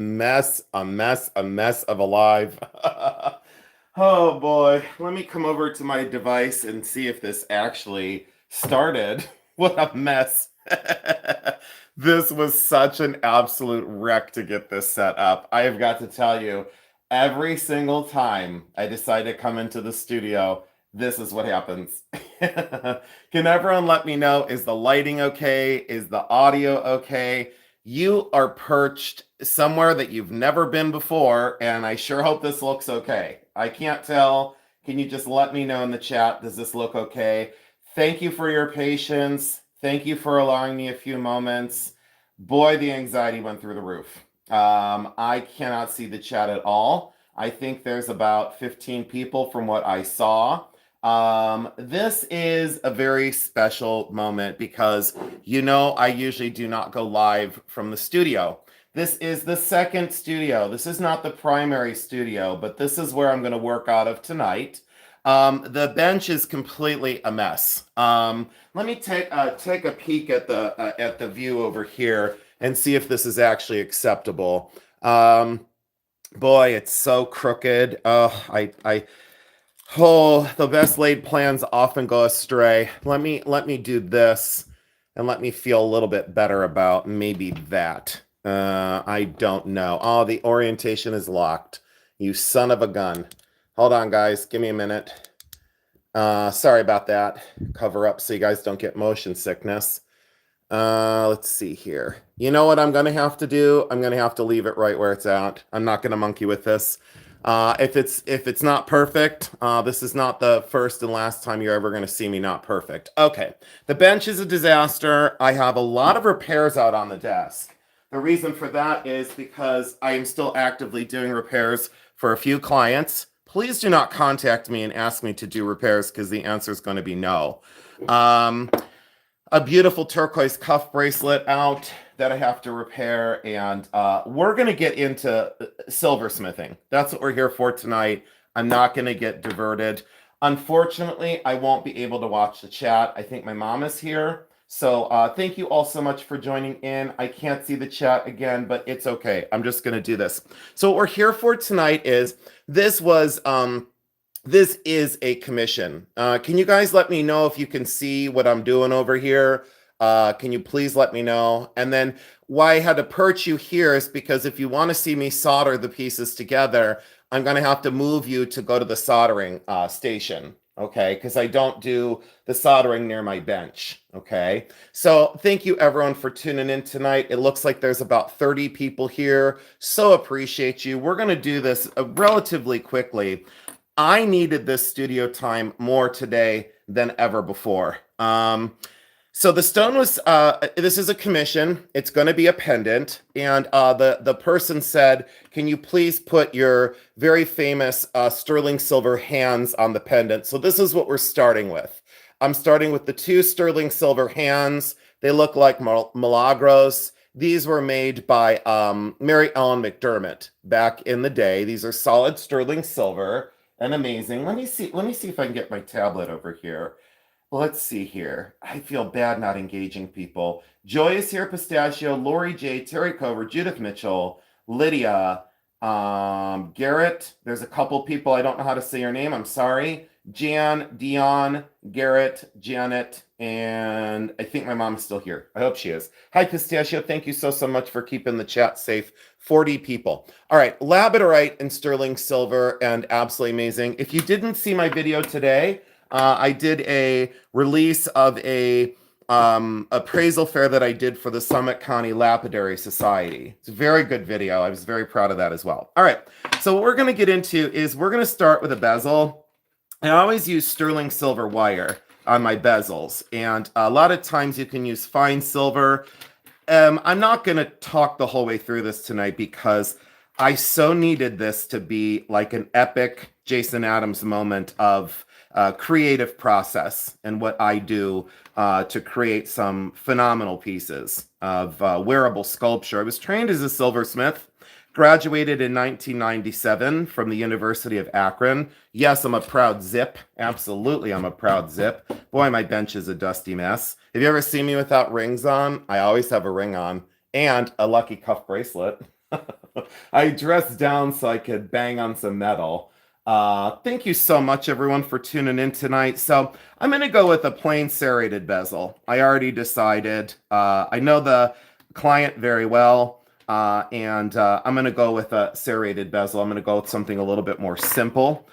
mess, a mess of a live. Oh boy, let me come over to my device and see if this actually started. What a mess. This was such an absolute wreck to get this set up. I have got to tell you, every single time I decide to come into the studio, this is what happens. Can everyone let me know, is the lighting okay? Is the audio okay? You are perched somewhere that you've never been before, and I sure hope this looks okay. I can't tell. Can you just let me know in the chat? Does this look okay? Thank you for your patience. Thank you for allowing me a few moments. Boy, the anxiety went through the roof. I cannot see the chat at all. I think there's about 15 people from what I saw. This is a very special moment because, I usually do not go live from the studio. This is the second studio. This is not the primary studio, but this is where I'm going to work out of tonight. The bench is completely a mess. Let me take a peek at the view over here and see if this is actually acceptable. Boy, it's so crooked. Oh, the best laid plans often go astray. Let me do this and let me feel a little bit better about maybe that. I don't know. Oh, the orientation is locked. You son of a gun. Hold on, guys. Give me a minute. Sorry about that. Cover up so you guys don't get motion sickness. Let's see here. You know what I'm going to have to do? I'm going to have to leave it right where it's at. I'm not going to monkey with this. If it's not perfect, this is not the first and last time you're ever going to see me not perfect. Okay, the bench is a disaster. I have a lot of repairs out on the desk. The reason for that is because I am still actively doing repairs for a few clients. Please do not contact me and ask me to do repairs because the answer is going to be no. A beautiful turquoise cuff bracelet out that I have to repair, and we're going to get into silversmithing. That's what we're here for tonight. I'm not going to get diverted. Unfortunately, I won't be able to watch the chat. I think my mom is here. So thank you all so much for joining in. I can't see the chat again, but it's okay. I'm just going to do this. So what we're here for tonight is this is a commission. Can you guys let me know if you can see what I'm doing over here? Can you please let me know? And then why I had to perch you here is because if you want to see me solder the pieces together, I'm going to have to move you to go to the soldering station. Okay, because I don't do the soldering near my bench. Okay, so thank you everyone for tuning in tonight. It looks like there's about 30 people here. So appreciate you. We're going to do this relatively quickly. I needed this studio time more today than ever before. So the stone was, this is a commission. It's going to be a pendant. And the person said, can you please put your very famous sterling silver hands on the pendant? So this is what we're starting with. I'm starting with the two sterling silver hands. They look like milagros. These were made by Mary Ellen McDermott back in the day. These are solid sterling silver and amazing. Let me see if I can get my tablet over here. Let's see here. I feel bad not engaging people. Joy is here, Pistachio, Lori J, Terry Cover, Judith Mitchell, Lydia, Garrett. There's a couple people. I don't know how to say your name. I'm sorry. Jan, Dion, Garrett, Janet, and I think my mom is still here. I hope she is. Hi, Pistachio. Thank you so much for keeping the chat safe. 40 people. All right, labradorite and sterling silver, and absolutely amazing. If you didn't see my video today, I did a release of a appraisal fair that I did for the Summit County Lapidary Society. It's a very good video. I was very proud of that as well. All right, so what we're going to get into is we're going to start with a bezel. I always use sterling silver wire on my bezels, and a lot of times you can use fine silver. I'm not going to talk the whole way through this tonight because I so needed this to be like an epic Jason Adams moment of creative process and what I do to create some phenomenal pieces of wearable sculpture. I was trained as a silversmith, graduated in 1997 from the University of Akron. Yes, I'm a proud zip. Absolutely, I'm a proud zip. Boy, my bench is a dusty mess. Have you ever seen me without rings on? I always have a ring on and a lucky cuff bracelet. I dressed down so I could bang on some metal. Thank you so much, everyone, for tuning in tonight. So I'm going to go with a plain serrated bezel. I already decided. I know the client very well, and I'm going to go with a serrated bezel. I'm going to go with something a little bit more simple.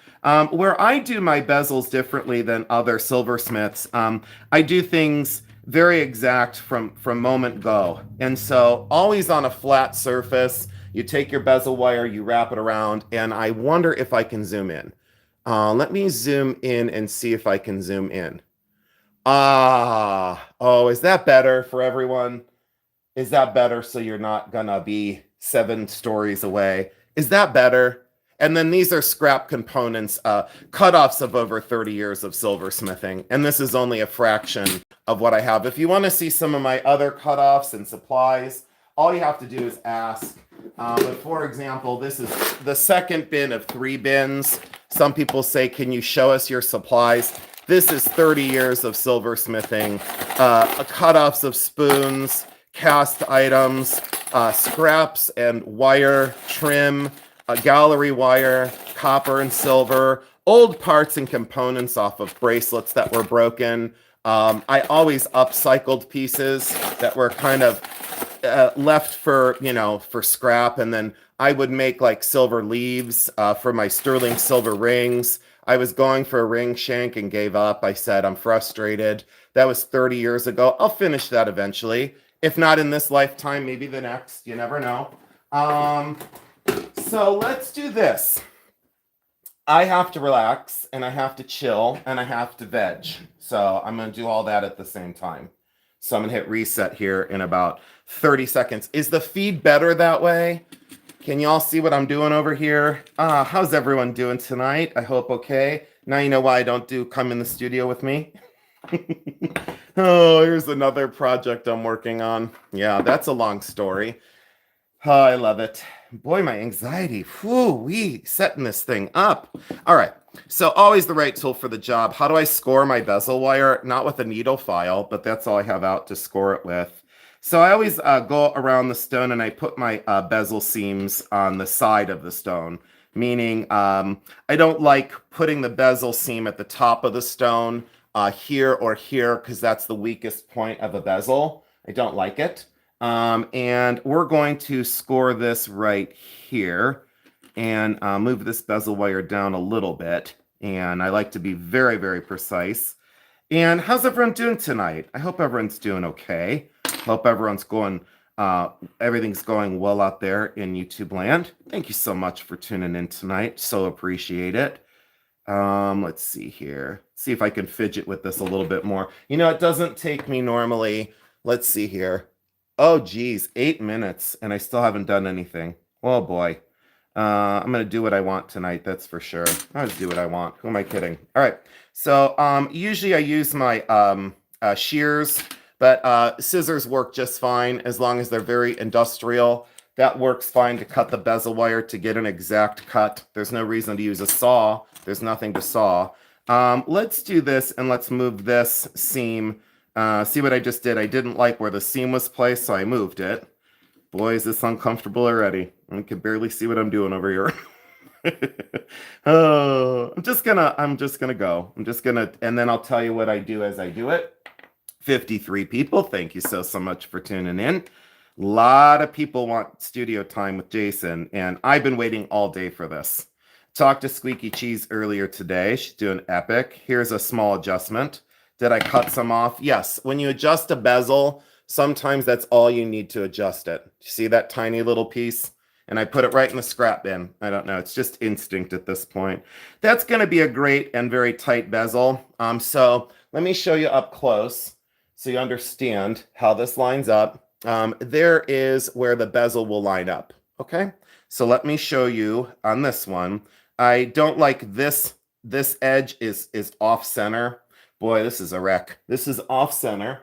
Where I do my bezels differently than other silversmiths, I do things very exact from moment go. And so always on a flat surface, you take your bezel wire, you wrap it around, and I wonder if I can zoom in. Let me zoom in and see if I can zoom in. Oh, is that better for everyone? Is that better so you're not gonna be 7 stories away? Is that better? And then these are scrap components, cutoffs of over 30 years of silversmithing. And this is only a fraction of what I have. If you want to see some of my other cutoffs and supplies, all you have to do is ask. But for example, this is the second bin of 3 bins. Some people say, can you show us your supplies? This is 30 years of silversmithing, cutoffs of spoons, cast items, scraps and wire, trim, gallery wire, copper and silver, old parts and components off of bracelets that were broken. I always upcycled pieces that were kind of left for, for scrap. And then I would make like silver leaves for my sterling silver rings. I was going for a ring shank and gave up. I said, I'm frustrated. That was 30 years ago. I'll finish that eventually. If not in this lifetime, maybe the next. You never know. So let's do this. I have to relax, and I have to chill, and I have to veg. So I'm going to do all that at the same time. So I'm going to hit reset here in about 30 seconds. Is the feed better that way? Can you all see what I'm doing over here? How's everyone doing tonight? I hope okay. Now you know why I don't come in the studio with me. Oh, here's another project I'm working on. Yeah, that's a long story. Oh, I love it. Boy, my anxiety. Whoo-wee, setting this thing up. All right, so always the right tool for the job. How do I score my bezel wire? Not with a needle file, but that's all I have out to score it with. So I always go around the stone and I put my bezel seams on the side of the stone, meaning I don't like putting the bezel seam at the top of the stone here or here because that's the weakest point of a bezel. I don't like it. And we're going to score this right here and move this bezel wire down a little bit. And I like to be very, very precise. And how's everyone doing tonight? I hope everyone's doing okay. Hope everyone's everything's going well out there in YouTube land. Thank you so much for tuning in tonight. So appreciate it. Let's see here. See if I can fidget with this a little bit more. It doesn't take me normally. Let's see here. Oh, geez, 8 minutes, and I still haven't done anything. Oh, boy. I'm going to do what I want tonight, that's for sure. I'll just do what I want. Who am I kidding? All right. So usually I use my shears, but scissors work just fine as long as they're very industrial. That works fine to cut the bezel wire to get an exact cut. There's no reason to use a saw. There's nothing to saw. Let's do this, and let's move this seam. See what I just did? I didn't like where the seam was placed, so I moved it. Boy, is this uncomfortable already. I can barely see what I'm doing over here. Oh, I'm just gonna go. And then I'll tell you what I do as I do it. 53 people, thank you so much for tuning in. A lot of people want studio time with Jason, and I've been waiting all day for this. Talked to Squeaky Cheese earlier today. She's doing epic. Here's a small adjustment. Did I cut some off? Yes. When you adjust a bezel, sometimes that's all you need to adjust it. You see that tiny little piece? And I put it right in the scrap bin. I don't know. It's just instinct at this point. That's going to be a great and very tight bezel. So let me show you up close so you understand how this lines up. There is where the bezel will line up. Okay? So let me show you on this one. I don't like this. This edge is off center. Boy, this is a wreck. This is off center.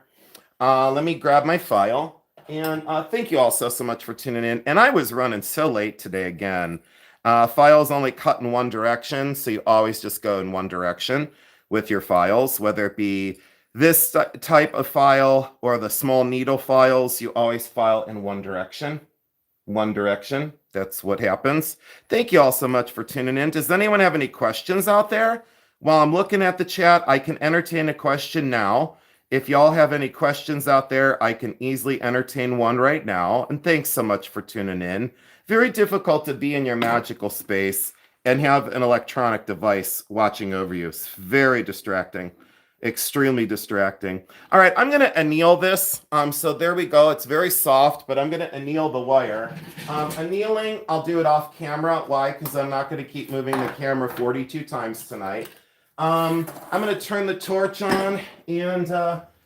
Let me grab my file. And thank you all so much for tuning in. And I was running so late today again. Files only cut in one direction, so you always just go in one direction with your files, whether it be this type of file or the small needle files, you always file in one direction. one direction. That's what happens. Thank you all so much for tuning in. Does anyone have any questions out there? While I'm looking at the chat, I can entertain a question now. If y'all have any questions out there, I can easily entertain one right now. And thanks so much for tuning in. Very difficult to be in your magical space and have an electronic device watching over you. It's very distracting. Extremely distracting. All right, I'm going to anneal this. So there we go. It's very soft, but I'm going to anneal the wire. Annealing, I'll do it off camera. Why? Because I'm not going to keep moving the camera 42 times tonight. I'm going to turn the torch on, and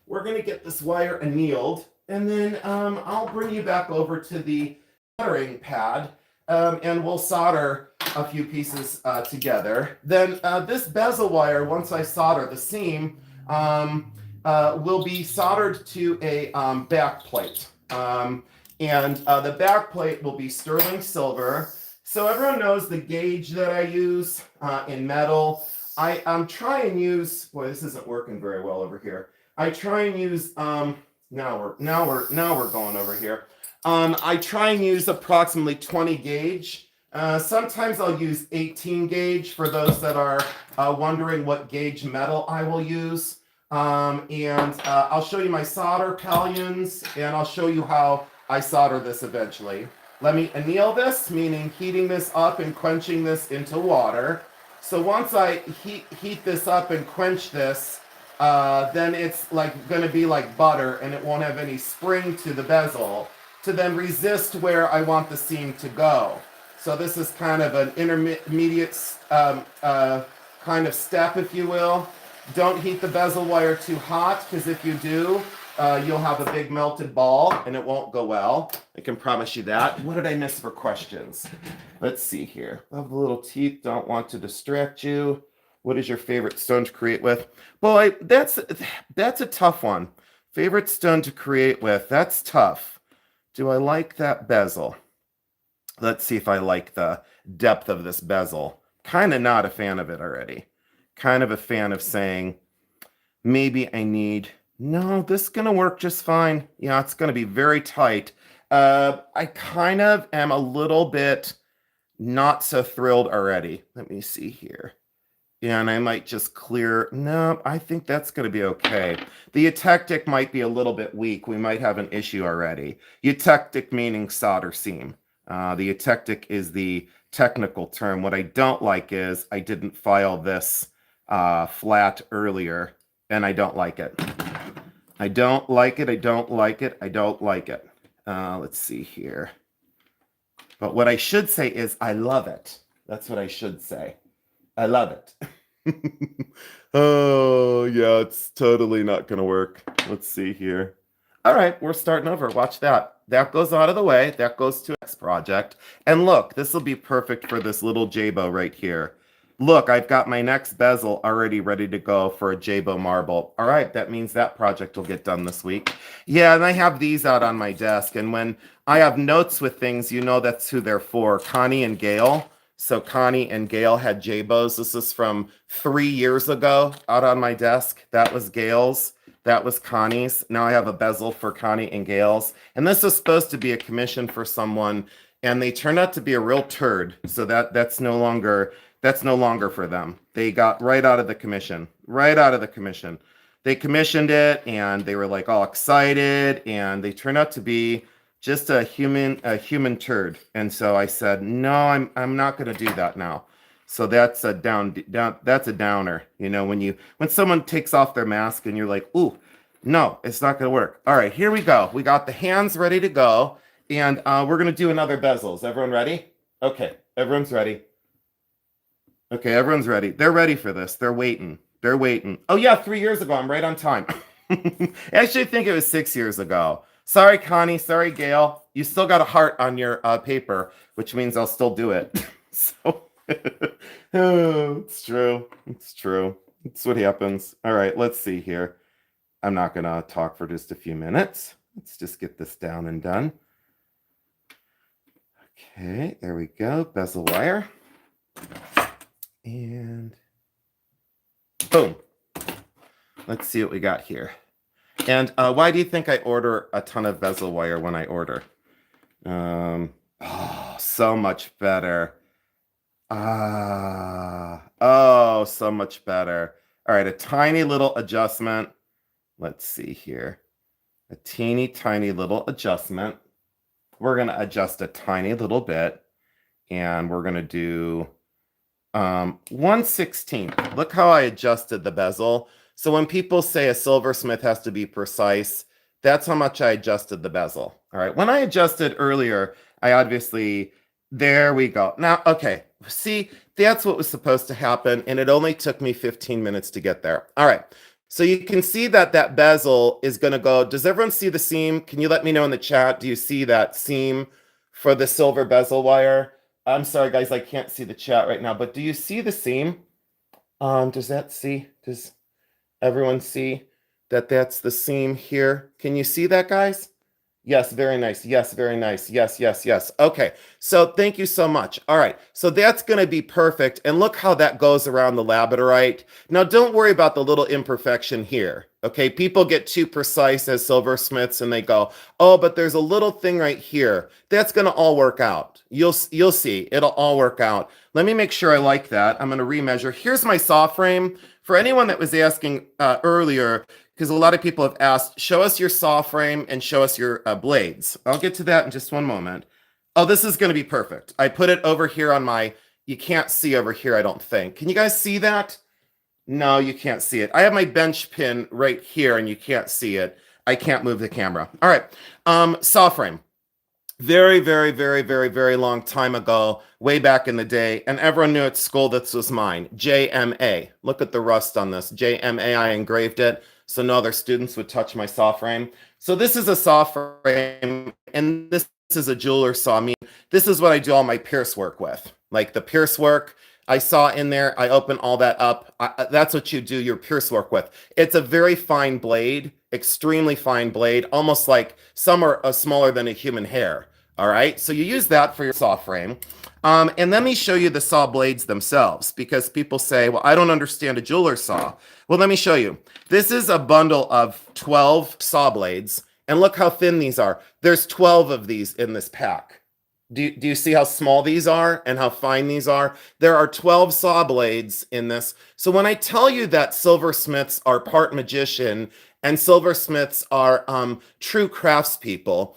we're going to get this wire annealed. And then I'll bring you back over to the soldering pad, and we'll solder a few pieces together. Then this bezel wire, once I solder the seam, will be soldered to a back plate. And the back plate will be sterling silver. So everyone knows the gauge that I use in metal. I'm trying to use, boy, this isn't working very well over here. I try and use, now we're going over here. I try and use approximately 20 gauge. Sometimes I'll use 18 gauge for those that are wondering what gauge metal I will use. I'll show you my solder pallions, and I'll show you how I solder this eventually. Let me anneal this, meaning heating this up and quenching this into water. So once I heat this up and quench this, then it's like going to be like butter, and it won't have any spring to the bezel to then resist where I want the seam to go. So this is kind of an intermediate kind of step, if you will. Don't heat the bezel wire too hot, because if you do, you'll have a big melted ball and it won't go well. I can promise you that. What did I miss for questions? Let's see here. Love the little teeth. Don't want to distract you. What is your favorite stone to create with? Boy, that's a tough one. Favorite stone to create with. That's tough. Do I like that bezel? Let's see if I like the depth of this bezel. Kind of not a fan of it already. Kind of a fan of saying, maybe I need... No, this is going to work just fine. Yeah, it's going to be very tight. I kind of am a little bit not so thrilled already. Let me see here. Yeah, and I might just clear... No, I think that's going to be okay. The eutectic might be a little bit weak. We might have an issue already. Eutectic meaning solder seam. The eutectic is the technical term. What I don't like is I didn't file this flat earlier, and I don't like it. I don't like it. I don't like it. I don't like it. Let's see here. But what I should say is I love it. That's what I should say. I love it. Oh, yeah, it's totally not going to work. Let's see here. All right, we're starting over. Watch that. That goes out of the way. That goes to next project. And look, this will be perfect for this little J-bow right here. Look, I've got my next bezel already ready to go for a J-bow marble. All right, that means that project will get done this week. Yeah, and I have these out on my desk. And when I have notes with things, you know that's who they're for. Connie and Gail. So Connie and Gail had J-bows. This is from 3 years ago out on my desk. That was Gail's. That was Connie's. Now I have a bezel for Connie and Gail's. And this was supposed to be a commission for someone, and they turned out to be a real turd. So that's no longer for them. They got right out of the commission. Right out of the commission. They commissioned it, and they were like all excited, and they turned out to be just a human turd. And so I said, no, I'm not going to do that now. So that's a that's a downer. You know, when someone takes off their mask and you're like, ooh, no, it's not going to work. All right, here we go. We got the hands ready to go, and we're going to do another bezel. Is everyone ready? Okay, everyone's ready. Okay, everyone's ready. They're ready for this. They're waiting. They're waiting. Oh yeah, 3 years ago. I'm right on time. I actually think it was 6 years ago. Sorry, Connie. Sorry, Gail. You still got a heart on your paper, which means I'll still do it. So, oh, it's true. It's true. It's what happens. All right, let's see here. I'm not going to talk for just a few minutes. Let's just get this down and done. Okay, there we go. Bezel wire. And boom. Let's see what we got here. And why do you think I order a ton of bezel wire when I order? so much better. Oh, so much better. All right, a tiny little adjustment. Let's see here. A teeny tiny little adjustment. We're going to adjust a tiny little bit, and we're going to do 1/16. Look how I adjusted the bezel. So when people say a silversmith has to be precise, that's how much I adjusted the bezel. All right. When I adjusted earlier, I obviously, there we go. Now, okay. See, that's what was supposed to happen, and it only took me 15 minutes to get there. All right. So you can see that that bezel is going to go. Does everyone see the seam? Can you let me know in the chat? Do you see that seam for the silver bezel wire? I'm sorry, guys, I can't see the chat right now, but do you see the seam? Does everyone see that that's the seam here? Can you see that, guys? Yes, very nice. Yes, very nice. Yes, yes, yes. Okay, so thank you so much. All right, so that's going to be perfect. And look how that goes around the labradorite. Now, don't worry about the little imperfection here. Okay, people get too precise as silversmiths and they go, oh, but there's a little thing right here. That's going to all work out. You'll see. It'll all work out. Let me make sure I like that. I'm going to remeasure. Here's my saw frame. For anyone that was asking earlier, because a lot of people have asked, show us your saw frame and show us your blades. I'll get to that in just one moment. Oh, this is going to be perfect. I put it over here on my, you can't see over here, I don't think. Can you guys see that? No, you can't see it. I have my bench pin right here and you can't see it. I can't move the camera. All right, saw frame. Very, very, very, very, very long time ago, way back in the day, and everyone knew at school this was mine, JMA. Look at the rust on this, JMA, I engraved it, so no other students would touch my saw frame. So this is a saw frame, and this is a jeweler saw. I mean, this is what I do all my pierce work with. Like the pierce work, I saw in there, I open all that up. That's what you do your pierce work with. It's a very fine blade, extremely fine blade, almost like some are smaller than a human hair. All right, so you use that for your saw frame. And let me show you the saw blades themselves, because people say, well, I don't understand a jeweler saw. Well, let me show you. This is a bundle of 12 saw blades, and look how thin these are. There's 12 of these in this pack. Do you see how small these are and how fine these are? There are 12 saw blades in this. So when I tell you that silversmiths are part magician and silversmiths are true craftspeople,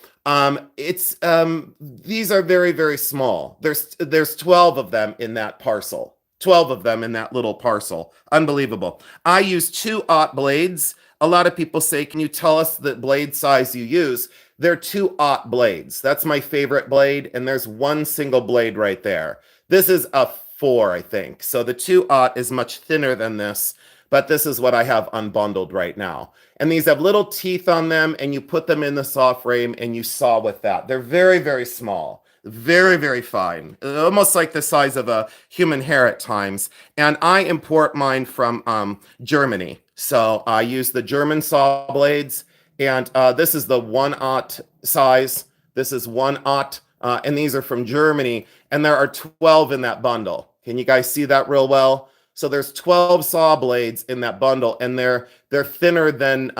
these are very, very small. There's 12 of them in that parcel. 12 of them in that little parcel. Unbelievable. I use 2/0 blades. A lot of people say, can you tell us the blade size you use? They're 2/0 blades. That's my favorite blade, and there's one single blade right there. This is a 4, I think. So the 2/0 is much thinner than this, but this is what I have unbundled right now. And these have little teeth on them, and you put them in the saw frame, and you saw with that. They're very, very small. Very, very fine. Almost like the size of a human hair at times. And I import mine from Germany. So I use the German saw blades. And this is the 1/0 size. This is 1/0. And these are from Germany. And there are 12 in that bundle. Can you guys see that real well? So there's 12 saw blades in that bundle. And they're thinner than,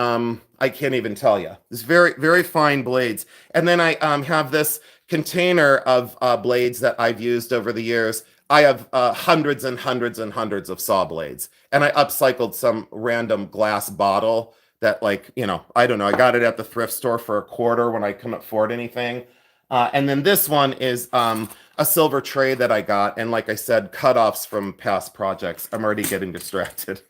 I can't even tell you. It's very, very fine blades. And then I have this container of blades that I've used over the years. I have hundreds and hundreds and hundreds of saw blades. And I upcycled some random glass bottle that, like, you know, I don't know. I got it at the thrift store for a quarter when I couldn't afford anything. And then this one is a silver tray that I got. And like I said, cutoffs from past projects. I'm already getting distracted.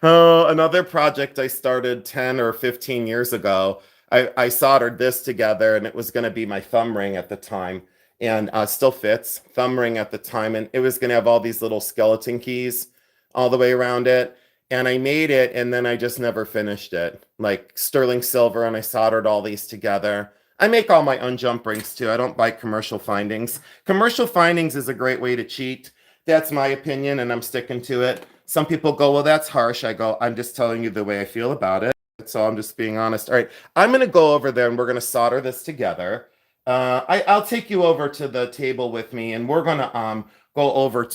Oh, another project I started 10 or 15 years ago. I soldered this together, and it was going to be my thumb ring at the time, and still fits, thumb ring at the time, and it was going to have all these little skeleton keys all the way around it, and I made it, and then I just never finished it, like sterling silver, and I soldered all these together. I make all my own jump rings, too. I don't buy commercial findings. Commercial findings is a great way to cheat. That's my opinion, and I'm sticking to it. Some people go, well, that's harsh. I go, I'm just telling you the way I feel about it. So I'm just being honest. All right, I'm going to go over there and we're going to solder this together. I'll take you over to the table with me, and we're going to go over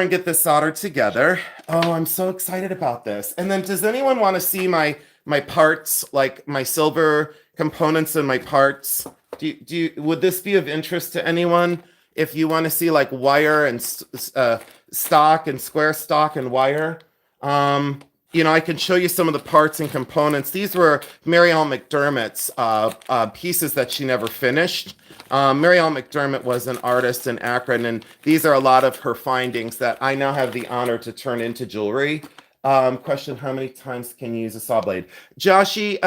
and get this soldered together. Oh, I'm so excited about this. And then does anyone want to see my parts, like my silver components and my parts? Would this be of interest to anyone? If you want to see like wire and stock and square stock and wire, um, I can show you some of the parts and components. These were Mary Ellen McDermott's pieces that she never finished. Mary Ellen McDermott was an artist in Akron, and these are a lot of her findings that I now have the honor to turn into jewelry. Question: how many times can you use a saw blade? Joshi,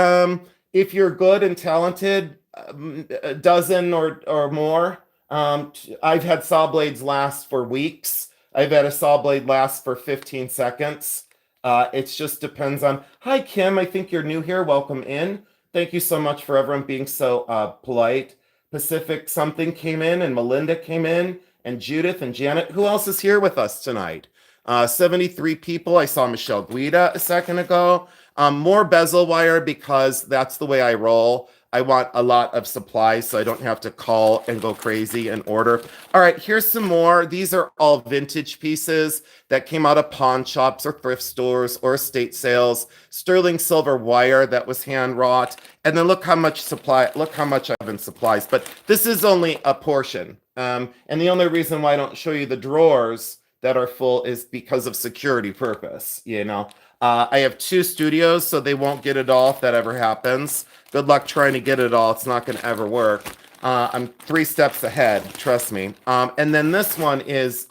if you're good and talented, a dozen or more. I've had saw blades last for weeks. I've had a saw blade last for 15 seconds. It just depends on. Hi, Kim. I think you're new here. Welcome in. Thank you so much for everyone being so polite. Pacific something came in, and Melinda came in, and Judith and Janet. Who else is here with us tonight? 73 people. I saw Michelle Guida a second ago. More bezel wire because that's the way I roll. I want a lot of supplies so I don't have to call and go crazy and order. All right, here's some more. These are all vintage pieces that came out of pawn shops or thrift stores or estate sales. Sterling silver wire that was hand wrought. And then look how much I have in supplies. But this is only a portion. And the only reason why I don't show you the drawers that are full is because of security purpose, I have 2 studios, so they won't get it all if that ever happens. Good luck trying to get it all. It's not going to ever work. I'm 3 steps ahead, trust me. And then this one is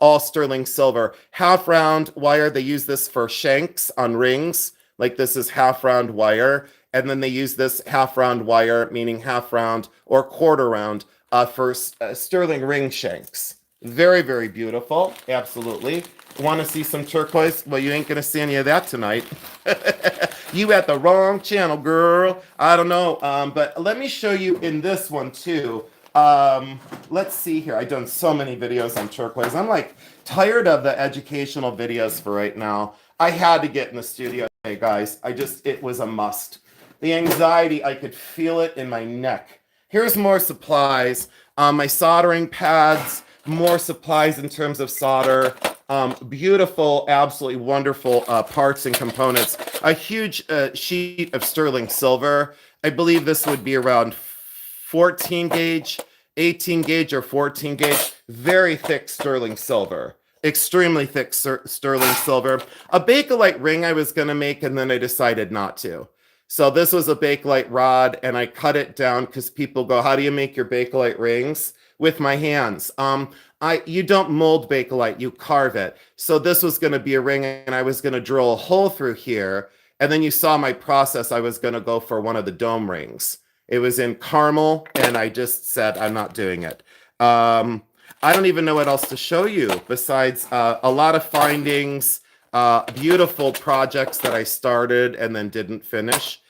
all sterling silver. Half round wire, they use this for shanks on rings. Like this is half round wire. And then they use this half round wire, meaning half round or quarter round, for sterling ring shanks. Very, very beautiful. Absolutely. Want to see some turquoise? Well, you ain't going to see any of that tonight. You at the wrong channel, girl. I don't know. But let me show you in this one, too. Let's see here. I've done so many videos on turquoise. I'm like tired of the educational videos for right now. I had to get in the studio today, guys. It was a must. The anxiety, I could feel it in my neck. Here's more supplies. My soldering pads. More supplies in terms of solder, beautiful, absolutely wonderful parts and components. A huge sheet of sterling silver. I believe this would be around 14 gauge, 18 gauge, or 14 gauge. Very thick sterling silver. Extremely thick sterling silver. A Bakelite ring I was going to make, and then I decided not to. So this was a Bakelite rod, and I cut it down because people go, how do you make your Bakelite rings? With my hands. You don't mold Bakelite, you carve it. So this was going to be a ring, and I was going to drill a hole through here. And then you saw my process. I was going to go for one of the dome rings. It was in caramel, and I just said, I'm not doing it. I don't even know what else to show you besides a lot of findings, beautiful projects that I started and then didn't finish.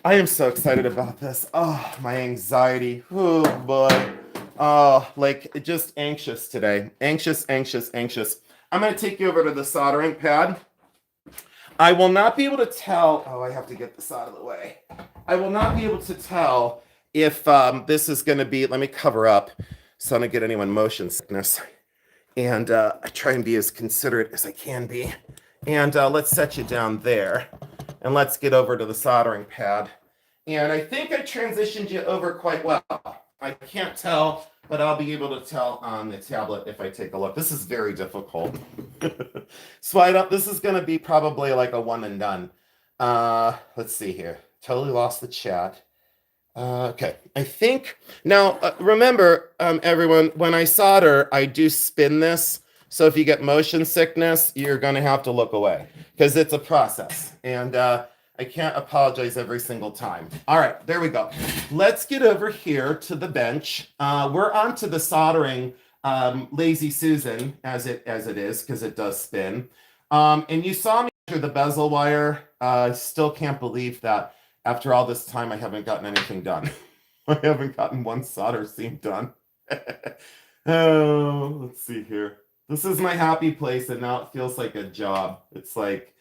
I am so excited about this. Oh, my anxiety. Oh, boy. Oh, just anxious today. Anxious. I'm going to take you over to the soldering pad. I will not be able to tell. Oh, I have to get this out of the way. I will not be able to tell if this is going to be. Let me cover up so I don't get anyone motion sickness. And I try and be as considerate as I can be. And let's set you down there. And let's get over to the soldering pad. And I think I transitioned you over quite well. I can't tell, but I'll be able to tell on the tablet if I take a look. This is very difficult. So this is going to be probably like a one and done. Let's see here. Totally lost the chat. Okay, I think now remember, everyone, when I solder, I do spin this. So if you get motion sickness, you're going to have to look away because it's a process. And I can't apologize every single time. All right, there we go. Let's get over here to the bench. We're on to the soldering Lazy Susan as it is because it does spin. And you saw me through the bezel wire. I still can't believe that after all this time I haven't gotten anything done. I haven't gotten one solder seam done. Oh, let's see here. This is my happy place, and now it feels like a job. It's like,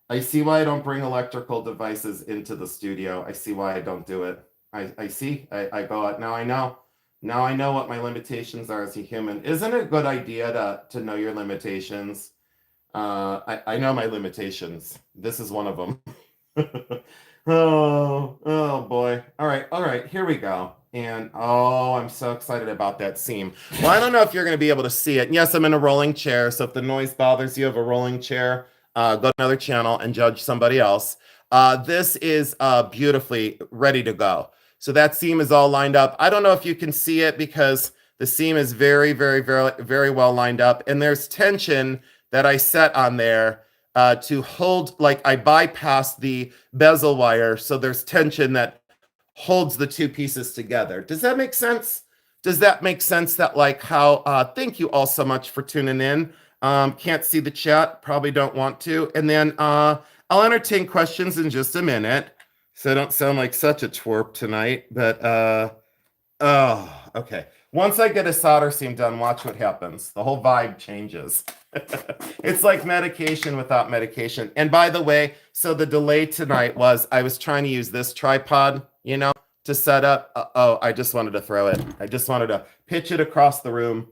I see why I don't bring electrical devices into the studio. I see why I don't do it. I see. I go out. Now I know. Now I know what my limitations are as a human. Isn't it a good idea to know your limitations? I know my limitations. This is one of them. Oh boy. All right, here we go. And oh, I'm so excited about that seam. Well, I don't know if you're going to be able to see it. Yes, I'm in a rolling chair, so if the noise bothers you of a rolling chair, go to another channel and judge somebody else. This is beautifully ready to go. So that seam is all lined up. I don't know if you can see it because the seam is very, very, very, very well lined up, and there's tension that I set on there to hold, like I bypassed the bezel wire, so there's tension that holds the two pieces together. Does that make sense? Does that make sense that like how, thank you all so much for tuning in. Can't see the chat, probably don't want to. And then I'll entertain questions in just a minute. So I don't sound like such a twerp tonight, but oh, okay. Once I get a solder seam done, watch what happens. The whole vibe changes. It's like medication without medication. And by the way, so the delay tonight was I was trying to use this tripod, to set up. Oh, I just wanted to throw it. I just wanted to pitch it across the room.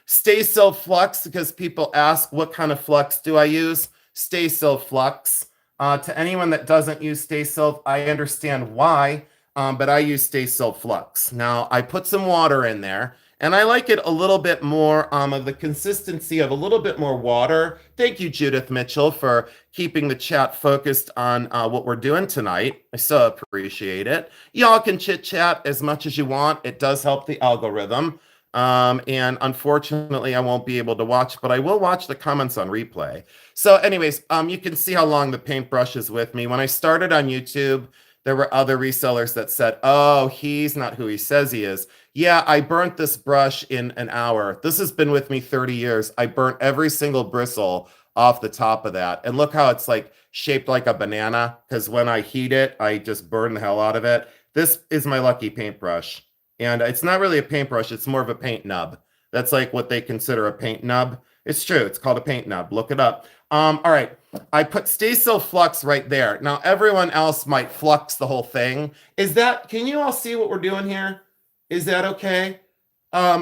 Stay still flux, because people ask what kind of flux do I use? Stay still flux. To anyone that doesn't use stay still, I understand why. But I use Stay Still Flux. Now, I put some water in there, and I like it a little bit more of the consistency of a little bit more water. Thank you, Judith Mitchell, for keeping the chat focused on what we're doing tonight. I so appreciate it. Y'all can chit-chat as much as you want. It does help the algorithm. And unfortunately, I won't be able to watch, but I will watch the comments on replay. So anyways, you can see how long the paintbrush is with me. When I started on YouTube, there were other resellers that said, oh, he's not who he says he is. Yeah, I burnt this brush in an hour. This has been with me 30 years. I burnt every single bristle off the top of that. And look how it's like shaped like a banana, because when I heat it, I just burn the hell out of it. This is my lucky paintbrush. And it's not really a paintbrush. It's more of a paint nub. That's like what they consider a paint nub. It's true. It's called a paint nub. Look it up. All right. I put Stay Still Flux right there. Now, everyone else might flux the whole thing. Can you all see what we're doing here? Is that okay?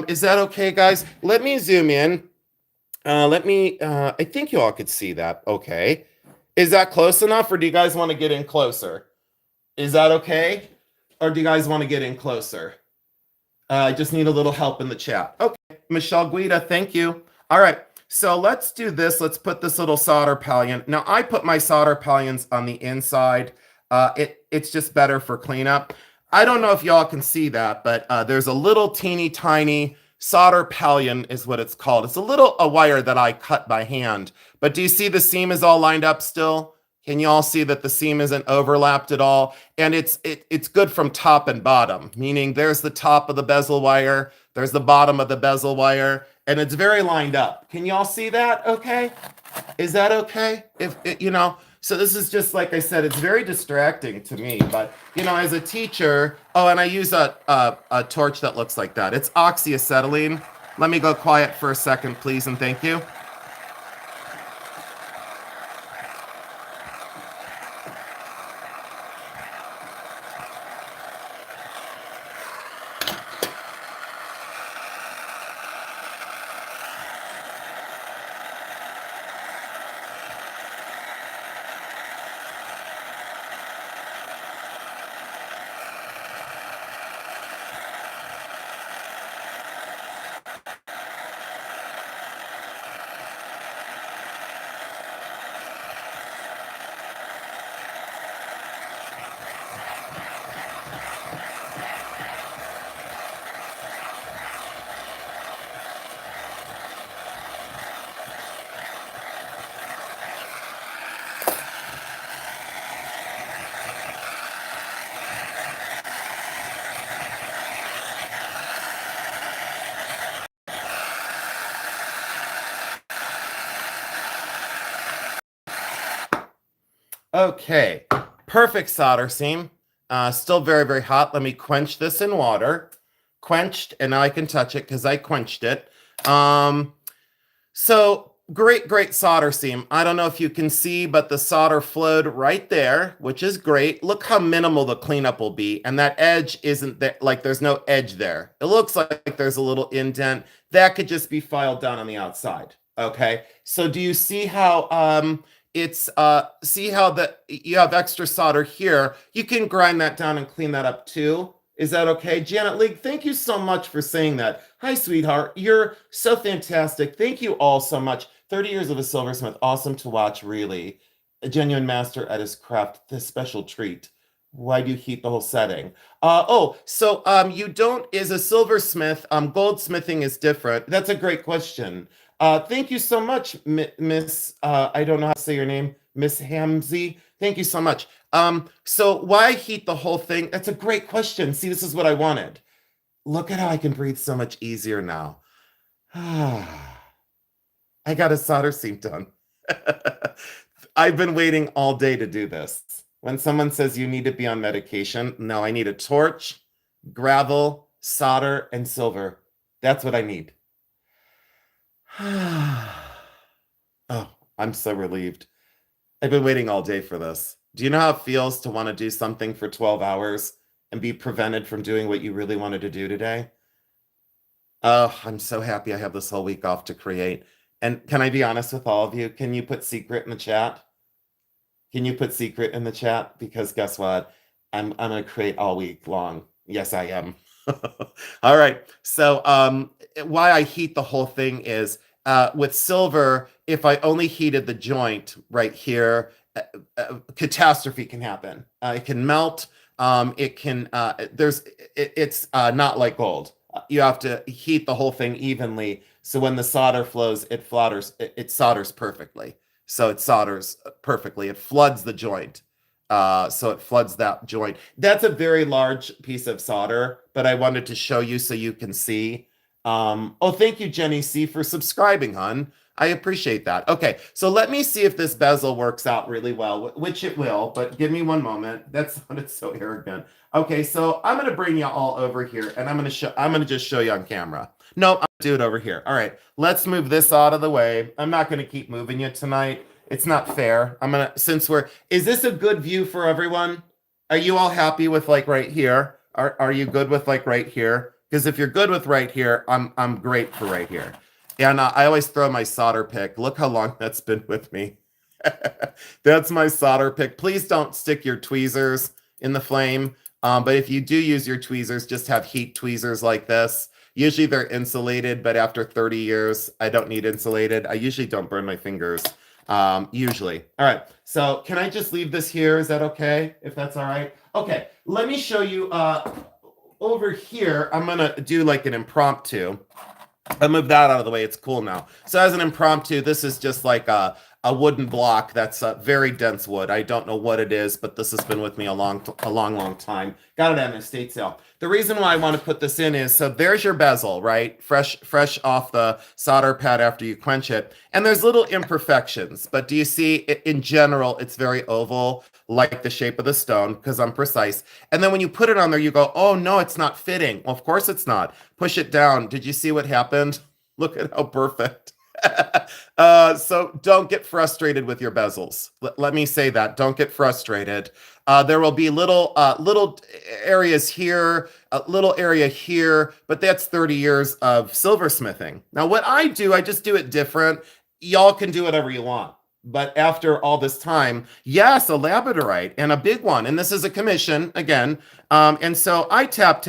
Is that okay, guys? Let me zoom in. I think you all could see that. Okay. Is that close enough, or do you guys want to get in closer? Is that okay? Or do you guys want to get in closer? I just need a little help in the chat. Okay. Michelle Guida, thank you. All right. So let's do this. Let's put this little solder pallion. Now, I put my solder pallions on the inside. It's just better for cleanup. I don't know if y'all can see that, but there's a little teeny tiny solder pallion is what it's called. It's a wire that I cut by hand. But do you see the seam is all lined up still? Can you all see that the seam isn't overlapped at all? And it's good from top and bottom, meaning there's the top of the bezel wire, there's the bottom of the bezel wire, and it's very lined up. Can you all see that okay? Is that okay? So this is just, like I said, it's very distracting to me, but, as a teacher, and I use a torch that looks like that. It's oxyacetylene. Let me go quiet for a second, please, and thank you. Okay, perfect solder seam. Still very, very hot. Let me quench this in water. Quenched, and now I can touch it because I quenched it. So great solder seam. I don't know if you can see, but the solder flowed right there, which is great. Look how minimal the cleanup will be. And that edge isn't there, like there's no edge there. It looks like there's a little indent. That could just be filed down on the outside. Okay, so do you see how it's see how you have extra solder here. You can grind that down and clean that up too. Is that okay? Janet League, thank you so much for saying that. Hi, sweetheart. You're so fantastic. Thank you all so much. 30 years of a silversmith. Awesome to watch, really. A genuine master at his craft. This special treat. Why do you heat the whole setting? You don't, is a silversmith, goldsmithing is different. That's a great question. Thank you so much, Miss, I don't know how to say your name, Miss Hamzy. Thank you so much. So why heat the whole thing? That's a great question. See, this is what I wanted. Look at how I can breathe so much easier now. I got a solder seam done. I've been waiting all day to do this. When someone says you need to be on medication, no, I need a torch, gravel, solder, and silver. That's what I need. Oh, I'm so relieved. I've been waiting all day for this. Do you know how it feels to want to do something for 12 hours and be prevented from doing what you really wanted to do today? Oh, I'm so happy I have this whole week off to create. And can I be honest with all of you? Can you put secret in the chat? Can you put secret in the chat? Because guess what? I'm gonna create all week long. Yes, I am. All right. So why I heat the whole thing is with silver, if I only heated the joint right here, catastrophe can happen. It can melt. It's not like gold. You have to heat the whole thing evenly. So when the solder flows, it solders perfectly. So it solders perfectly. It floods the joint. So it floods that joint. That's a very large piece of solder, but I wanted to show you so you can see. Thank you, Jenny C, for subscribing, hon. I appreciate that. Okay, so let me see if this bezel works out really well, which it will, but give me one moment. That sounded so arrogant. Okay, so I'm gonna bring you all over here, and I'm gonna just show you on camera. No, I'm gonna do it over here. All right, let's move this out of the way. I'm not gonna keep moving you tonight. It's not fair. Is this a good view for everyone? Are you all happy with like right here? Are you good with like right here? Because if you're good with right here, I'm great for right here. And I always throw my solder pick. Look how long that's been with me. That's my solder pick. Please don't stick your tweezers in the flame. But if you do use your tweezers, just have heat tweezers like this. Usually they're insulated, but after 30 years, I don't need insulated. I usually don't burn my fingers. Usually. All right. So can I just leave this here? Is that okay? If that's all right? Okay. Let me show you over here. I'm going to do like an impromptu. I moved that out of the way. It's cool now. So as an impromptu, this is just like a wooden block that's a very dense wood. I don't know what it is, but this has been with me a long time. Got it at an estate sale. The reason why I want to put this in is, so there's your bezel, right? Fresh off the solder pad after you quench it. And there's little imperfections, but do you see, in general, it's very oval, like the shape of the stone, because I'm precise. And then when you put it on there, you go, oh no, it's not fitting. Well, of course it's not. Push it down. Did you see what happened? Look at how perfect. So don't get frustrated with your bezels. Let me say that. Don't get frustrated. There will be little areas here, a little area here, but that's 30 years of silversmithing. Now, what I do, I just do it different. Y'all can do whatever you want. But after all this time, yes, a labradorite and a big one. And this is a commission again. And so I tap.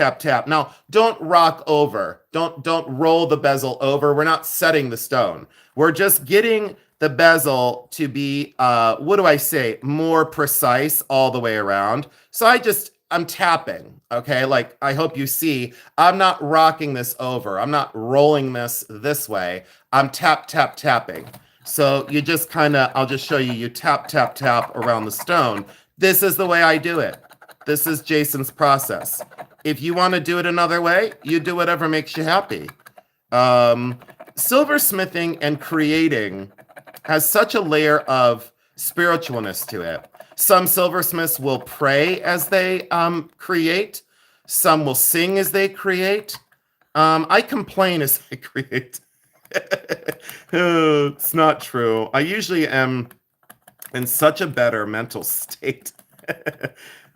Now, don't rock over. Don't roll the bezel over. We're not setting the stone. We're just getting the bezel to be, more precise all the way around. So I'm tapping, okay? Like, I hope you see, I'm not rocking this over. I'm not rolling this way. I'm tapping. So you just I'll just show you, you tap around the stone. This is the way I do it. This is Jason's process. If you want to do it another way, you do whatever makes you happy. Silversmithing and creating has such a layer of spiritualness to it. Some silversmiths will pray as they create. Some will sing as they create. I complain as I create. It's not true. I usually am in such a better mental state.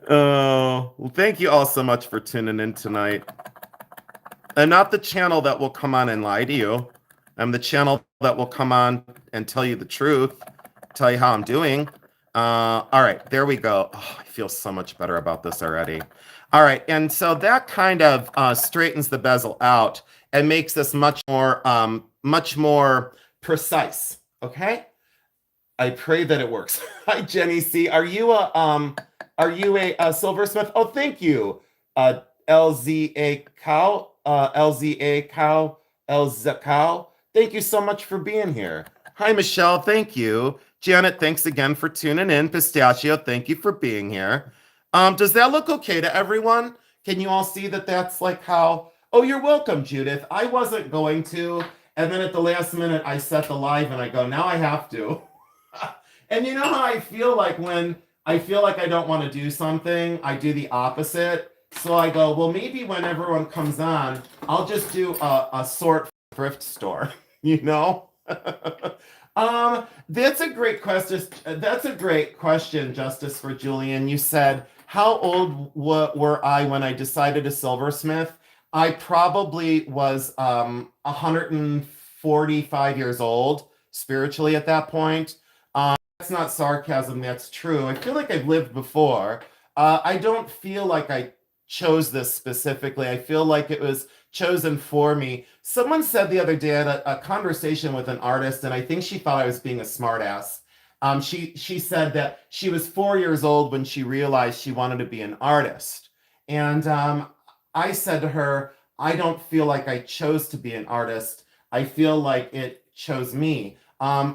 Well, thank you all so much for tuning in tonight. I'm not the channel that will come on and lie to you. I'm the channel that will come on and tell you the truth. tell you how I'm doing. All right, there we go. Oh, I feel so much better about this already. All right, and so that kind of straightens the bezel out and makes this much more precise. Okay. I pray that it works. Hi, Jenny C. Are you a silversmith? Oh, thank you. LZA cow, LZA cow, LZ cow. Thank you so much for being here. Hi, Michelle. Thank you. Janet, thanks again for tuning in. Pistachio, thank you for being here. Does that look okay to everyone? Can you all see that that's like how? Oh, you're welcome, Judith. I wasn't going to, and then at the last minute, I set the live, and I go, now I have to. And you know how I feel like when I feel like I don't want to do something, I do the opposite. So I go, well, maybe when everyone comes on, I'll just do a sort thrift store, you know? That's a great question. That's a great question, Justice for Julian. You said, how old were I when I decided to silversmith? I probably was 145 years old spiritually at that point. That's not sarcasm, that's true. I feel like I've lived before. I don't feel like I chose this specifically. I feel like it was chosen for me. Someone said the other day, I had a conversation with an artist, and I think she thought I was being a smartass. She said that she was 4 years old when she realized she wanted to be an artist. And I said to her, I don't feel like I chose to be an artist. I feel like it chose me.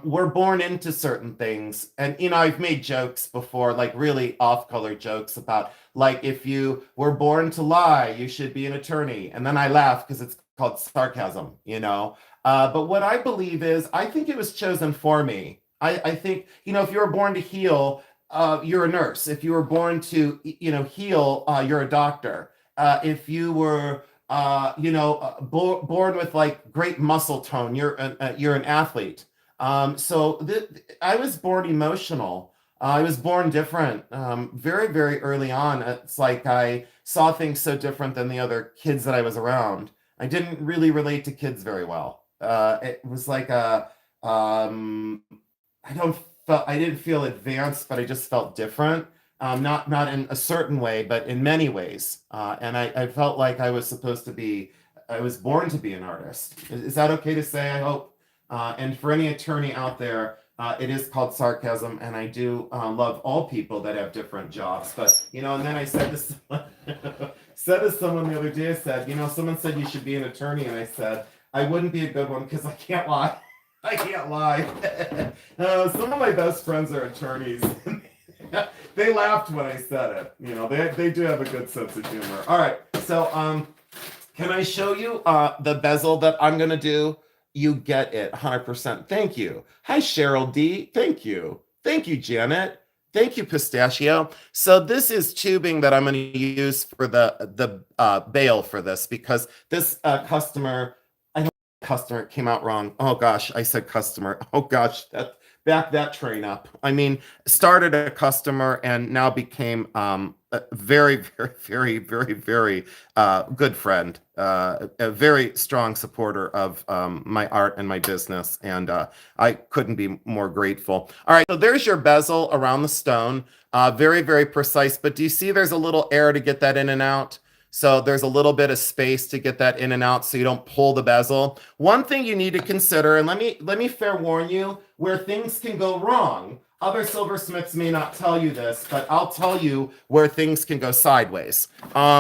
We're born into certain things. And, you know, I've made jokes before, like really off-color jokes about, like, if you were born to lie, you should be an attorney. And then I laugh because it's called sarcasm, you know. But what I believe is, I think it was chosen for me. I think, you know, if you were born to heal, you're a nurse. If you were born to, you know, heal, you're a doctor. If you were, born with like great muscle tone, you're an athlete. So I was born emotional. I was born different, very, very early on. It's like I saw things so different than the other kids that I was around. I didn't really relate to kids very well. It was like I didn't feel advanced, but I just felt different. Not in a certain way, but in many ways. And I felt like I was born to be an artist. Is that okay to say? I hope. And for any attorney out there, it is called sarcasm, and I do love all people that have different jobs. But, you know, and then I said to someone the other day, I said, you know, someone said you should be an attorney, and I said, I wouldn't be a good one because I can't lie. I can't lie. Some of my best friends are attorneys. They laughed when I said it. You know, they do have a good sense of humor. All right, so can I show you the bezel that I'm going to do? You get it 100%. Thank you. Hi, Cheryl D. Thank you. Thank you, Janet. Thank you, Pistachio. So this is tubing that I'm going to use for the bail for this, because this customer came out wrong. Oh gosh, I said customer. Oh gosh, back that train up. I mean, started a customer and now became a very, very, very, very, very good friend, a very strong supporter of my art and my business, and I couldn't be more grateful. All right, so there's your bezel around the stone. Very, very precise, but do you see there's a little air to get that in and out? So there's a little bit of space to get that in and out so you don't pull the bezel. One thing you need to consider, and let me fair warn you, where things can go wrong. Other silversmiths may not tell you this, but I'll tell you where things can go sideways.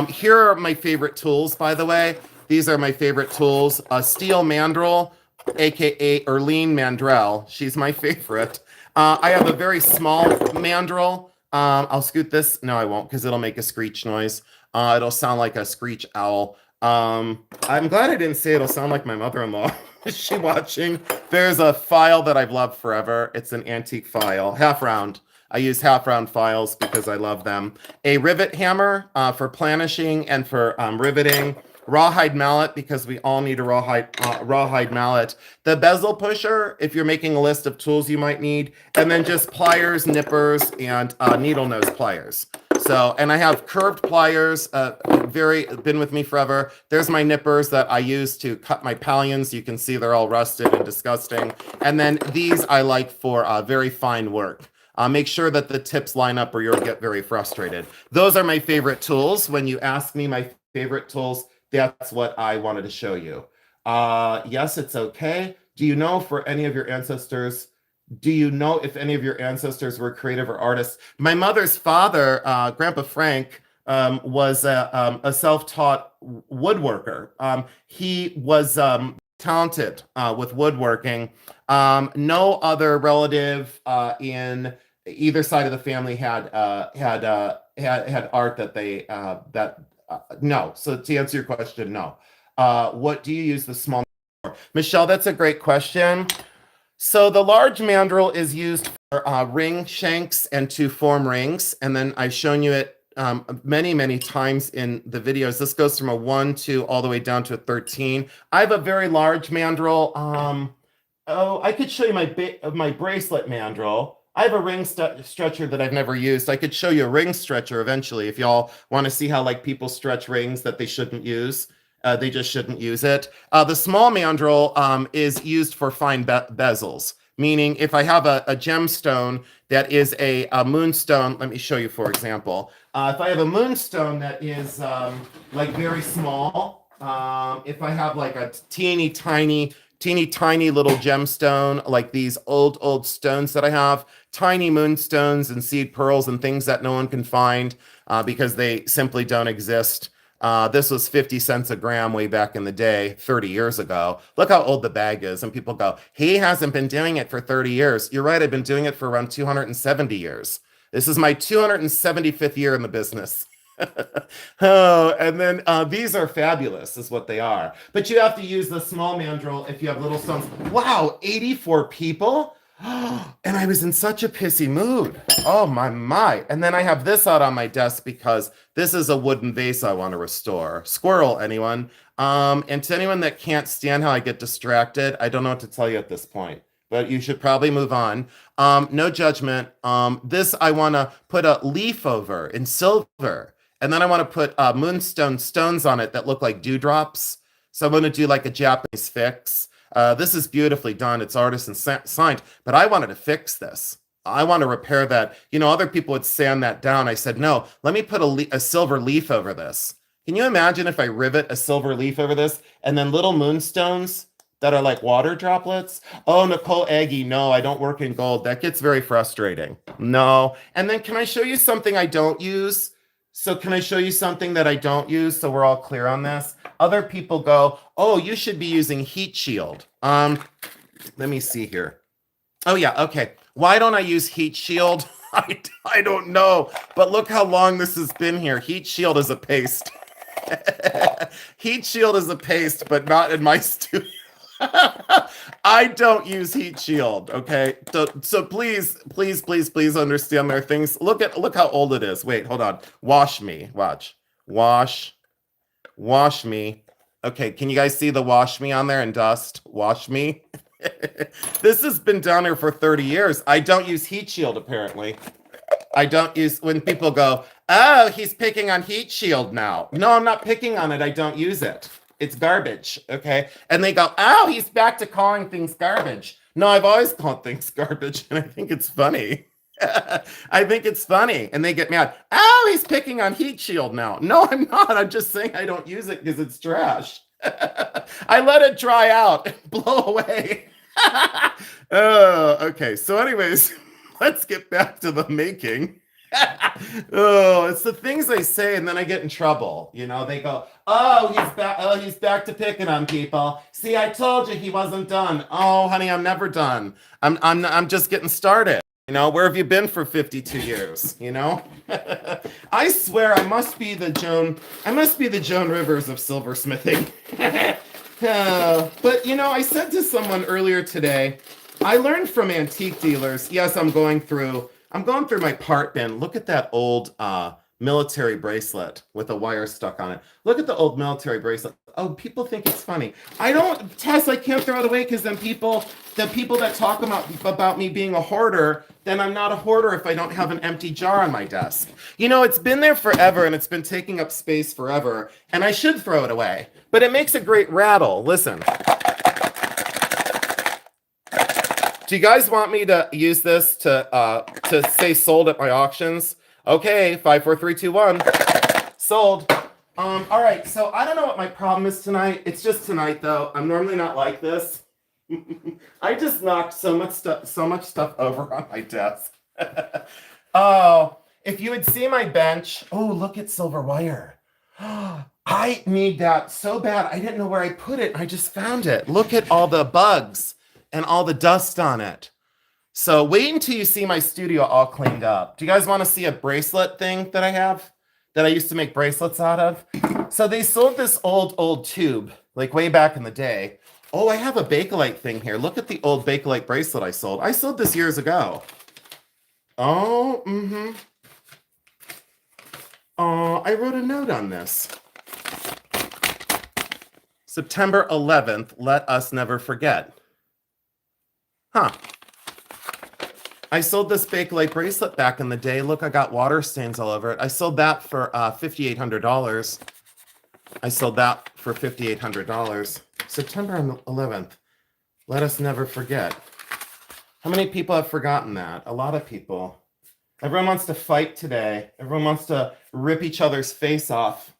Here are my favorite tools, by the way. These are my favorite tools. A steel mandrel, aka Erlene Mandrell. She's my favorite. I have a very small mandrel. I'll scoot this. No, I won't, because it'll make a screech noise. It'll sound like a screech owl. I'm glad I didn't say it'll sound like my mother-in-law. Is she watching? There's a file that I've loved forever. It's an antique file, half round. I use half round files because I love them. A rivet hammer for planishing and for riveting. Rawhide mallet, because we all need a rawhide mallet. The bezel pusher, if you're making a list of tools you might need. And then just pliers, nippers, and needle nose pliers. So, and I have curved pliers, been with me forever. There's my nippers that I use to cut my pallions. You can see they're all rusted and disgusting. And then these I like for very fine work. Make sure that the tips line up or you'll get very frustrated. Those are my favorite tools. When you ask me my favorite tools, that's what I wanted to show you. Yes, it's okay. Do you know if any of your ancestors were creative or artists? My mother's father, Grandpa Frank, was a self-taught woodworker. He was talented with woodworking. No other relative in either side of the family had art that they no. So to answer your question, no. What do you use the small for? Michelle, that's a great question. So the large mandrel is used for ring shanks and to form rings. And then I've shown you it many, many times in the videos. This goes from a 1 to all the way down to a 13. I have a very large mandrel. I could show you my bracelet mandrel. I have a ring stretcher that I've never used. I could show you a ring stretcher eventually if y'all want to see how like people stretch rings that they shouldn't use. They just shouldn't use it. The small mandrel is used for fine bezels, meaning if I have a gemstone that is a moonstone, let me show you, for example. If I have a moonstone that is like very small, if I have like a teeny tiny little gemstone, like these old stones that I have, tiny moonstones and seed pearls and things that no one can find because they simply don't exist. This was 50 cents a gram way back in the day, 30 years ago. Look how old the bag is. And people go, he hasn't been doing it for 30 years. You're right. I've been doing it for around 270 years. This is my 275th year in the business. Oh, and then these are fabulous is what they are. But you have to use the small mandrel if you have little stones. Wow, 84 people? And I was in such a pissy mood. Oh my. And then I have this out on my desk because this is a wooden vase I want to restore. Squirrel, anyone? And to anyone that can't stand how I get distracted, I don't know what to tell you at this point, but you should probably move on. No judgment. This I want to put a leaf over in silver. And then I want to put moonstone stones on it that look like dewdrops. So I'm going to do like a Japanese fix. This is beautifully done. It's artisan signed, but I wanted to fix this. I want to repair that. You know, other people would sand that down. I said, no, let me put a silver leaf over this. Can you imagine if I rivet a silver leaf over this and then little moonstones that are like water droplets? Oh, Nicole Aggie, no, I don't work in gold. That gets very frustrating. No. And then can I show you something I don't use? So can I show you something that I don't use so we're all clear on this? Other people go, oh, you should be using heat shield. Let me see here. Oh yeah, okay. Why don't I use heat shield? I don't know, but look how long this has been here. Heat shield is a paste. Heat shield is a paste, but not in my studio. I don't use heat shield, okay? So please understand there are things. Look how old it is. Wait, hold on. Wash me. Watch. Wash me. Okay, can you guys see the wash me on there and dust? Wash me. This has been down here for 30 years. I don't use heat shield, apparently. I don't use, when people go, oh, he's picking on heat shield now. No, I'm not picking on it. I don't use it. It's garbage, okay? And they go, oh, he's back to calling things garbage. No, I've always called things garbage, and I think it's funny. I think it's funny, and they get mad. Oh, he's picking on heat shield now. No, I'm not. I'm just saying I don't use it because it's trash. I let it dry out and blow away. Oh, okay. So anyways, let's get back to the making. Oh, it's the things they say, and then I get in trouble. You know, they go, "Oh, he's back. Oh, he's back to picking on people. See, I told you he wasn't done. Oh, honey, I'm never done. I'm just getting started. You know, where have you been for 52 years? You know, I swear I must be the Joan Rivers of silversmithing. But you know, I said to someone earlier today, I learned from antique dealers. Yes, I'm going through my part bin. Look at that old military bracelet with a wire stuck on it. Look at the old military bracelet. oh, people think it's funny. I don't, Tess, I can't throw it away because then the people that talk about me being a hoarder, then I'm not a hoarder if I don't have an empty jar on my desk. You know, it's been there forever and it's been taking up space forever, and I should throw it away. But it makes a great rattle. Listen. Do you guys want me to use this to say sold at my auctions? Okay, 5, 4, 3, 2, 1. Sold. All right, so I don't know what my problem is tonight. It's just tonight, though. I'm normally not like this. I just knocked so much stuff over on my desk. Oh, if you would see my bench. Oh, look at silver wire. I need that so bad. I didn't know where I put it. I just found it. Look at all the bugs and all the dust on it. So wait until you see my studio all cleaned up. Do you guys want to see a bracelet thing that I have that I used to make bracelets out of? So they sold this old tube, like way back in the day. Oh, I have a Bakelite thing here. Look at the old Bakelite bracelet I sold. I sold this years ago. Oh, Oh, I wrote a note on this. September 11th, let us never forget. Huh. I sold this Bakelite bracelet back in the day. Look, I got water stains all over it. I sold that for $5,800. I sold that for $5,800. September 11th. Let us never forget. How many people have forgotten that? A lot of people. Everyone wants to fight today. Everyone wants to rip each other's face off.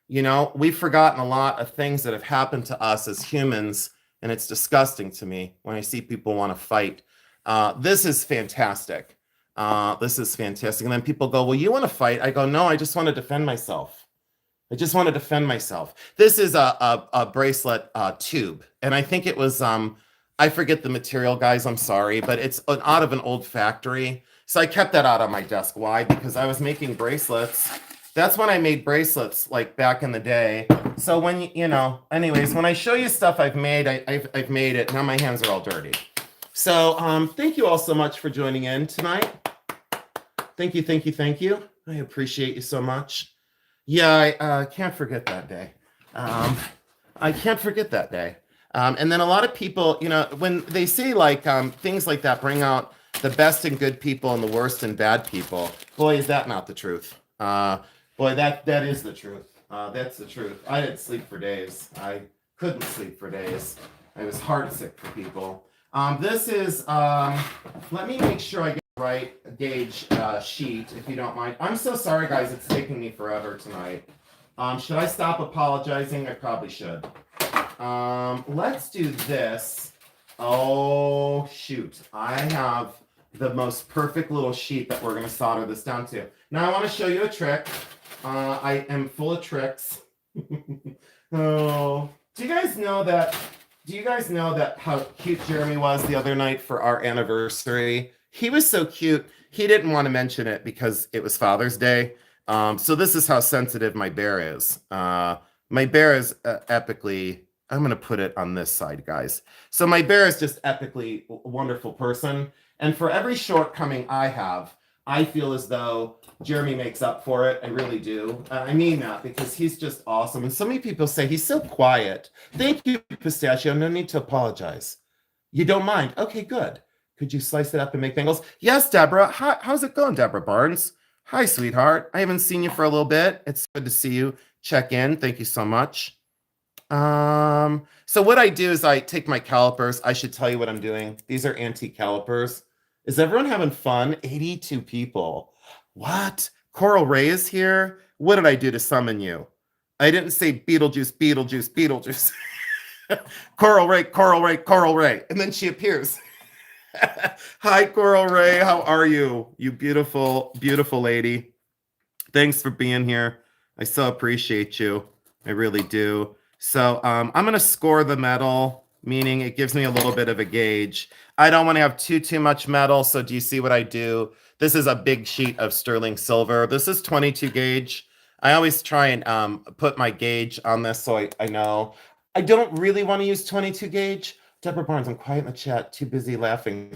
You know, we've forgotten a lot of things that have happened to us as humans, and it's disgusting to me when I see people want to fight. This is fantastic. This is fantastic. And then people go, well, you want to fight? I go, no, I just want to defend myself. I just want to defend myself. This is a bracelet tube. And I think it was, I forget the material, guys. I'm sorry. But it's out of an old factory. So I kept that out on my desk. Why? Because I was making bracelets. That's when I made bracelets, like back in the day. So when, you know, anyways, when I show you stuff I've made, I've made it. Now my hands are all dirty. So thank you all so much for joining in tonight. Thank you, thank you, thank you. I appreciate you so much. Yeah, I can't forget that day. I can't forget that day. And then a lot of people, you know, when they say like things like that bring out the best in good people and the worst in bad people. Boy, is that not the truth. Boy, that is the truth. That's the truth. I didn't sleep for days. I couldn't sleep for days. I was heartsick for people. This is, let me make sure I get the right gauge sheet, if you don't mind. I'm so sorry, guys. It's taking me forever tonight. Should I stop apologizing? I probably should. Let's do this. Oh, shoot. I have the most perfect little sheet that we're going to solder this down to. Now, I want to show you a trick. I am full of tricks. Oh, do you guys know that how cute Jeremy was the other night for our anniversary? He was so cute. He didn't want to mention it because it was Father's Day. So this is how sensitive my bear is. My bear is epically, I'm going to put it on this side, guys. So my bear is just epically a wonderful person. And for every shortcoming I have, I feel as though Jeremy makes up for it. I really do. I mean that because he's just awesome. And so many people say he's so quiet. Thank you, Pistachio. No need to apologize. You don't mind? Okay, good. Could you slice it up and make bangles? Yes, Deborah. How's it going, Deborah Barnes? Hi, sweetheart. I haven't seen you for a little bit. It's good to see you. Check in. Thank you so much. So what I do is I take my calipers. I should tell you what I'm doing. These are antique calipers. Is everyone having fun? 82 people. What? Coral Ray is here? What did I do to summon you? I didn't say Beetlejuice, Beetlejuice, Beetlejuice. Coral Ray, Coral Ray, Coral Ray. And then she appears. Hi, Coral Ray. How are you? You beautiful, beautiful lady. Thanks for being here. I so appreciate you. I really do. So I'm going to score the metal, meaning it gives me a little bit of a gauge. I don't want to have too much metal. So do you see what I do? This is a big sheet of sterling silver. This is 22 gauge. I always try and put my gauge on this so I know. I don't really want to use 22 gauge. Deborah Barnes, I'm quiet in the chat. Too busy laughing.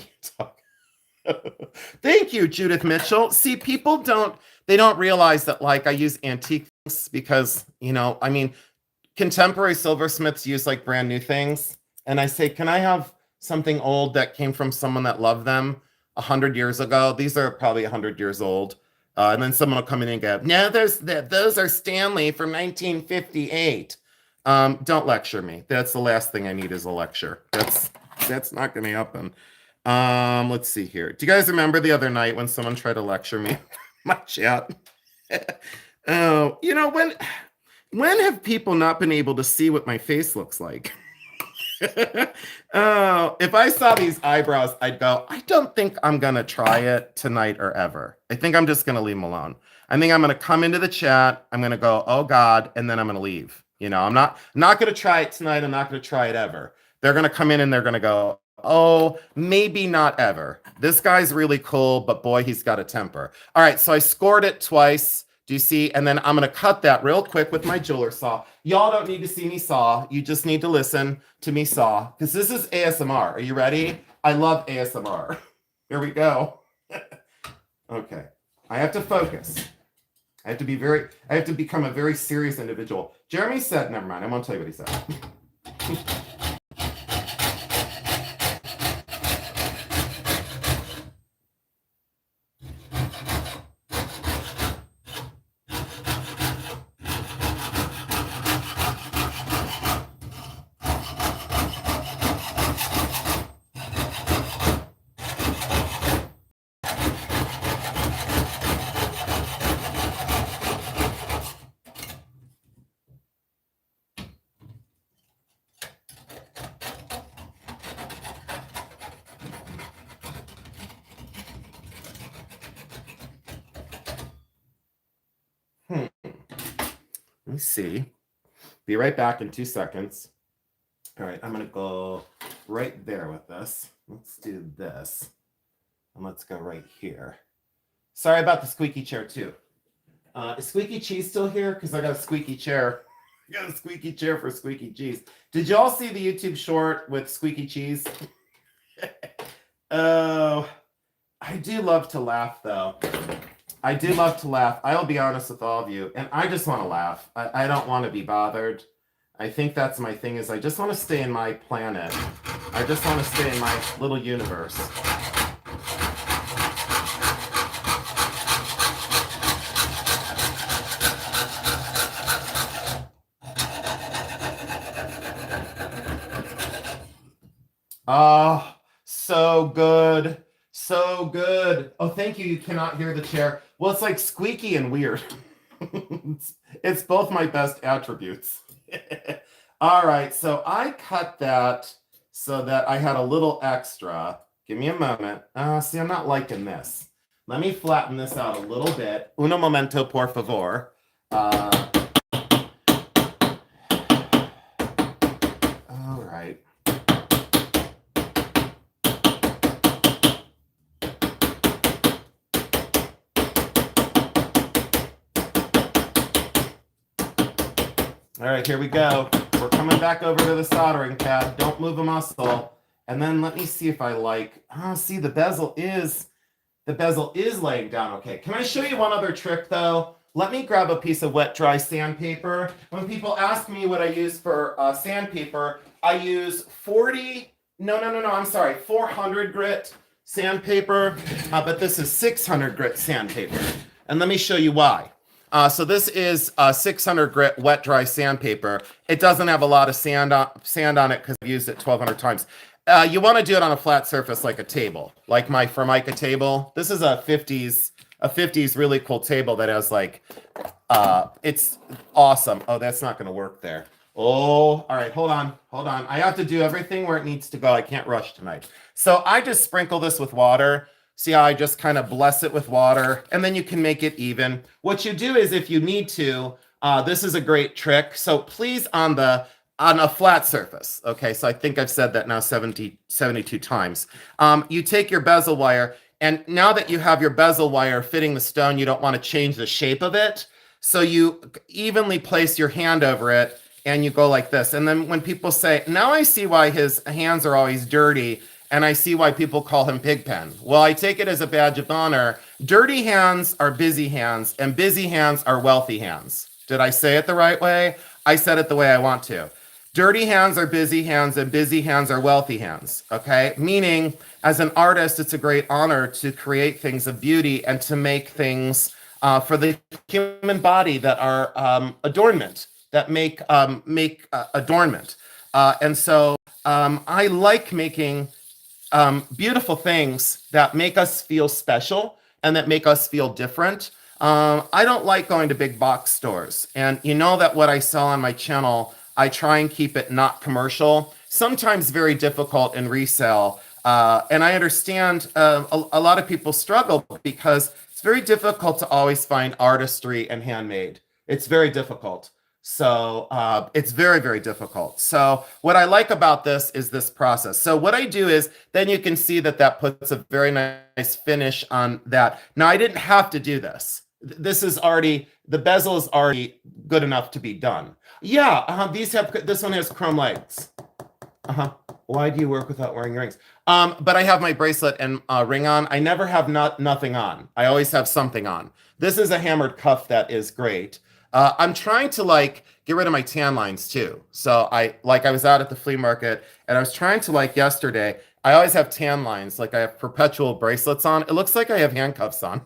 Thank you, Judith Mitchell. See, people don't realize that like I use antique things because, you know, I mean, contemporary silversmiths use like brand new things. And I say, can I have something old that came from someone that loved them 100 years ago? These are probably 100 years old. And then someone will come in and go, no, those are Stanley from 1958. Don't lecture me. That's the last thing I need is a lecture. That's not going to happen. Let's see here. Do you guys remember the other night when someone tried to lecture me? My chat. Oh, when have people not been able to see what my face looks like? Oh, if I saw these eyebrows, I'd go, I don't think I'm going to try it tonight or ever. I think I'm just going to leave them alone. I think I'm going to come into the chat. I'm going to go, oh God, and then I'm going to leave. I'm not going to try it tonight. I'm not going to try it ever. They're going to come in and they're going to go, oh, maybe not ever. This guy's really cool, but boy, he's got a temper. All right, so I scored it twice. Do you see? And then I'm going to cut that real quick with my jeweler saw. Y'all don't need to see me saw. You just need to listen to me saw, because this is ASMR. Are you ready? I love ASMR. Here we go. Okay. I have to focus. I have to become a very serious individual. Jeremy said, never mind. I won't tell you what he said. Let me see. Be right back in 2 seconds. All right, I'm going to go right there with this. Let's do this. And let's go right here. Sorry about the squeaky chair, too. Is Squeaky Cheese still here? Because I got a squeaky chair. I got a squeaky chair for Squeaky Cheese. Did y'all see the YouTube short with Squeaky Cheese? Oh, I do love to laugh, though. I do love to laugh. I'll be honest with all of you. And I just want to laugh. I don't want to be bothered. I think that's my thing, is I just want to stay in my planet. I just want to stay in my little universe. Oh, so good. So good. Oh, thank you. You cannot hear the chair. Well, it's like squeaky and weird. It's both my best attributes. All right. So I cut that so that I had a little extra. Give me a moment. See, I'm not liking this. Let me flatten this out a little bit. Uno momento, por favor. All right. All right, here we go. We're coming back over to the soldering pad. Don't move a muscle. And then let me see if I like, see, the bezel is laying down okay. Can I show you one other trick though? Let me grab a piece of wet dry sandpaper. When people ask me what I use for sandpaper, I use 400 grit sandpaper, but this is 600 grit sandpaper. And let me show you why. So this is 600 grit wet dry sandpaper. It doesn't have a lot of sand on it because I've used it 1,200 times. You want to do it on a flat surface like a table, like my Formica table. This is a 50s really cool table that has like, it's awesome. Oh, that's not going to work there. Oh, all right, hold on. I have to do everything where it needs to go. I can't rush tonight. So I just sprinkle this with water. See how I just kind of bless it with water, and then you can make it even. What you do is, if you need to, this is a great trick. So please on a flat surface. Okay, so I think I've said that now 72 times. You take your bezel wire, and now that you have your bezel wire fitting the stone, you don't want to change the shape of it. So you evenly place your hand over it, and you go like this. And then when people say, now I see why his hands are always dirty, and I see why people call him Pigpen. Well, I take it as a badge of honor. Dirty hands are busy hands, and busy hands are wealthy hands. Did I say it the right way? I said it the way I want to. Dirty hands are busy hands, and busy hands are wealthy hands. Okay, meaning as an artist, it's a great honor to create things of beauty and to make things for the human body that are adornment, that make adornment. And so I like making beautiful things that make us feel special and that make us feel different. I don't like going to big box stores. And you know that what I sell on my channel, I try and keep it not commercial, sometimes very difficult in resale. And I understand a lot of people struggle because it's very difficult to always find artistry and handmade. It's very difficult. So it's very, very difficult. So what I like about this is this process. So what I do is then you can see that that puts a very nice finish on that. Now I didn't have to do this. This is already, the bezel is already good enough to be done. Yeah, this one has chrome legs. Why do you work without wearing rings? But I have my bracelet and ring on. I never have nothing on. I always have something on. This is a hammered cuff that is great. I'm trying to like get rid of my tan lines too. So I was out at the flea market and I was trying to like yesterday, I always have tan lines, like I have perpetual bracelets on. It looks like I have handcuffs on.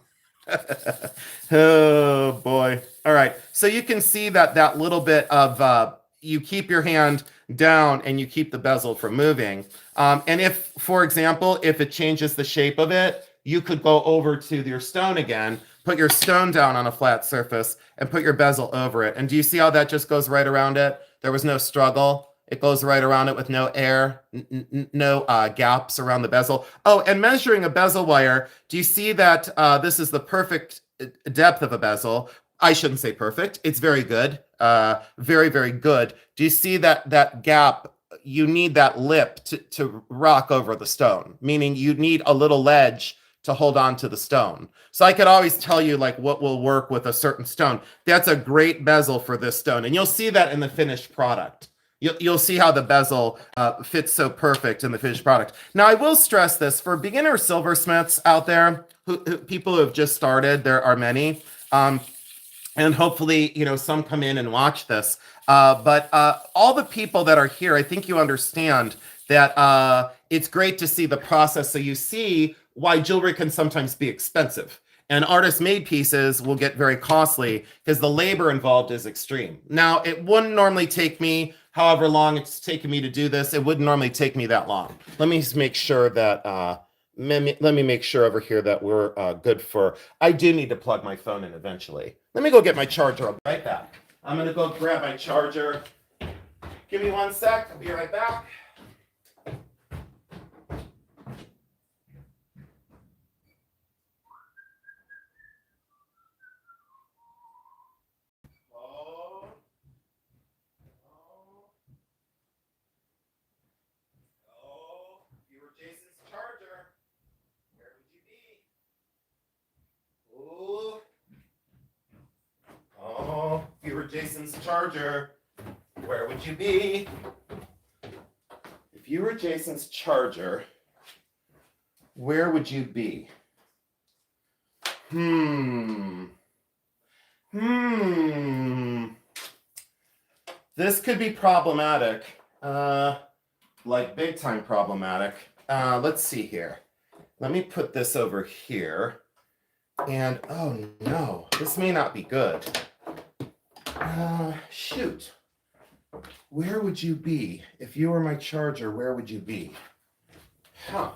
Oh boy. All right. So you can see that little bit of, you keep your hand down and you keep the bezel from moving. And if, for example, if it changes the shape of it, you could go over to your stone again, put your stone down on a flat surface and put your bezel over it. And do you see how that just goes right around it? There was no struggle. It goes right around it with no air, no gaps around the bezel. Oh, and measuring a bezel wire, do you see that this is the perfect depth of a bezel? I shouldn't say perfect. It's very good. Very, very good. Do you see that gap? You need that lip to rock over the stone, meaning you need a little ledge to hold on to the stone. So I could always tell you like what will work with a certain stone. That's a great bezel for this stone. And you'll see that in the finished product. You'll see how the bezel fits so perfect in the finished product. Now, I will stress this for beginner silversmiths out there, people who have just started, there are many. And hopefully, you know, some come in and watch this. But all the people that are here, I think you understand that it's great to see the process. So you see why jewelry can sometimes be expensive. And artist-made pieces will get very costly because the labor involved is extreme. Now, it wouldn't normally take me however long it's taken me to do this. It wouldn't normally take me that long. Let me just make sure that, let me make sure over here that we're good for, I do need to plug my phone in eventually. Let me go get my charger. I'll be right back. I'm going to go grab my charger. Give me 1 sec. I'll be right back. If you were Jason's charger, where would you be? If you were Jason's charger, where would you be? This could be problematic, like big time problematic. Let's see here. Let me put this over here. And oh no, this may not be good. Shoot. Where would you be? If you were my charger, where would you be? Huh.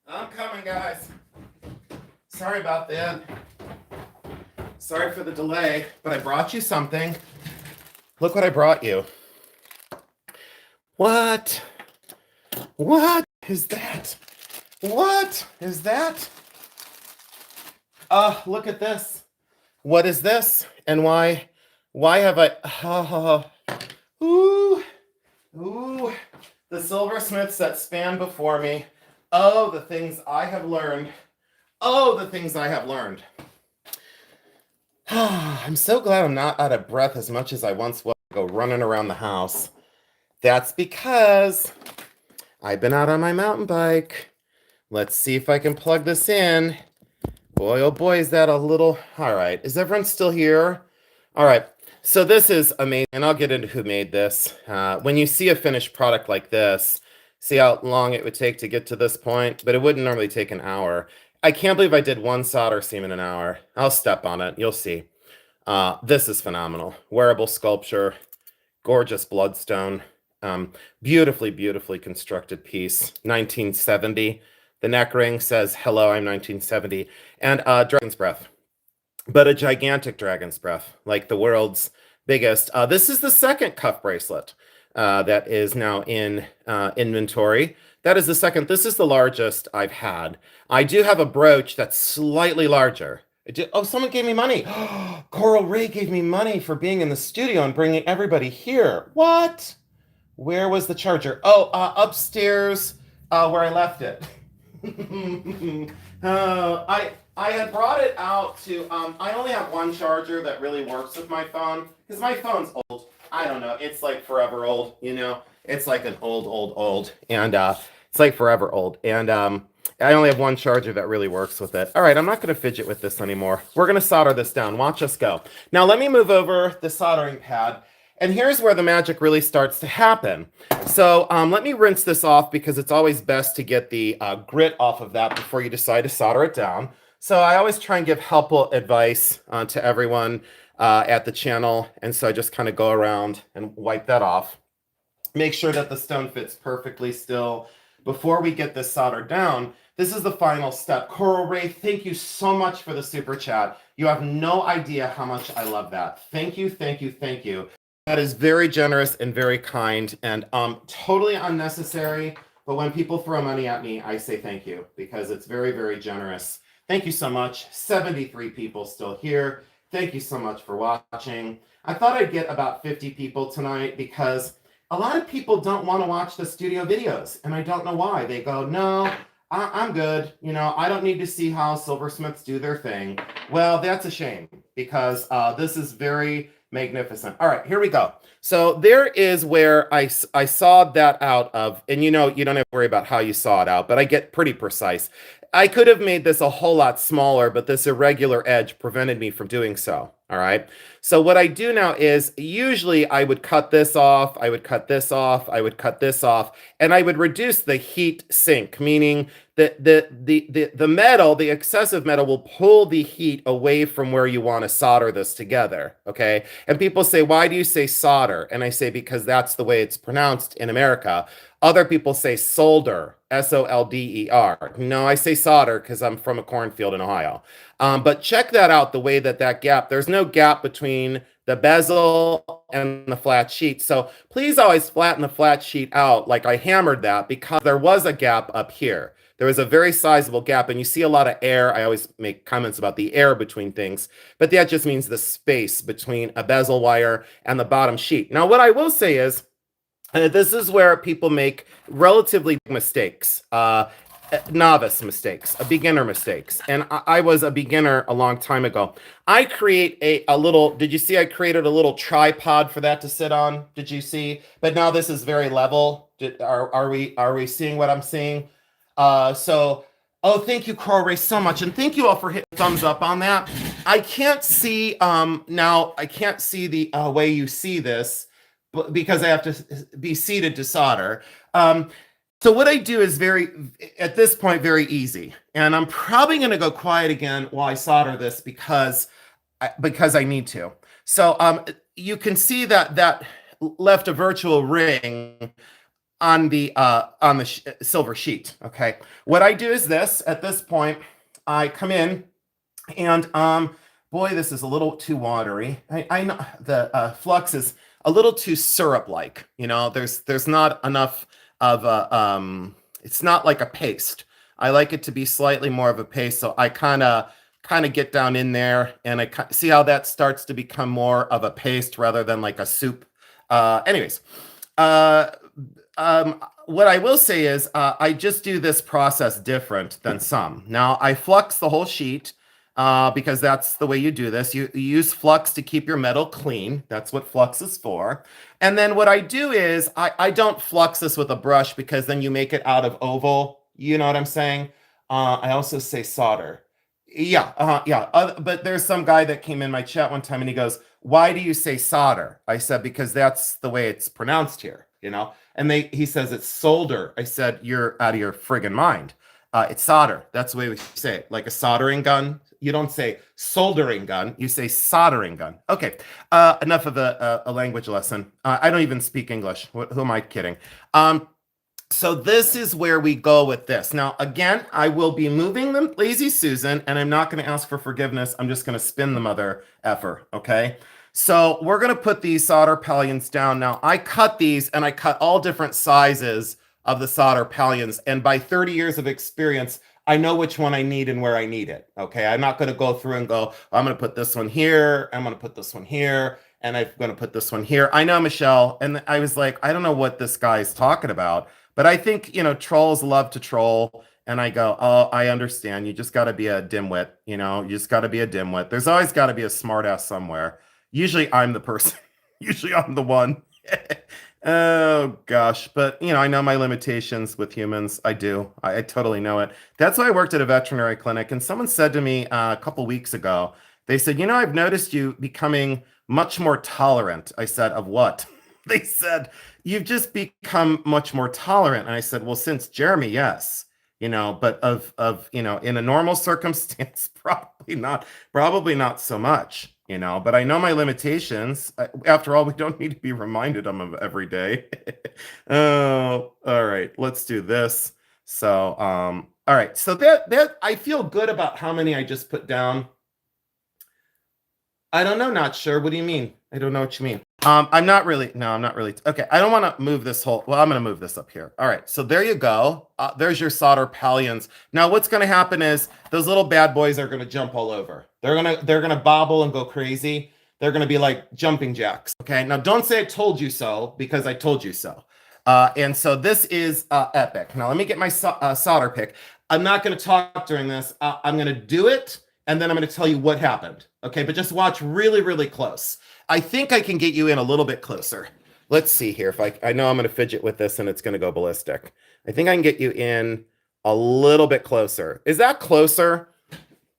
I'm coming, guys. Sorry about that. Sorry for the delay, but I brought you something. Look what I brought you. What? What is that? What is that? Look at this. What is this? And why have I, ooh, the silversmiths that span before me. Oh, the things I have learned. Oh, the things I have learned. I'm so glad I'm not out of breath as much as I once was. Go running around the house. That's because I've been out on my mountain bike. Let's see if I can plug this in. Boy, oh boy, is that a little... All right, is everyone still here? All right, so this is amazing, and I'll get into who made this. When you see a finished product like this, see how long it would take to get to this point, but it wouldn't normally take an hour. I can't believe I did one solder seam in an hour. I'll step on it, you'll see. This is phenomenal. Wearable sculpture, gorgeous bloodstone, beautifully, beautifully constructed piece, 1970. The neck ring says, hello, I'm 1970. And dragon's breath, but a gigantic dragon's breath, like the world's biggest. This is the second cuff bracelet that is now in inventory. That is the second. This is the largest I've had. I do have a brooch that's slightly larger. Oh, someone gave me money. Coral Ray gave me money for being in the studio and bringing everybody here. What? Where was the charger? Oh, upstairs where I left it. I had brought it out to, I only have one charger that really works with my phone, because my phone's old. I don't know, it's like forever old, you know? It's like an old, and it's like forever old. And I only have one charger that really works with it. All right, I'm not gonna fidget with this anymore. We're gonna solder this down, watch us go. Now let me move over the soldering pad. And here's where the magic really starts to happen. So let me rinse this off because it's always best to get the grit off of that before you decide to solder it down. So I always try and give helpful advice to everyone at the channel. And so I just kind of go around and wipe that off. Make sure that the stone fits perfectly still. Before we get this soldered down, this is the final step. Coral Ray, thank you so much for the super chat. You have no idea how much I love that. Thank you, thank you, thank you. That is very generous and very kind and totally unnecessary. But when people throw money at me, I say thank you because it's very, very generous. Thank you so much. 73 people still here. Thank you so much for watching. I thought I'd get about 50 people tonight because a lot of people don't want to watch the studio videos. And I don't know why. They go, no, I'm good. You know, I don't need to see how silversmiths do their thing. Well, that's a shame because this is very magnificent. All right, here we go. So there is where I sawed that out of, and you know, you don't have to worry about how you saw it out, but I get pretty precise. I could have made this a whole lot smaller, but this irregular edge prevented me from doing so. All right. So what I do now is usually I would cut this off, I would cut this off, I would cut this off, and I would reduce the heat sink, meaning that the metal, the excessive metal will pull the heat away from where you want to solder this together. Okay. And people say, why do you say solder? And I say, because that's the way it's pronounced in America. Other people say solder, S-O-L-D-E-R. No, I say solder because I'm from a cornfield in Ohio. But check that out, the way that gap, there's no gap between the bezel and the flat sheet. So please always flatten the flat sheet out like I hammered that because there was a gap up here. There was a very sizable gap and you see a lot of air. I always make comments about the air between things, but that just means the space between a bezel wire and the bottom sheet. Now, what I will say is, this is where people make relatively mistakes, novice mistakes, beginner mistakes. And I was a beginner a long time ago. I create a little, did you see I created a little tripod for that to sit on? Did you see? But now this is very level. Are we seeing what I'm seeing? Oh, thank you, Coral Ray, so much. And thank you all for hitting thumbs up on that. I can't see, now I can't see the way you see this, because I have to be seated to solder. So what I do is at this point, very easy. And I'm probably going to go quiet again while I solder this because I need to. So you can see that left a virtual ring on the silver sheet. Okay. What I do is this. At this point, I come in and boy, this is a little too watery. I know the flux is a little too syrup-like. You know, there's not enough of a it's not like a paste. I like it to be slightly more of a paste. So I kind of get down in there and see how that starts to become more of a paste rather than like a soup. Anyways, uh, what I will say is I just do this process different than some. Now I flux the whole sheet because that's the way you do this. You use flux to keep your metal clean. That's what flux is for. And then what I do is I don't flux this with a brush because then you make it out of oval. You know what I'm saying? I also say solder. Yeah, yeah. But there's some guy that came in my chat one time and he goes, "Why do you say solder?" I said, "Because that's the way it's pronounced here, you know?" And he says it's solder. I said, "You're out of your friggin' mind. It's solder. That's the way we say it. Like a soldering gun. You don't say soldering gun. You say soldering gun." Okay. Enough of a language lesson. I don't even speak English. Who am I kidding? So this is where we go with this. Now, again, I will be moving the Lazy Susan, and I'm not going to ask for forgiveness. I'm just going to spin the mother effer, okay? So we're going to put these solder pallions down. Now, I cut these, and I cut all different sizes of the solder pallions. And by 30 years of experience, I know which one I need and where I need it, okay? I'm not going to go through and go, I'm going to put this one here, I'm going to put this one here, and I'm going to put this one here. I know, Michelle, and I was like, I don't know what this guy's talking about. But I think, you know, trolls love to troll. And I go, oh, I understand. You just got to be a dimwit. You know, you just got to be a dimwit. There's always got to be a smartass somewhere. Usually I'm the person. Usually I'm the one. Oh, gosh. But, you know, I know my limitations with humans. I do. I totally know it. That's why I worked at a veterinary clinic. And someone said to me a couple weeks ago, they said, you know, I've noticed you becoming much more tolerant. I said, of what? They said, you've just become much more tolerant. And I said, well, since Jeremy, yes, you know, but of, you know, in a normal circumstance, probably not so much, you know, but I know my limitations. After all, we don't need to be reminded of them every day. Oh, all right, let's do this. So, all right. So that I feel good about how many I just put down. I don't know, not sure. What do you mean? I don't know what you mean. I'm not really. Okay, I don't want to move this whole. Well, I'm going to move this up here. All right, so there you go. There's your solder pallions. Now, what's going to happen is those little bad boys are going to jump all over. They're gonna bobble and go crazy. They're going to be like jumping jacks. Okay, now don't say I told you so because I told you so. And so this is epic. Now let me get my solder pick. I'm not going to talk during this. I'm going to do it, and then I'm going to tell you what happened. Okay, but just watch really, really close. I think I can get you in a little bit closer. Let's see here. If I know I'm going to fidget with this and it's going to go ballistic. I think I can get you in a little bit closer. Is that closer?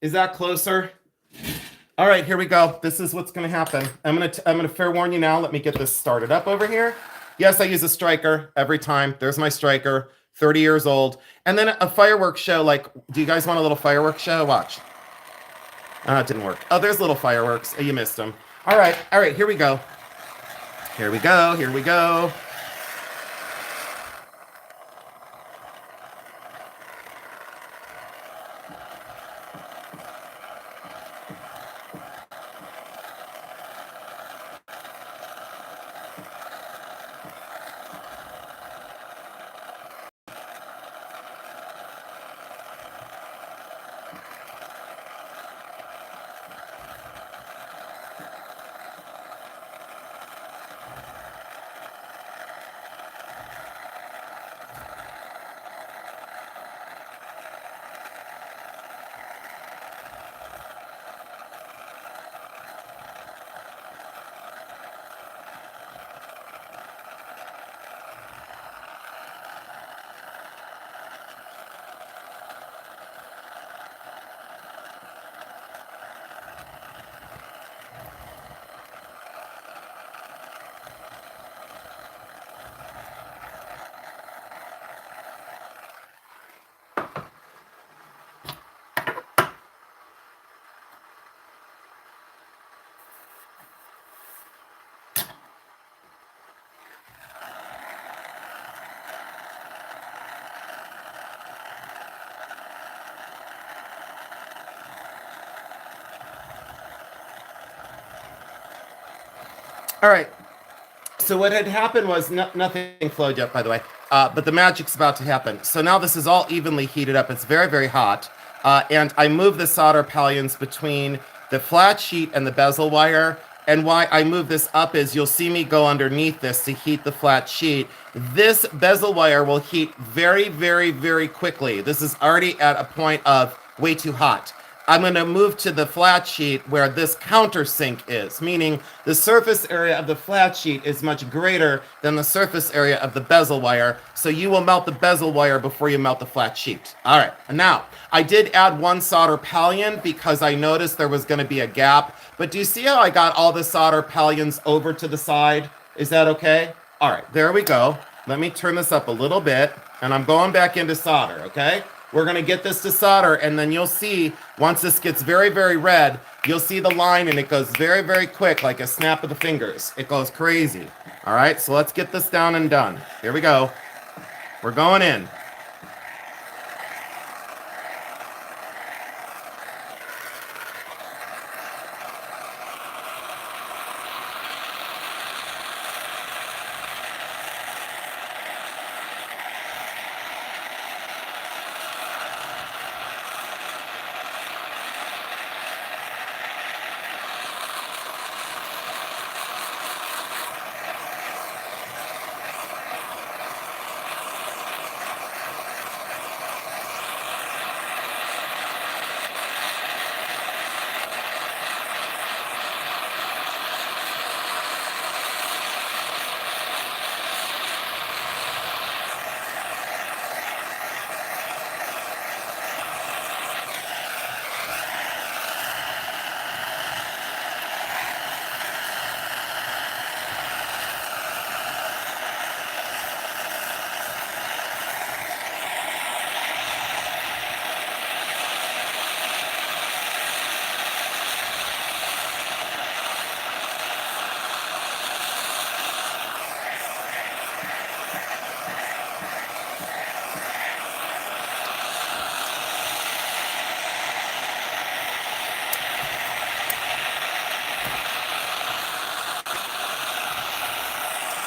Is that closer? All right, here we go. This is what's going to happen. I'm going to fair warn you now. Let me get this started up over here. Yes, I use a striker every time. There's my striker, 30 years old. And then a fireworks show. Like, do you guys want a little fireworks show? Watch. It didn't work. Oh, there's little fireworks. Oh, you missed them. All right, here we go. Here we go. All right. So what had happened was nothing flowed yet, by the way, but the magic's about to happen. So now this is all evenly heated up. It's very, very hot. And I move the solder pallions between the flat sheet and the bezel wire. And why I move this up is you'll see me go underneath this to heat the flat sheet. This bezel wire will heat very, very, very quickly. This is already at a point of way too hot. I'm going to move to the flat sheet where this countersink is, meaning the surface area of the flat sheet is much greater than the surface area of the bezel wire, so you will melt the bezel wire before you melt the flat sheet. All right, now, I did add one solder pallion because I noticed there was going to be a gap, but do you see how I got all the solder pallions over to the side? Is that okay? All right, there we go. Let me turn this up a little bit, and I'm going back into solder, okay? We're going to get this to solder, and then you'll see, once this gets very, very red, you'll see the line, and it goes very, very quick, like a snap of the fingers. It goes crazy. All right, so let's get this down and done. Here we go. We're going in.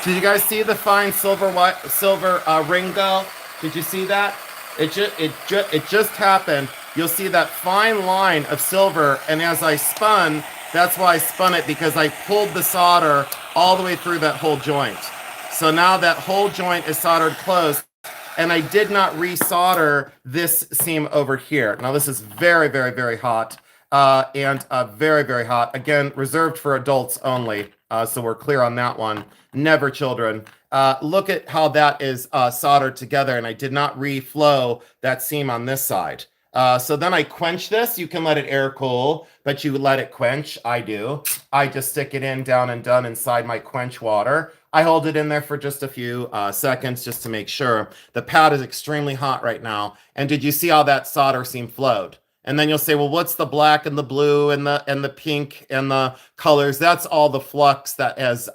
Did you guys see the fine silver ring go? Did you see that? It just happened. You'll see that fine line of silver, and as I spun, that's why I spun it, because I pulled the solder all the way through that whole joint. So now that whole joint is soldered closed, and I did not resolder this seam over here. Now this is very, very, very hot, and very, very hot. Again, reserved for adults only. So we're clear on that one. Never children. Look at how that is soldered together, and I did not reflow that seam on this side. So then I quench this. You can let it air cool, but you let it quench. I do. I just stick it in down and done inside my quench water. I hold it in there for just a few seconds just to make sure. The pad is extremely hot right now. And did you see how that solder seam flowed? And then you'll say, well, what's the black and the blue and the pink and the colors? That's all the flux that has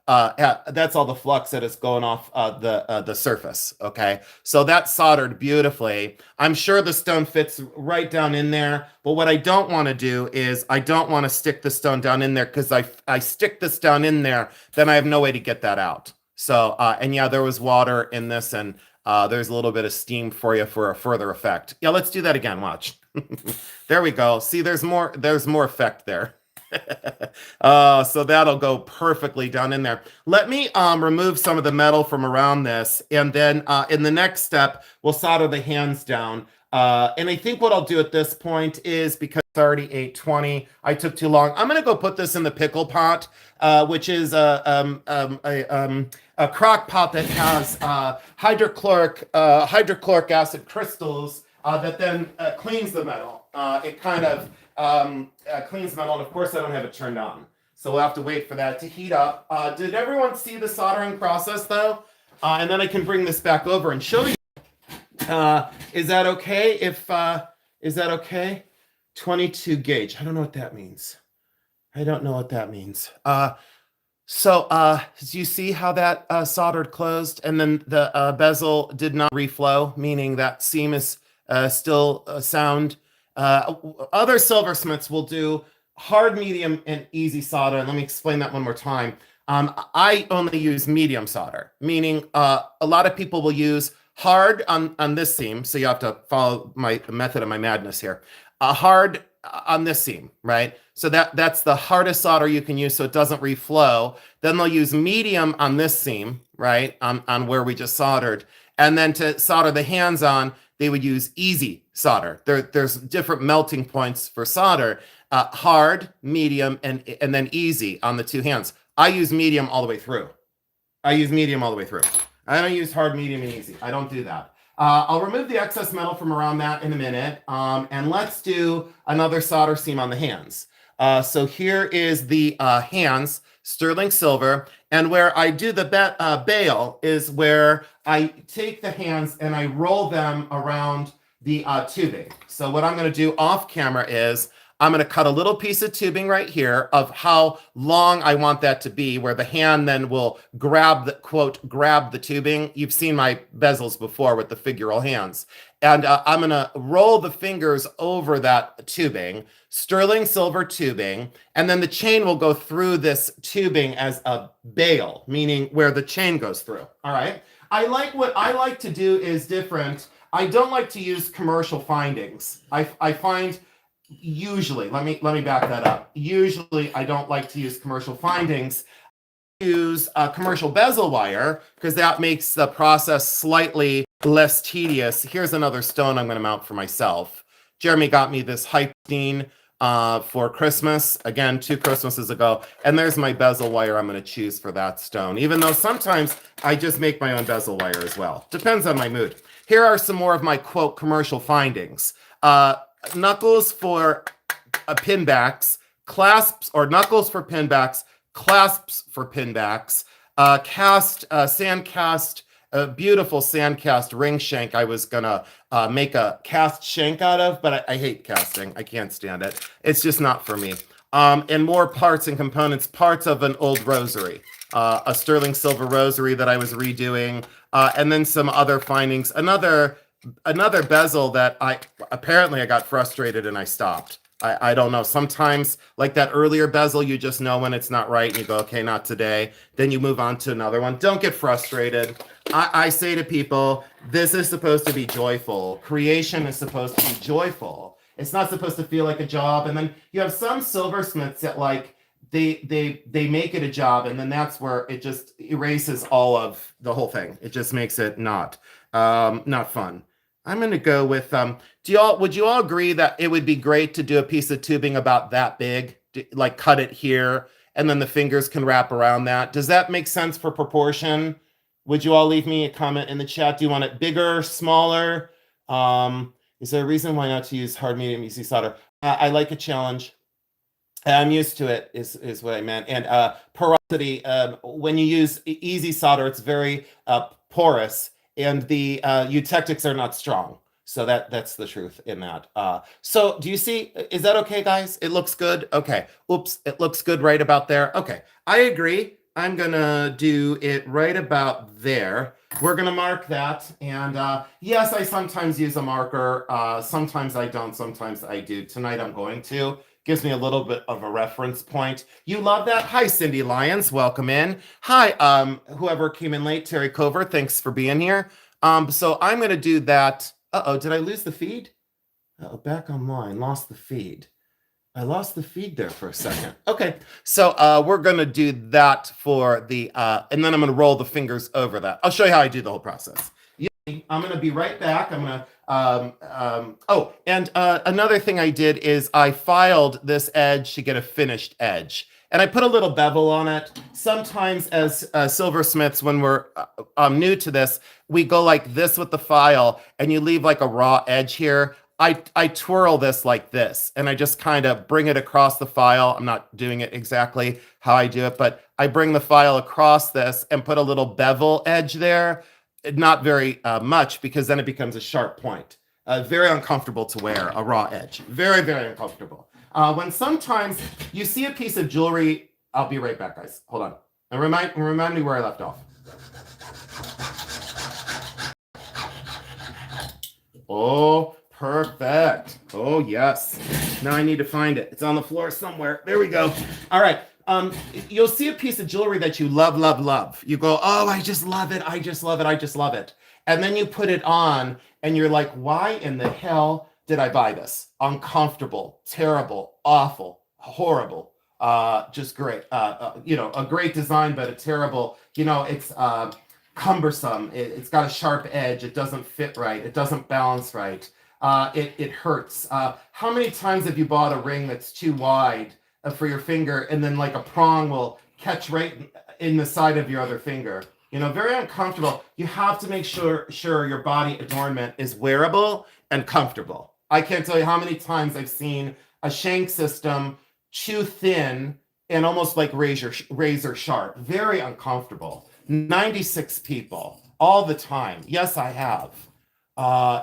that's all the flux that is going off the surface. Okay, so that's soldered beautifully. I'm sure the stone fits right down in there. But what I don't want to do is I don't want to stick the stone down in there, because I stick this down in there, then I have no way to get that out. So and yeah, there was water in this, and there's a little bit of steam for you for a further effect. Yeah, let's do that again. Watch. There we go. See, there's more effect there. So that'll go perfectly down in there. Let me remove some of the metal from around this, and then in the next step, we'll solder the hands down. And I think what I'll do at this point is, because it's already 8:20, I took too long. I'm going to go put this in the pickle pot, which is a crock pot that has hydrochloric acid crystals that then cleans the metal. It kind of cleans metal, and of course I don't have it turned on. So we'll have to wait for that to heat up. Did everyone see the soldering process though? And then I can bring this back over and show you. Is that okay? Is that okay? 22 gauge. I don't know what that means. I don't know what that means. So do you see how that soldered closed, and then the bezel did not reflow, meaning that seam is still sound. Other silversmiths will do hard, medium, and easy solder. And let me explain that one more time. I only use medium solder, meaning a lot of people will use hard on this seam. So you have to follow my method of my madness here. Hard on this seam, right? So that's the hardest solder you can use so it doesn't reflow. Then they'll use medium on this seam, right? On where we just soldered. And then to solder the hands on, they would use easy solder. There's different melting points for solder. Hard, medium, and then easy on the two hands. I use medium all the way through. I use medium all the way through. I don't use hard, medium, and easy. I don't do that. I'll remove the excess metal from around that in a minute. And let's do another solder seam on the hands. So here is the hands, sterling silver. And where I do the bail is where I take the hands and I roll them around the tubing. So what I'm going to do off camera is I'm going to cut a little piece of tubing right here of how long I want that to be, where the hand then will grab the, quote, grab the tubing. You've seen my bezels before with the figural hands. And I'm going to roll the fingers over that tubing, sterling silver tubing, and then the chain will go through this tubing as a bail, meaning where the chain goes through. All right. What I like to do is different. I don't like to use commercial findings. I find... Usually, let me back that up. Usually, I don't like to use commercial findings. I use commercial bezel wire because that makes the process slightly less tedious. Here's another stone I'm going to mount for myself. Jeremy got me this Hypstein for Christmas, again, 2 Christmases ago. And there's my bezel wire I'm going to choose for that stone, even though sometimes I just make my own bezel wire as well. Depends on my mood. Here are some more of my, quote, commercial findings. Knuckles for pinbacks, clasps, or knuckles for pinbacks, clasps for pinbacks, sand cast, a beautiful sand cast ring shank I was gonna make a cast shank out of, but I hate casting. I can't stand it. It's just not for me. And more parts and components, parts of an old rosary, a sterling silver rosary that I was redoing, and then some other findings. Another bezel that I got frustrated and I stopped. I don't know. Sometimes, like that earlier bezel, you just know when it's not right and you go, okay, not today. Then you move on to another one. Don't get frustrated. I say to people, this is supposed to be joyful. Creation is supposed to be joyful. It's not supposed to feel like a job. And then you have some silversmiths that like, they make it a job, and then that's where it just erases all of the whole thing. It just makes it not fun. I'm going to go with, would you all agree that it would be great to do a piece of tubing about that big, like cut it here, and then the fingers can wrap around that? Does that make sense for proportion? Would you all leave me a comment in the chat? Do you want it bigger, smaller? Is there a reason why not to use hard, medium, easy solder? I like a challenge. I'm used to it, is what I meant. And porosity, when you use easy solder, it's very porous. And the eutectics are not strong. So that's the truth in that. So do you see, is that okay, guys? It looks good? Okay. Oops, it looks good right about there. Okay, I agree. I'm gonna do it right about there. We're gonna mark that. And yes, I sometimes use a marker. Sometimes I don't, sometimes I do. Tonight I'm going to. Gives me a little bit of a reference point. You love that? Hi, Cindy Lyons. Welcome in. Hi, whoever came in late, Terry Cover. Thanks for being here. So I'm going to do that. Uh-oh, did I lose the feed? Uh-oh, back online. Lost the feed. I lost the feed there for a second. Okay, so we're going to do that for the, and then I'm going to roll the fingers over that. I'll show you how I do the whole process. I'm going to be right back. I'm going to, another thing I did is I filed this edge to get a finished edge. And I put a little bevel on it. Sometimes as silversmiths, when we're new to this, we go like this with the file and you leave like a raw edge here. I twirl this like this and I just kind of bring it across the file. I'm not doing it exactly how I do it, but I bring the file across this and put a little bevel edge there. Not very much, because then it becomes a sharp point. Very uncomfortable to wear a raw edge. Very, very uncomfortable. When sometimes you see a piece of jewelry, I'll be right back, guys. Hold on. And remind me where I left off. Oh, perfect. Oh, yes. Now I need to find it. It's on the floor somewhere. There we go. All right. You'll see a piece of jewelry that you love, love, love. You go, oh, I just love it. I just love it. I just love it. And then you put it on and you're like, why in the hell did I buy this? Uncomfortable, terrible, awful, horrible. Just great. A great design, but a terrible, it's cumbersome. It's got a sharp edge. It doesn't fit right. It doesn't balance right. It hurts. How many times have you bought a ring that's too wide for your finger, and then like a prong will catch right in the side of your other finger? Very uncomfortable. You have to make sure your body adornment is wearable and comfortable. I can't tell you how many times I've seen a shank system too thin and almost like razor sharp. Very uncomfortable. 96 people all the time. Yes, I have.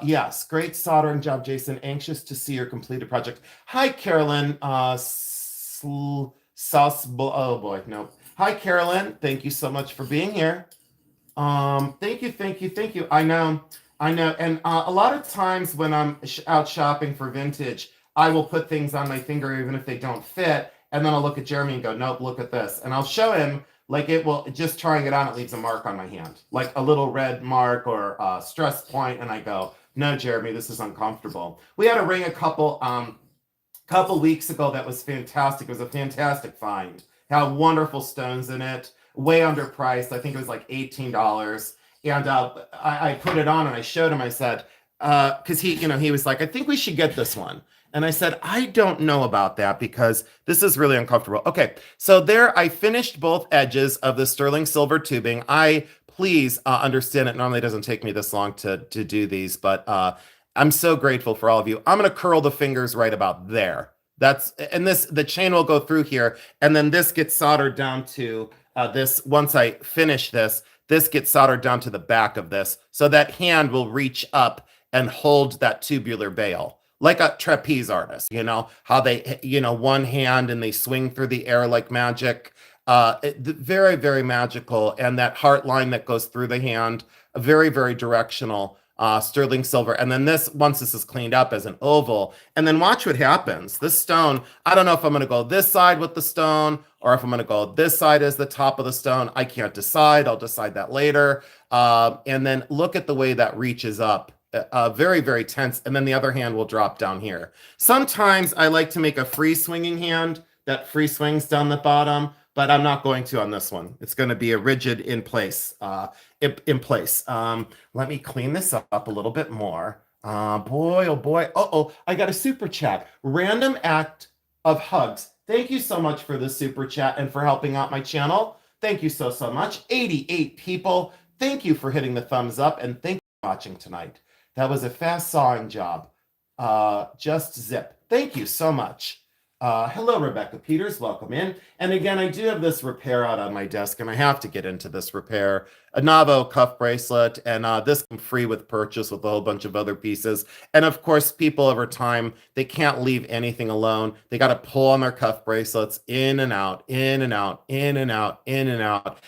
Yes, great soldering job, Jason. Anxious to see your completed project. Hi, Carolyn. Oh boy, no. Hi, Carolyn. Thank you so much for being here. Thank you. I know. And a lot of times when I'm out shopping for vintage, I will put things on my finger even if they don't fit, and then I'll look at Jeremy and go, nope, look at this. And I'll show him, like, it will, just trying it on, it leaves a mark on my hand, like a little red mark or a stress point, and I go, no, Jeremy, this is uncomfortable. We had a ring a couple weeks ago that was fantastic. It was a fantastic find. Had wonderful stones in it, way underpriced. I think it was like $18. And I put it on and I showed him. I said, because he was like, I think we should get this one. And I said, I don't know about that because this is really uncomfortable. Okay, so there I finished both edges of the sterling silver tubing. Please understand it normally doesn't take me this long to do these, but I'm so grateful for all of you. I'm going to curl the fingers right about there. The chain will go through here, and then this gets soldered down to this. Once I finish this gets soldered down to the back of this, so that hand will reach up and hold that tubular bail. Like a trapeze artist, how they, one hand and they swing through the air like magic. Very, very magical. And that heart line that goes through the hand, very, very directional. Sterling silver. And then once this is cleaned up as an oval, and then watch what happens. This stone, I don't know if I'm going to go this side with the stone or if I'm going to go this side as the top of the stone. I can't decide. I'll decide that later. And then look at the way that reaches up. Very, very tense. And then the other hand will drop down here. Sometimes I like to make a free swinging hand that free swings down the bottom, but I'm not going to on this one. It's going to be a rigid in place. Let me clean this up a little bit more. Boy, oh boy. I got a super chat. Random act of hugs. Thank you so much for the super chat and for helping out my channel. Thank you so much. 88 people. Thank you for hitting the thumbs up, and thank you for watching tonight. That was a fast sawing job. Just zip. Thank you so much. Hello, Rebecca Peters. Welcome in. And again, I do have this repair out on my desk, and I have to get into this repair. A Navo cuff bracelet, and this comes free with purchase with a whole bunch of other pieces. And of course, people over time, they can't leave anything alone. They got to pull on their cuff bracelets in and out, in and out, in and out, in and out.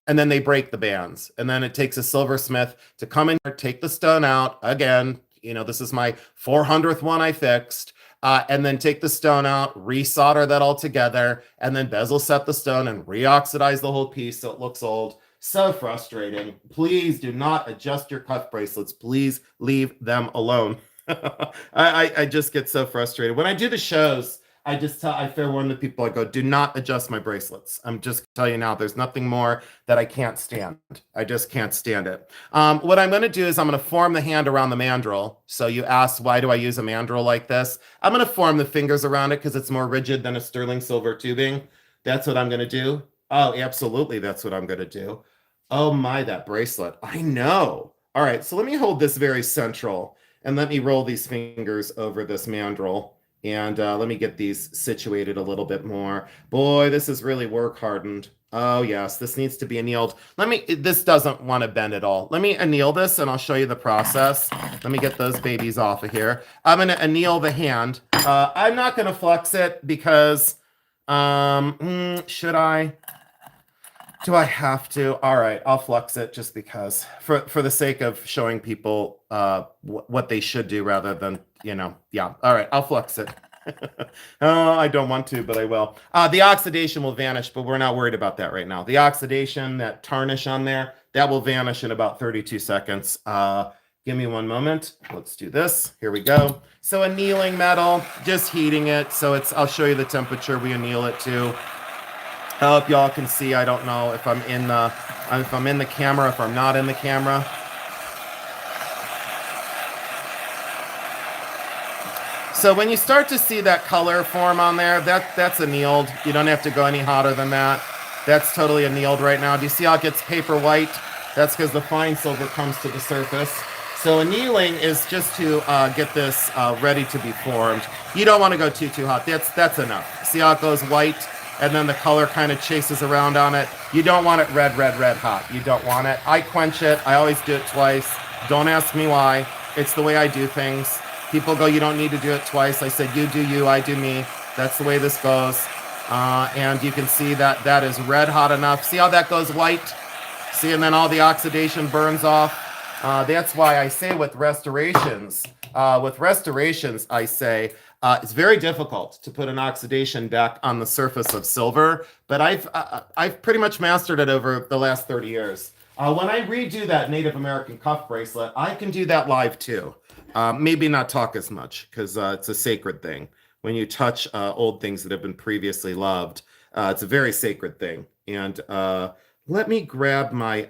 And then they break the bands. And then it takes a silversmith to come in here, take the stone out. Again, this is my 400th one I fixed. And then take the stone out, resolder that all together, and then bezel set the stone and reoxidize the whole piece so it looks old. So frustrating. Please do not adjust your cuff bracelets. Please leave them alone. I just get so frustrated. When I do the shows, I fair warn the people, I go, do not adjust my bracelets. I'm just telling you now, there's nothing more that I can't stand. I just can't stand it. What I'm going to do is I'm going to form the hand around the mandrel. So you asked, why do I use a mandrel like this? I'm going to form the fingers around it because it's more rigid than a sterling silver tubing. That's what I'm going to do. Oh, absolutely. That's what I'm going to do. Oh my, that bracelet. I know. All right. So let me hold this very central and let me roll these fingers over this mandrel. And let me get these situated a little bit more. Boy, this is really work hardened. Oh yes, this needs to be annealed. This doesn't want to bend at all. Let me anneal this and I'll show you the process. Let me get those babies off of here. I'm going to anneal the hand. I'm not going to flex it because, should I? Do I have to? All right, I'll flex it just because for the sake of showing people what they should do rather than, yeah. All right, I'll flex it. Oh, I don't want to, but I will. The oxidation will vanish, but we're not worried about that right now. The oxidation, that tarnish on there, that will vanish in about 32 seconds. Give me one moment. Let's do this. Here we go. So annealing metal, just heating it. So I'll show you the temperature we anneal it to. I hope y'all can see. I don't know if I'm in the camera, if I'm not in the camera. So when you start to see that color form on there, that's annealed. You don't have to go any hotter than that. That's totally annealed right now. Do you see how it gets paper white? That's because the fine silver comes to the surface. So annealing is just to get this ready to be formed. You don't want to go too hot. That's enough. See how it goes white, and then the color kind of chases around on it. You don't want it red hot. You don't want it. I quench it. I always do it twice. Don't ask me why. It's the way I do things. People go, you don't need to do it twice. I said, you do you, I do me. That's the way this goes. And you can see that is red hot enough. See how that goes white? See, and then all the oxidation burns off. That's why I say with restorations, I say it's very difficult to put an oxidation back on the surface of silver, but I've pretty much mastered it over the last 30 years. When I redo that Native American cuff bracelet, I can do that live too. Maybe not talk as much because it's a sacred thing. When you touch old things that have been previously loved, it's a very sacred thing. And let me grab my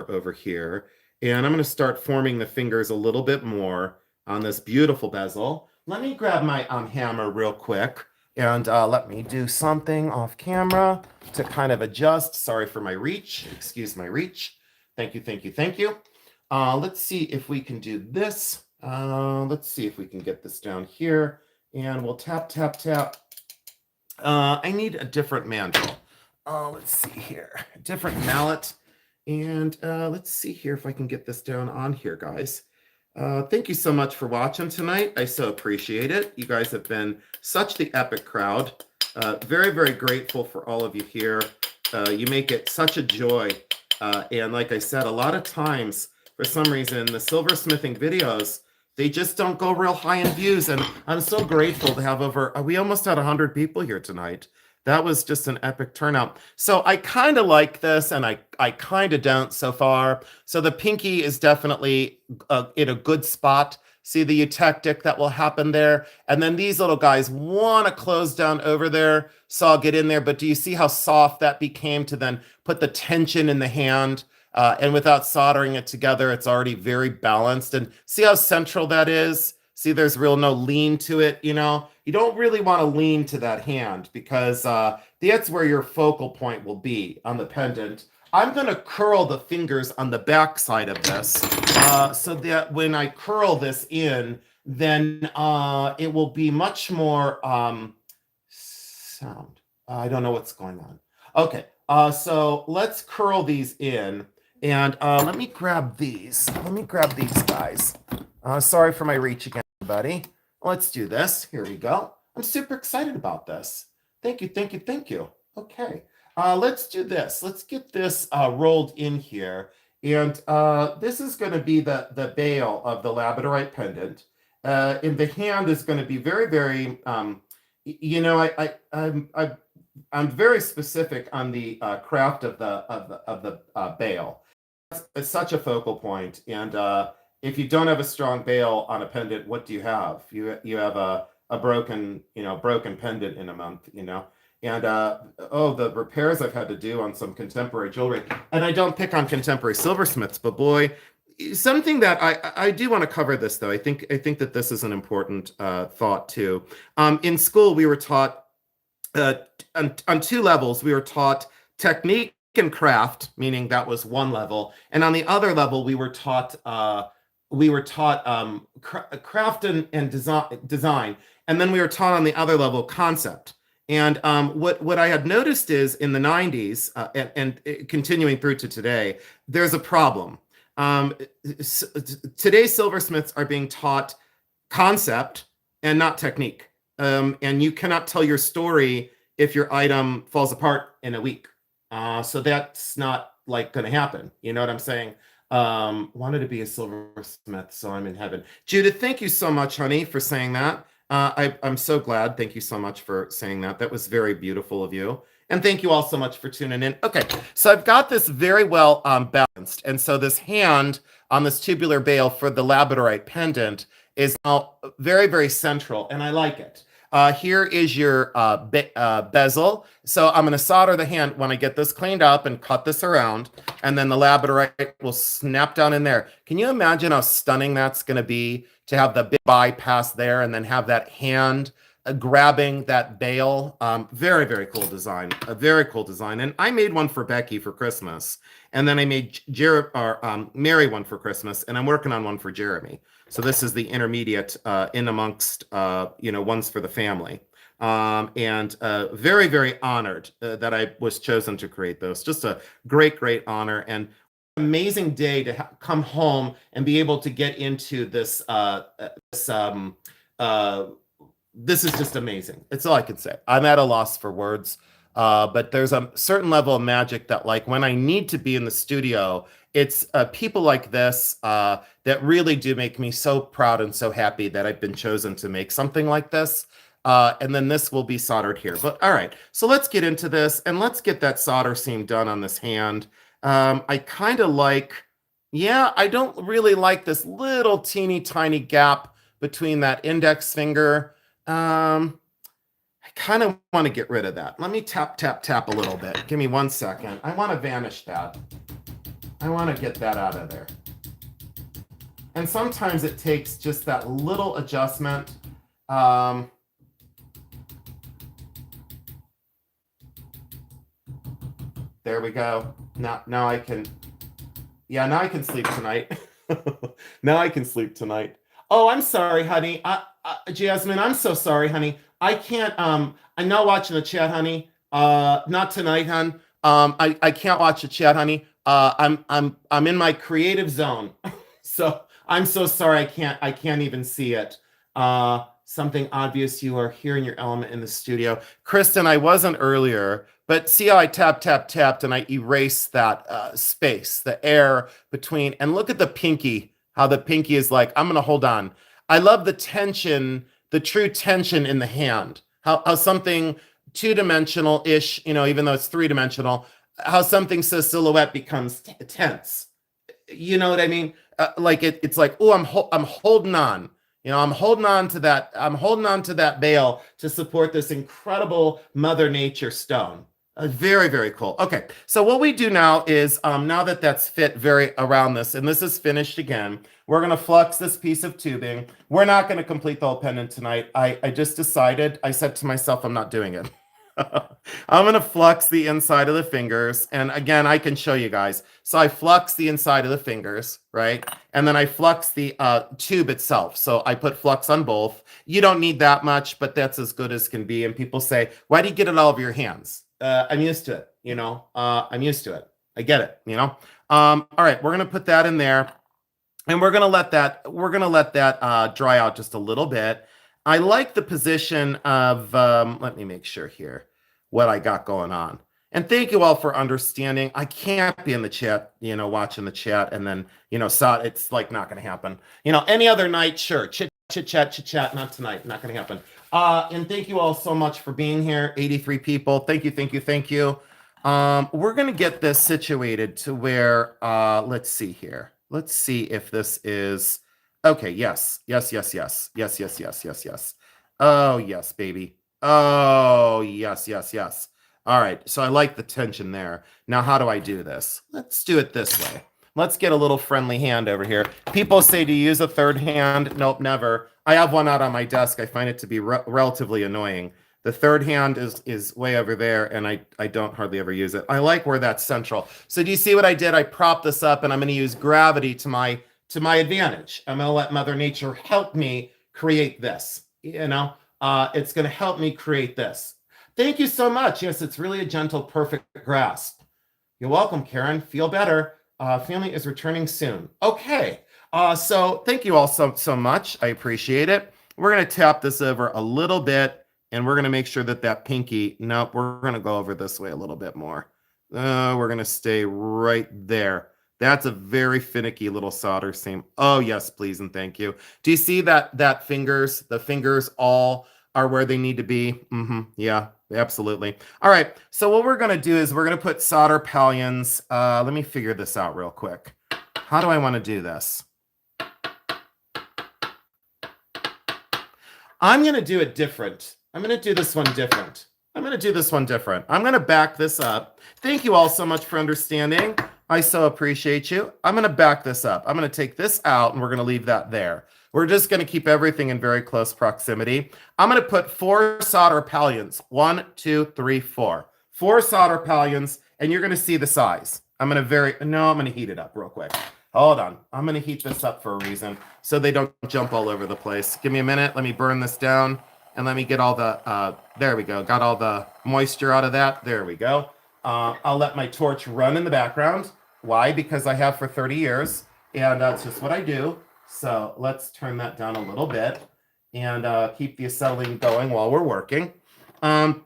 over here, and I'm going to start forming the fingers a little bit more on this beautiful bezel. Let me grab my hammer real quick, and let me do something off camera to kind of adjust. Sorry for my reach. Excuse my reach. Thank you. Let's see if we can do this. Let's see if we can get this down here, and we'll tap. I need a different mandrel. Let's see here, a different mallet, and let's see here if I can get this down on here, guys. Thank you so much for watching tonight. I so appreciate it. You guys have been such the epic crowd. Very grateful for all of you here. You make it such a joy. And like I said, a lot of times, for some reason, the silversmithing videos, they just don't go real high in views. And I'm so grateful to have we almost had 100 people here tonight. That was just an epic turnout. So I kind of like this, and I kind of don't so far. So the pinky is definitely in a good spot. See the eutectic that will happen there. And then these little guys want to close down over there. So I'll get in there. But do you see how soft that became to then put the tension in the hand? And without soldering it together, it's already very balanced. And see how central that is? See, there's no lean to it, you know? You don't really want to lean to that hand because that's where your focal point will be on the pendant. I'm going to curl the fingers on the back side of this so that when I curl this in, then it will be much more sound. I don't know what's going on. Okay, so let's curl these in. And let me grab these. Let me grab these guys. Sorry for my reach again, buddy. Let's do this. Here we go. I'm super excited about this. Thank you. Okay. Let's do this. Let's get this rolled in here. And this is going to be the bail of the labradorite pendant. And the hand is going to be very, you know, I'm very specific on the craft of the bail. It's such a focal point, and if you don't have a strong bail on a pendant, what do you have? You have a broken pendant in a month, you know. And the repairs I've had to do on some contemporary jewelry, and I don't pick on contemporary silversmiths, but boy, something that I do want to cover this though. I think that this is an important thought too. In school, we were taught on two levels. We were taught technique and craft, meaning that was one level, and on the other level we were taught craft and design, and then we were taught on the other level concept. And what I had noticed is in the 90s and continuing through to today, there's a problem. Today's silversmiths are being taught concept and not technique, and you cannot tell your story if your item falls apart in a week. So that's not like going to happen. You know what I'm saying? Wanted to be a silversmith, so I'm in heaven. Judith, thank you so much, honey, for saying that. I'm so glad. Thank you so much for saying that. That was very beautiful of you. And thank you all so much for tuning in. Okay, so I've got this very well balanced. And so this hand on this tubular bale for the labradorite pendant is now very, very central, and I like it. Here is your bezel. So I'm going to solder the hand when I get this cleaned up and cut this around, and then the labradorite will snap down in there. Can you imagine how stunning that's going to be to have the big bypass there and then have that hand grabbing that bale? Very, very cool design. A very cool design. And I made one for Becky for Christmas, and then I made Mary one for Christmas, and I'm working on one for Jeremy. So this is the intermediate in amongst, ones for the family. And very, very honored that I was chosen to create those. Just a great, great honor, and amazing day to come home and be able to get into this. This is just amazing. It's all I can say. I'm at a loss for words. But there's a certain level of magic that, like, when I need to be in the studio, it's people like this that really do make me so proud and so happy that I've been chosen to make something like this. And then this will be soldered here. But all right, so let's get into this and let's get that solder seam done on this hand. I kind of like, I don't really like this little teeny tiny gap between that index finger. I kind of want to get rid of that. Let me tap, tap, tap a little bit. Give me 1 second. I want to vanish that. I want to get that out of there. And sometimes it takes just that little adjustment. There we go. Now I can, now I can sleep tonight. Now I can sleep tonight. Oh, I'm sorry, honey. Jasmine, I'm so sorry, honey. I can't, I'm not watching the chat, honey. Not tonight, hon. I can't watch the chat, honey. I'm in my creative zone. So I'm so sorry. I can't even see it. Something obvious. You are here in your element in the studio. Kristen, I wasn't earlier, but see how I tapped and I erased that space, the air between, and look at the pinky, how the pinky is like, I'm going to hold on. I love the tension, the true tension in the hand, how something two-dimensional-ish, even though it's three-dimensional, how something so silhouette becomes tense. You know what I mean? It's like, oh, I'm holding on. I'm holding on to that. I'm holding on to that bale to support this incredible Mother Nature stone. Very, very cool. Okay, so what we do now is, now that that's fit very around this, and this is finished again, we're going to flux this piece of tubing. We're not going to complete the whole pendant tonight. I just decided, I said to myself, I'm not doing it. I'm going to flux the inside of the fingers. And again, I can show you guys. So I flux the inside of the fingers, right? And then I flux the tube itself. So I put flux on both. You don't need that much, but that's as good as can be. And people say, why do you get it all over your hands? I'm used to it, I'm used to it. I get it, all right, we're going to put that in there. And we're going to let that dry out just a little bit. I like the position of, let me make sure here what I got going on. And thank you all for understanding. I can't be in the chat, watching the chat and then, it's like not going to happen. Any other night, sure. Chit, chat. Not tonight. Not going to happen. And thank you all so much for being here. 83 people. Thank you. We're going to get this situated to where, let's see here. Let's see if this is, okay, yes. Oh, yes, baby. Oh, yes. All right, so I like the tension there. Now, how do I do this? Let's do it this way. Let's get a little friendly hand over here. People say to use a third hand. Nope, never. I have one out on my desk. I find it to be relatively annoying. The third hand is way over there, and I don't hardly ever use it. I like where that's central. So do you see what I did? I propped this up, and I'm going to use gravity to my advantage. I'm going to let Mother Nature help me create this. It's going to help me create this. Thank you so much. Yes, it's really a gentle, perfect grasp. You're welcome, Karen. Feel better. Family is returning soon. Okay. So thank you all so much. I appreciate it. We're going to tap this over a little bit. And we're going to make sure that pinky, nope, we're going to go over this way a little bit more. We're going to stay right there. That's a very finicky little solder seam. Oh, yes, please and thank you. Do you see that the fingers all are where they need to be? Yeah, absolutely. All right, so what we're going to do is we're going to put solder pallions. Let me figure this out real quick. How do I want to do this? I'm going to do it different. I'm going to do this one different. I'm going to back this up. Thank you all so much for understanding. I so appreciate you. I'm going to back this up. I'm going to take this out and we're going to leave that there. We're just going to keep everything in very close proximity. I'm going to put 4 solder pallions. 1, 2, 3, 4. 4 solder pallions, and you're going to see the size. I'm going to heat it up real quick. Hold on. I'm going to heat this up for a reason so they don't jump all over the place. Give me a minute. Let me burn this down and let me get all the, there we go. Got all the moisture out of that. There we go. I'll let my torch run in the background. Why? Because I have for 30 years and that's just what I do. So let's turn that down a little bit and keep the acetylene going while we're working. And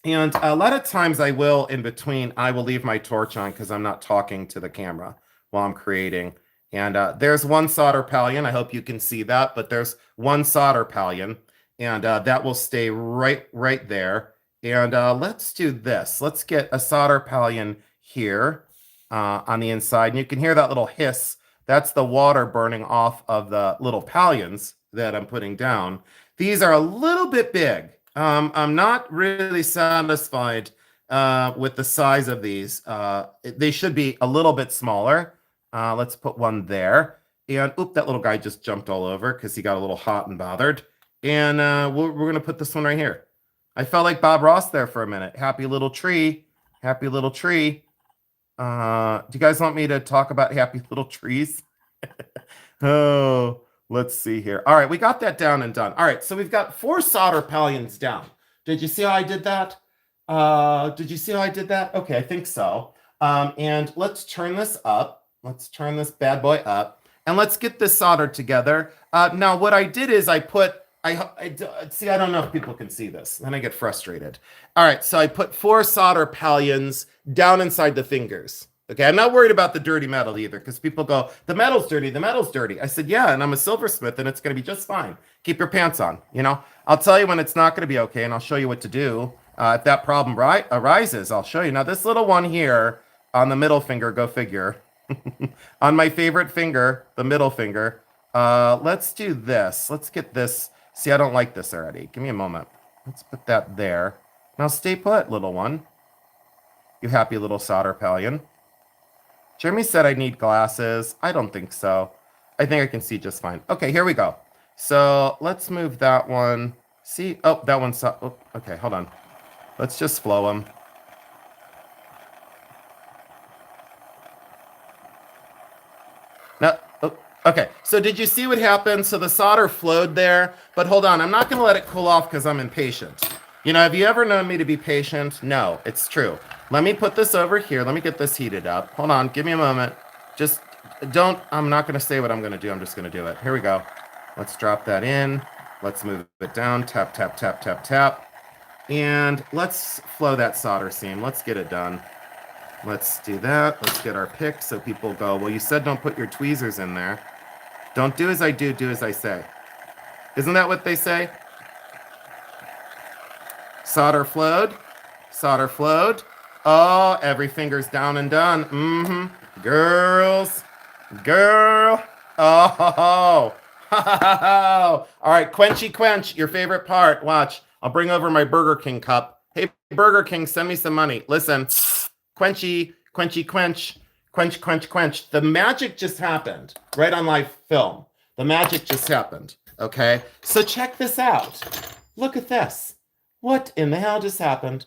a lot of times I will, in between, I will leave my torch on because I'm not talking to the camera while I'm creating. And there's 1 solder pallion. I hope you can see that, but there's 1 solder pallion and that will stay right there. And let's do this. Let's get a solder pallion here on the inside. And you can hear that little hiss. That's the water burning off of the little pallions that I'm putting down. These are a little bit big. I'm not really satisfied with the size of these. They should be a little bit smaller. Let's put 1 there. And oop, that little guy just jumped all over because he got a little hot and bothered. And we're going to put this one right here. I felt like Bob Ross there for a minute. Happy little tree. Happy little tree. Do you guys want me to talk about happy little trees? Oh, let's see here. All right, we got that down and done. All right, so we've got 4 solder pallions down. Did you see how I did that? Okay, I think so. And let's turn this up. Let's turn this bad boy up. And let's get this soldered together. Now, what I did is I don't know if people can see this. Then I get frustrated. All right, so I put 4 solder pallions down inside the fingers. Okay, I'm not worried about the dirty metal either because people go, the metal's dirty, the metal's dirty. I said, yeah, and I'm a silversmith and it's going to be just fine. Keep your pants on, you know. I'll tell you when it's not going to be okay and I'll show you what to do. If that problem arises, I'll show you. Now, this little one here on the middle finger, go figure. On my favorite finger, the middle finger. Let's do this. Let's get this. See, I don't like this already. Give me a moment. Let's put that there. Now stay put, little one. You happy little solder pallion. Jeremy said I need glasses. I don't think so. I think I can see just fine. Okay, here we go. So let's move that one. See? Oh, that one's... Oh, okay, hold on. Let's just flow them. Now, oh, okay, so did you see what happened? So the solder flowed there, but hold on. I'm not going to let it cool off because I'm impatient. You know, have you ever known me to be patient? No, it's true. Let me put this over here. Let me get this heated up. Hold on. Give me a moment. Just don't, I'm not going to say what I'm going to do. I'm just going to do it. Here we go. Let's drop that in. Let's move it down. Tap, tap, tap, tap, tap. And let's flow that solder seam. Let's get it done. Let's do that. Let's get our pick so people go, well, you said don't put your tweezers in there. Don't do as I do, do as I say. Isn't that what they say? Solder flowed. Solder flowed. Oh, every finger's down and done. Mm-hmm. Girls. Girl. Oh. All right, quenchy quench. Your favorite part. Watch. I'll bring over my Burger King cup. Hey, Burger King, send me some money. Listen. Quenchy, quenchy, quench. Quench, quench, quench. The magic just happened right on live film. The magic just happened. Okay? So check this out. Look at this. What in the hell just happened?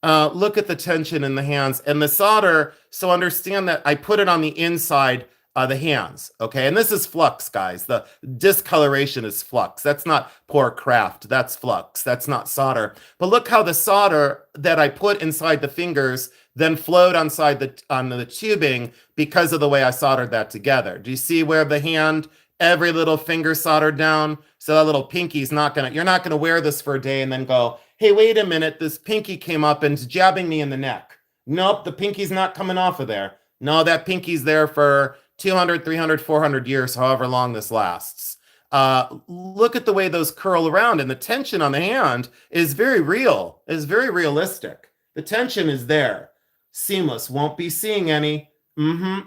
Look at the tension in the hands and the solder. So understand that I put it on the inside of the hands. Okay. And this is flux, guys. The discoloration is flux. That's not poor craft. That's flux. That's not solder. But look how the solder that I put inside the fingers then flowed on the tubing because of the way I soldered that together. Do you see where the hand, every little finger soldered down? So that little pinky's you're not gonna wear this for a day and then go, hey, wait a minute, this pinky came up and is jabbing me in the neck. Nope, the pinky's not coming off of there. No, that pinky's there for 200, 300, 400 years, however long this lasts. Look at the way those curl around, and the tension on the hand is very real, is very realistic. The tension is there. Seamless, won't be seeing any.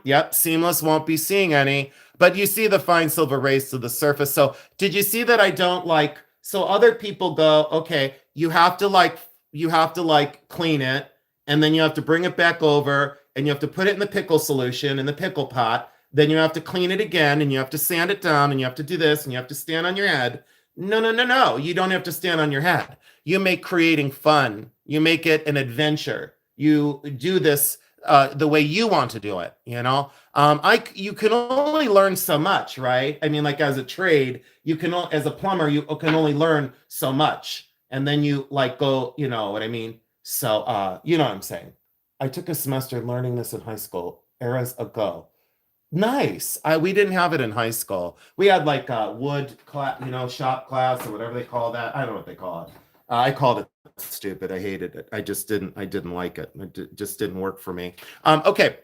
Yep, seamless, won't be seeing any. But you see the fine silver rays to the surface. So did you see that I don't like, so other people go, okay, you have to like clean it, and then you have to bring it back over, and you have to put it in the pickle solution in the pickle pot. Then you have to clean it again, and you have to sand it down, and you have to do this, and you have to stand on your head. No, no, no, no. You don't have to stand on your head. You make creating fun. You make it an adventure. You do this the way you want to do it. You can only learn so much, right? I mean, like as a trade, as a plumber, you can only learn so much, and then you like go, you know what I mean? So, you know what I'm saying? I took a semester learning this in high school, eras ago. Nice. We didn't have it in high school. We had like wood class, shop class or whatever they call that. I don't know what they call it. I called it stupid. I hated it. I didn't like it. Just didn't work for me. Okay.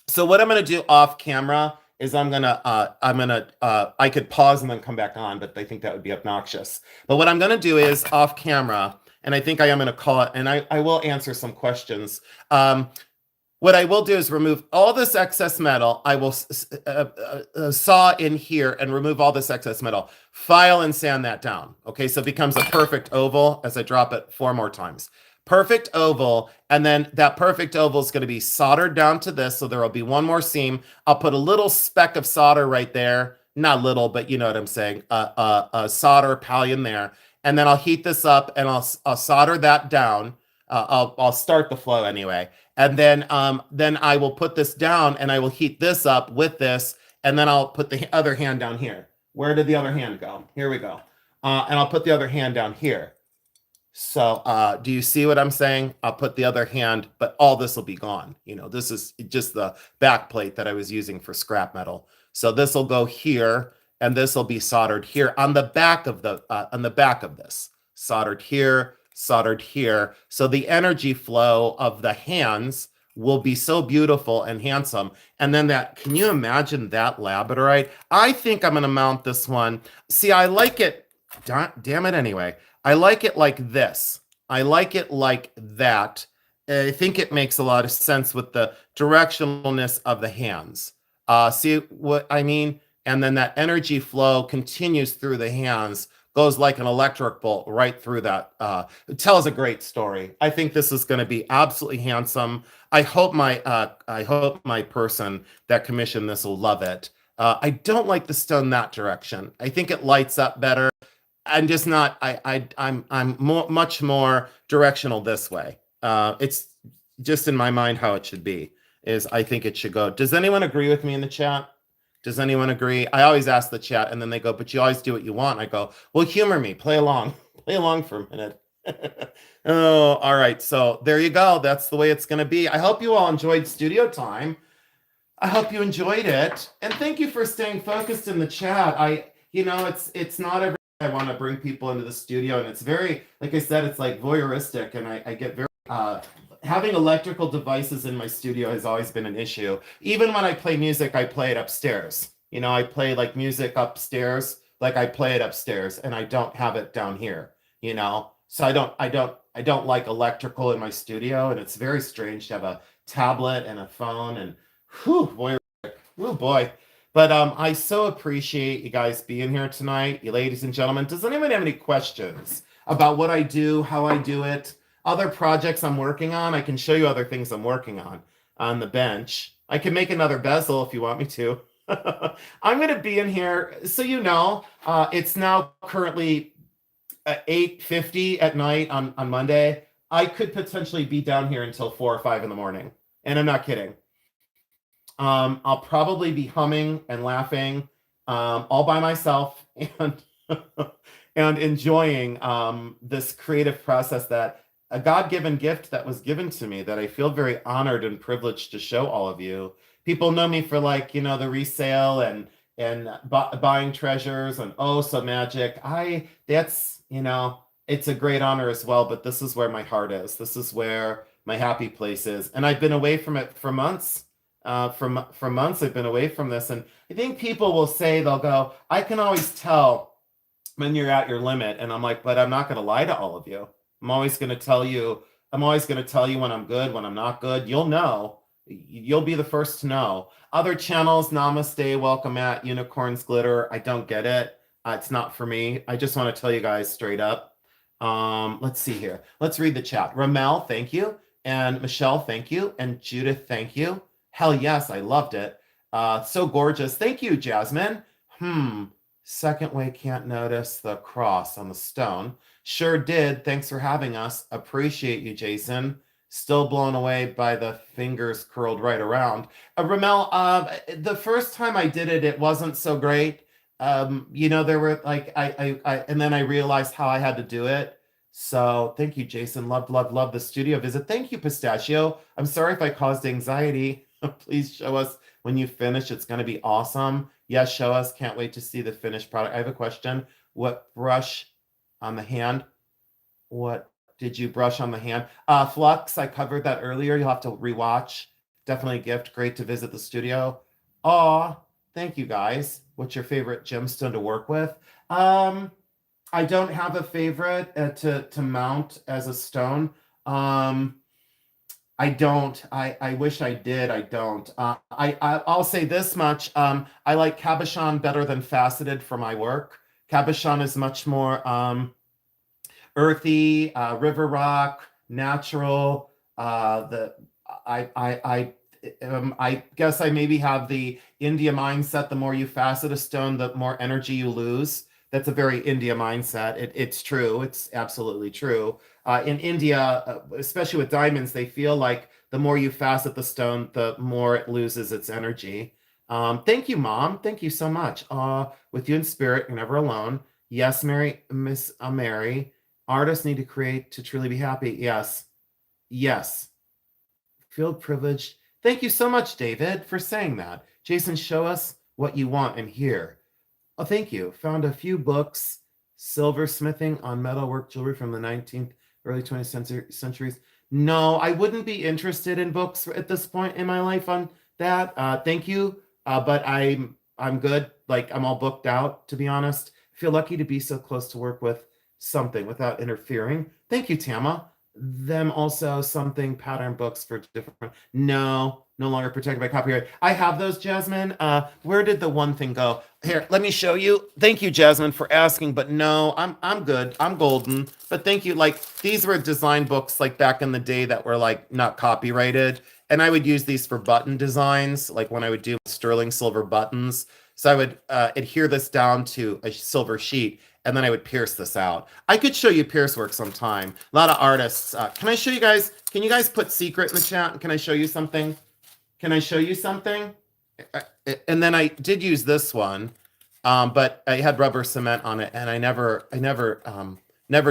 So what I'm going to do off camera is I could pause and then come back on, but I think that would be obnoxious. But what I'm going to do is off camera, and I think I am going to call it, and I will answer some questions. What I will do is remove all this excess metal. I will saw in here and remove all this excess metal, file and sand that down. Okay, so it becomes a perfect oval as I drop it 4 more times. Perfect oval, and then that perfect oval is going to be soldered down to this, so there will be one more seam. I'll put a little speck of solder right there. Not little, but you know what I'm saying. A solder pallium there. And then I'll heat this up, and I'll solder that down. I'll start the flow anyway. And then I will put this down, and I will heat this up with this, and then I'll put the other hand down here. Where did the other hand go? Here we go. And I'll put the other hand down here. So do you see what I'm saying? I'll put the other hand, but all this will be gone. This is just the back plate that I was using for scrap metal. So this will go here, and this will be soldered here on the back of this. Soldered here. Soldered here. So the energy flow of the hands will be so beautiful and handsome. And then can you imagine that labradorite? I think I'm going to mount this one. See, I like it. Damn it anyway. I like it like this. I like it like that. I think it makes a lot of sense with the directionalness of the hands. See what I mean? And then that energy flow continues through the hands, goes like an electric bolt right through that. It tells a great story. I think this is going to be absolutely handsome. I hope my person that commissioned this will love it. I don't like the stone that direction. I think it lights up better. I'm just not. I'm much more directional this way. It's just in my mind how it should be. I think it should go. Does anyone agree with me in the chat? Does anyone agree? I always ask the chat, and then they go, but you always do what you want. I go, well, humor me. Play along. Play along for a minute. Oh, all right. So there you go. That's the way it's going to be. I hope you all enjoyed studio time. I hope you enjoyed it. And thank you for staying focused in the chat. It's not every day I want to bring people into the studio. And it's very, like I said, it's like voyeuristic. And I get very... having electrical devices in my studio has always been an issue. Even when I play music, I play it upstairs. I play like music upstairs, like I play it upstairs, and I don't have it down here. So I don't like electrical in my studio, and it's very strange to have a tablet and a phone. And boy, oh boy. But I so appreciate you guys being here tonight, you ladies and gentlemen. Does anyone have any questions about what I do, how I do it? Other projects I'm working on. I can show you other things I'm working on the bench. I can make another bezel if you want me to. I'm going to be in here. So it's now currently 8:50 at night on Monday. I could potentially be down here until 4 or 5 in the morning. And I'm not kidding. I'll probably be humming and laughing all by myself and enjoying this creative process, that a God-given gift that was given to me, that I feel very honored and privileged to show all of you. People know me for the resale and buying treasures and so magic. It's a great honor as well, but this is where my heart is. This is where my happy place is. And I've been away from it for months. for months I've been away from this, and I think people will say, they'll go, I can always tell when you're at your limit, and I'm like, but I'm not going to lie to all of you. I'm always going to tell you. I'm always going to tell you when I'm good, when I'm not good. You'll know. You'll be the first to know. Other channels, Namaste, welcome at Unicorns Glitter. I don't get it. It's not for me. I just want to tell you guys straight up. Let's see here. Let's read the chat. Ramel, thank you. And Michelle, thank you. And Judith, thank you. Hell yes, I loved it. So gorgeous. Thank you, Jasmine. Second way can't notice the cross on the stone. Sure did. Thanks for having us. Appreciate you, Jason. Still blown away by the fingers curled right around. Ramel, the first time I did it, it wasn't so great. There were like and then I realized how I had to do it. So thank you, Jason. Love, love, love the studio visit. Thank you, Pistachio. I'm sorry if I caused anxiety. Please show us when you finish. It's going to be awesome. Yes, show us. Can't wait to see the finished product. I have a question. What brush on the hand? What did you brush on the hand? Flux, I covered that earlier. You'll have to rewatch. Definitely a gift. Great to visit the studio. Aw, thank you guys. What's your favorite gemstone to work with? I don't have a favorite to mount as a stone. I don't. I wish I did. I don't. I'll say this much. I like cabochon better than faceted for my work. Cabochon is much more earthy, river rock, natural. I guess I maybe have the India mindset. The more you facet a stone, the more energy you lose. That's a very India mindset. It's true. It's absolutely true. In India, especially with diamonds, they feel like the more you facet the stone, the more it loses its energy. Thank you, Mom. Thank you so much. With you in spirit, you're never alone. Yes, Miss Mary. Artists need to create to truly be happy. Yes. Yes. Feel privileged. Thank you so much, David, for saying that. Jason, show us what you want and hear. Oh, thank you. Found a few books, silversmithing on metalwork jewelry from the 19th, early 20th centuries. No, I wouldn't be interested in books at this point in my life on that. Thank you, but I'm good. Like, I'm all booked out, to be honest. I feel lucky to be so close to work with something without interfering. Thank you, Tama. Them also something pattern books for different. No longer protected by copyright. I have those, Jasmine. Where did the one thing go? Here, let me show you. Thank you, Jasmine, for asking, but no, I'm good. I'm golden. But thank you. Like, these were design books like back in the day that were like not copyrighted, and I would use these for button designs, like when I would do sterling silver buttons. So I would adhere this down to a silver sheet, and then I would pierce this out. I could show you pierce work sometime. A lot of artists. Can I show you guys? Can you guys put secret in the chat? Can I show you something? Can I show you something? And then I did use this one, but I had rubber cement on it, and I never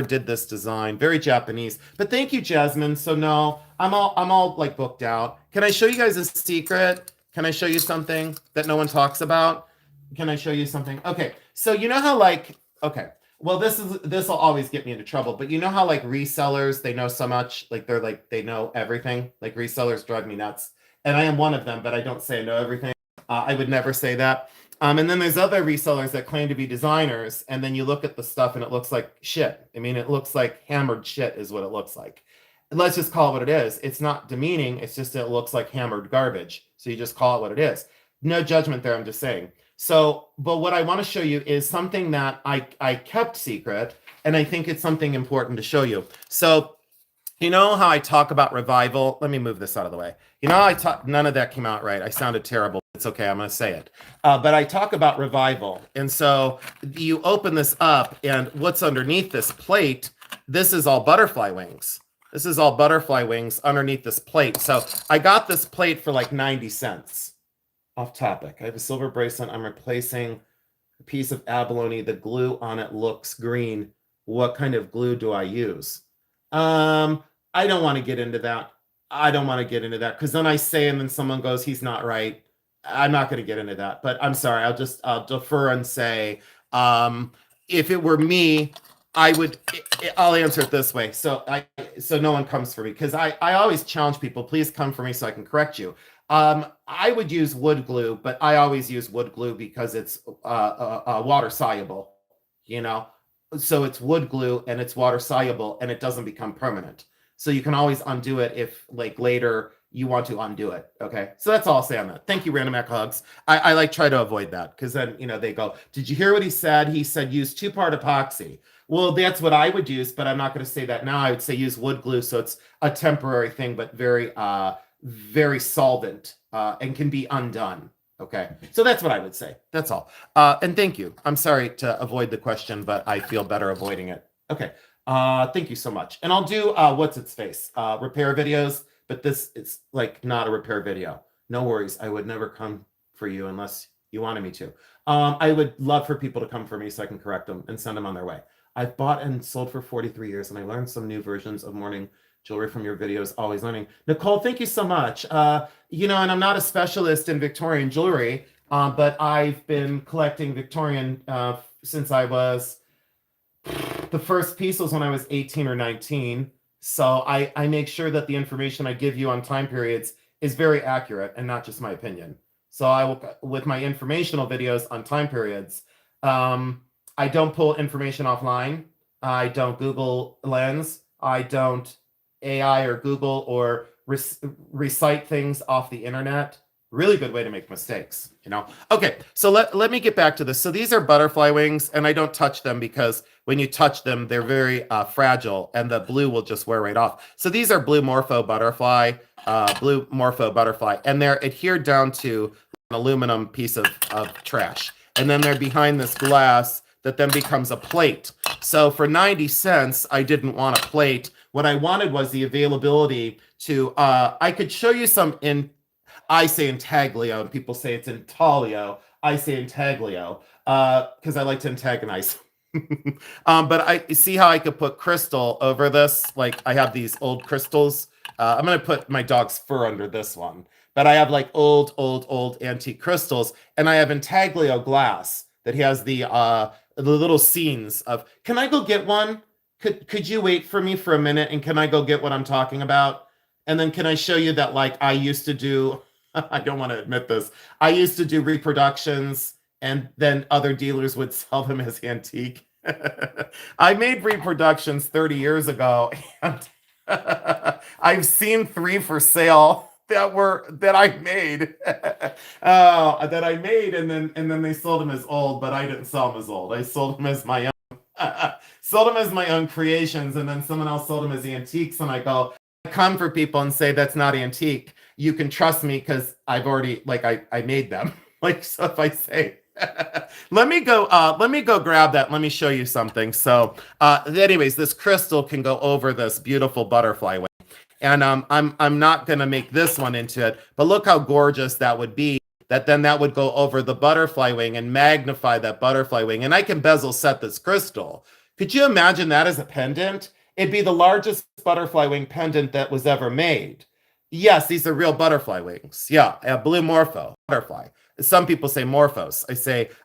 did this design. Very Japanese. But thank you, Jasmine. So no, I'm all like booked out. Can I show you guys a secret? Can I show you something that no one talks about? Can I show you something? Okay. So you know how like, okay, well, this will always get me into trouble, but you know how like resellers, they know so much, like they know everything. Like resellers drive me nuts. And I am one of them, but I don't say I know everything. I would never say that. And then there's other resellers that claim to be designers, and then you look at the stuff and it looks like shit. I mean, it looks like hammered shit is what it looks like. And let's just call it what it is. It's not demeaning. It's just it looks like hammered garbage. So you just call it what it is. No judgment there. I'm just saying. So, but what I want to show you is something that I kept secret, and I think it's something important to show you. So, you know how I talk about revival? Let me move this out of the way. You know how I talk, none of that came out right. I sounded terrible. It's okay. I'm going to say it. But I talk about revival. And so you open this up, and what's underneath this plate, this is all butterfly wings. This is all butterfly wings underneath this plate. So I got this plate for like 90 cents. Off topic. I have a silver bracelet. I'm replacing a piece of abalone. The glue on it looks green. What kind of glue do I use? I don't want to get into that. I don't want to get into that because then I say and then someone goes, he's not right. I'm not going to get into that, but I'm sorry. I'll defer and say, if it were me, I would, I'll answer it this way. So no one comes for me, because I always challenge people, please come for me so I can correct you. I would use wood glue, but I always use wood glue because it's water soluble, you know? So it's wood glue and it's water soluble and it doesn't become permanent. So you can always undo it if like later you want to undo it. Okay. So that's all I'll say on that. Thank you, Random Act Hugs. I like try to avoid that, because then, they go, did you hear what he said? He said use 2-part epoxy. Well, that's what I would use, but I'm not going to say that now. I would say use wood glue, so it's a temporary thing, but very, very solvent, and can be undone. Okay, so that's what I would say. That's all. And thank you. I'm sorry to avoid the question, but I feel better avoiding it. Okay. Thank you so much. And I'll do what's its face repair videos, but this is like not a repair video. No worries. I would never come for you unless you wanted me to. I would love for people to come for me so I can correct them and send them on their way. I've bought and sold for 43 years, and I learned some new versions of mourning jewelry from your videos. Always learning. Nicole, thank you so much. And I'm not a specialist in Victorian jewelry, but I've been collecting Victorian since I was, the first piece was when I was 18 or 19. So I make sure that the information I give you on time periods is very accurate and not just my opinion. So I will, with my informational videos on time periods, I don't pull information offline. I don't Google Lens. I don't AI or Google or recite things off the internet. Really good way to make mistakes, Okay, so let me get back to this. So these are butterfly wings, and I don't touch them because when you touch them, they're very fragile, and the blue will just wear right off. So these are blue morpho butterfly, and they're adhered down to an aluminum piece of trash. And then they're behind this glass that then becomes a plate. So for 90 cents, I didn't want a plate. What I wanted was the availability to, I could show you some I say intaglio, and people say it's intaglio. I say intaglio, because I like to antagonize. But I see how I could put crystal over this. Like I have these old crystals. I'm going to put my dog's fur under this one. But I have like old antique crystals, and I have intaglio glass that has the little scenes of, can I go get one? Could you wait for me for a minute, and can I go get what I'm talking about? And then can I show you that, like, I used to do, I don't want to admit this, I used to do reproductions, and then other dealers would sell them as antique. I made reproductions 30 years ago, and I've seen 3 for sale that I made. And then they sold them as old, but I didn't sell them as old. I sold them as my own. Sold them as my own creations, and then someone else sold them as antiques, and I go, I come for people and say that's not antique. You can trust me because I've already, like, I made them. Like, so if I say let me go grab that. Let me show you something. So anyways, this crystal can go over this beautiful butterfly wing. And I'm not gonna make this one into it, but look how gorgeous that would be. That would go over the butterfly wing and magnify that butterfly wing. And I can bezel set this crystal. Could you imagine that as a pendant? It'd be the largest butterfly wing pendant that was ever made. Yes, these are real butterfly wings. Yeah, a blue morpho butterfly. Some people say morphos.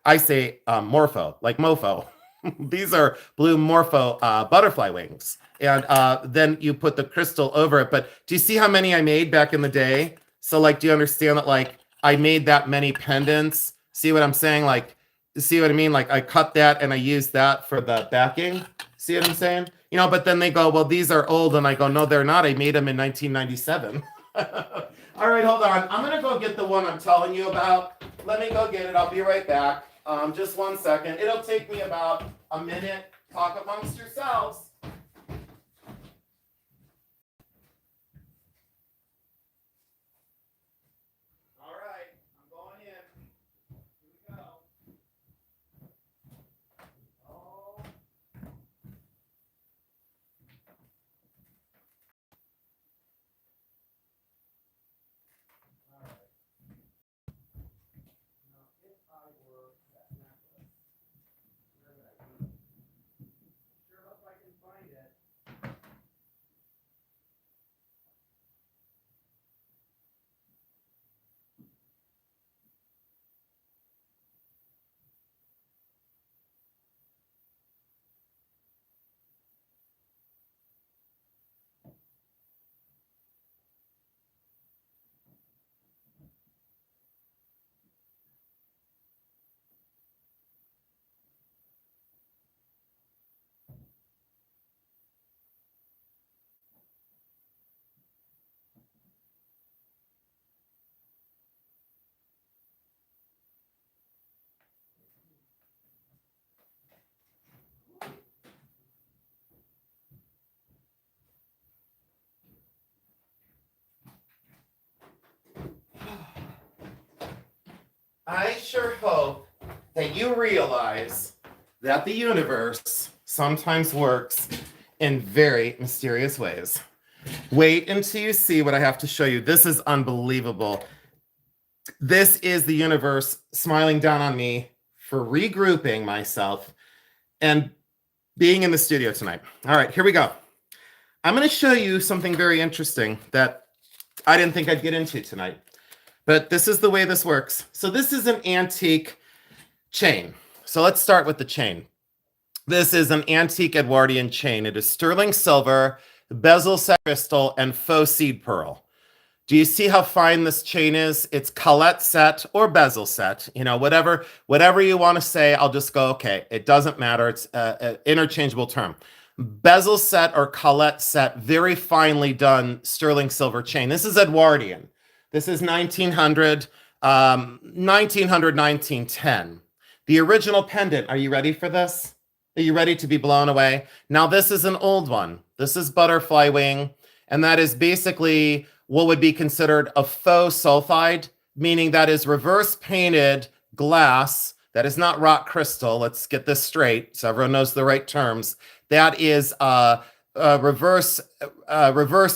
I say morpho, like mofo. These are blue morpho butterfly wings. And then you put the crystal over it. But do you see how many I made back in the day? So, like, do you understand that, like, I made that many pendants? See what I'm saying? Like, see what I mean? Like, I cut that and I used that for the backing. See what I'm saying? But then they go, well, these are old. And I go, no, they're not. I made them in 1997. All right, hold on. I'm going to go get the one I'm telling you about. Let me go get it. I'll be right back. Just 1 second. It'll take me about a minute. Talk amongst yourselves. All right, I'm going in. Here we go. Oh. All right. Now, if I were that necklace, where would I be? Sure hope I can find I sure hope that you realize that the universe sometimes works in very mysterious ways. Wait until you see what I have to show you. This is unbelievable. This is the universe smiling down on me for regrouping myself and being in the studio tonight. All right, here we go. I'm going to show you something very interesting that I didn't think I'd get into tonight. But this is the way this works. So this is an antique chain. So let's start with the chain. This is an antique Edwardian chain. It is sterling silver, bezel set crystal, and faux seed pearl. Do you see how fine this chain is? It's collet set or bezel set. You know, whatever you want to say, I'll just go, okay, it doesn't matter. It's an interchangeable term. Bezel set or collet set, very finely done sterling silver chain. This is Edwardian. This is 1900, 1910. The original pendant, are you ready for this? Are you ready to be blown away? Now, this is an old one. This is butterfly wing, and that is basically what would be considered a faux sulfide, meaning that is reverse painted glass. That is not rock crystal. Let's get this straight so everyone knows the right terms. That is reversed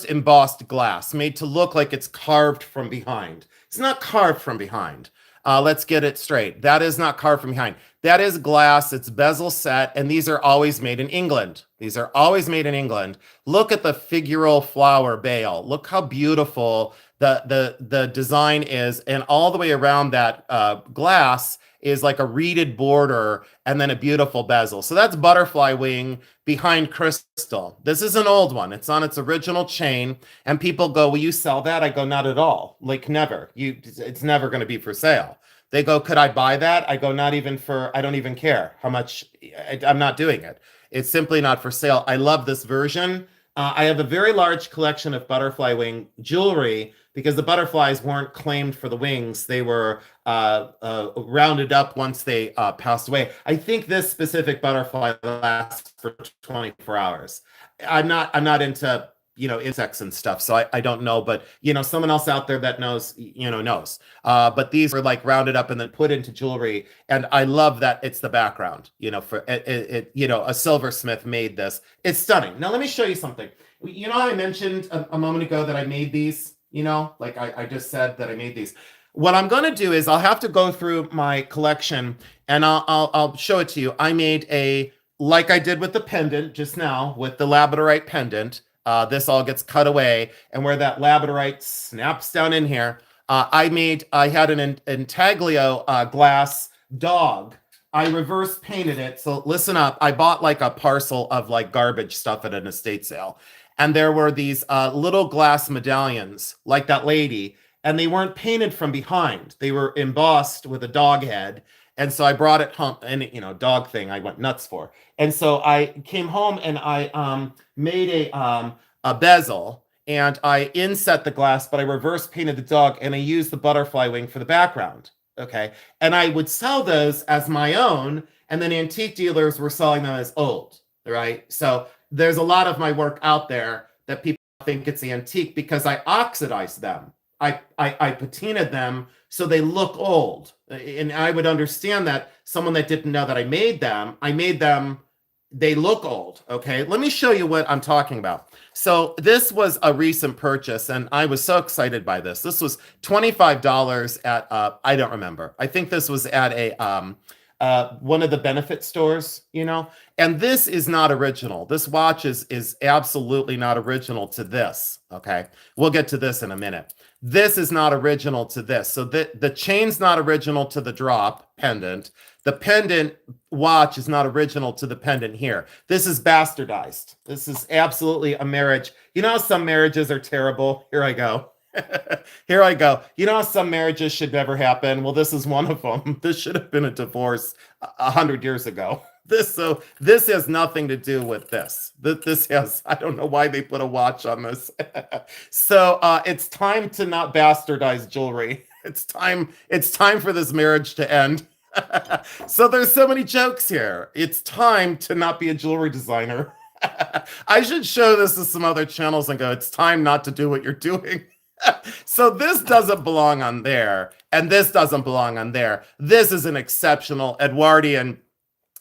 embossed glass made to look like it's carved from behind. It's not carved from behind. Let's get it straight. That is not carved from behind. That is glass. It's bezel set, and these are always made in England. These are always made in England. Look at the figural flower bail. Look how beautiful the design is, and all the way around that glass is like a reeded border and then a beautiful bezel. So that's butterfly wing behind crystal. This is an old one. It's on its original chain, and people go, will you sell that? I go, not at all. Like never. It's never going to be for sale. They go, could I buy that? I go, not even for, I don't even care how much, I'm not doing it. It's simply not for sale. I love this version. I have a very large collection of butterfly wing jewelry because the butterflies weren't claimed for the wings. They were rounded up once they passed away. I think this specific butterfly lasts for 24 hours. I'm not into, insects and stuff, so I don't know, but someone else out there that knows, knows. But these were like rounded up and then put into jewelry, and I love that it's the background. For a silversmith made this. It's stunning. Now let me show you something. I mentioned a moment ago that I made these. Like I just said that I made these. What I'm going to do is I'll have to go through my collection and I'll show it to you. I made like I did with the pendant just now with the labradorite pendant. This all gets cut away, and where that labradorite snaps down in here, I had an intaglio glass dog. I reverse painted it. So listen up. I bought like a parcel of like garbage stuff at an estate sale. And there were these little glass medallions like that lady, and they weren't painted from behind. They were embossed with a dog head. And so I brought it home, and dog thing I went nuts for. And so I came home and I made a bezel, and I inset the glass, but I reverse painted the dog, and I used the butterfly wing for the background. Okay. And I would sell those as my own, and then antique dealers were selling them as old. Right. So there's a lot of my work out there that people think it's antique because I oxidized them. I patinaed them so they look old. And I would understand that someone that didn't know that I made them, they look old. Okay, let me show you what I'm talking about. So this was a recent purchase, and I was so excited by this. This was $25 at, I don't remember. I think this was at one of the benefit stores, and this is not original. This watch is absolutely not original to this. Okay, we'll get to this in a minute. This is not original to this. So the chain's not original to the drop pendant. The pendant watch is not original to the pendant here. This is bastardized. This is absolutely a marriage. How some marriages are terrible? Here I go. Here I go. How some marriages should never happen? Well, this is one of them. This should have been a divorce 100 years ago. This has nothing to do with this. This has, I don't know why they put a watch on this. So it's time to not bastardize jewelry. It's time for this marriage to end. So there's so many jokes here. It's time to not be a jewelry designer. I should show this to some other channels and go, it's time not to do what you're doing. So this doesn't belong on there, and this doesn't belong on there. This is an exceptional Edwardian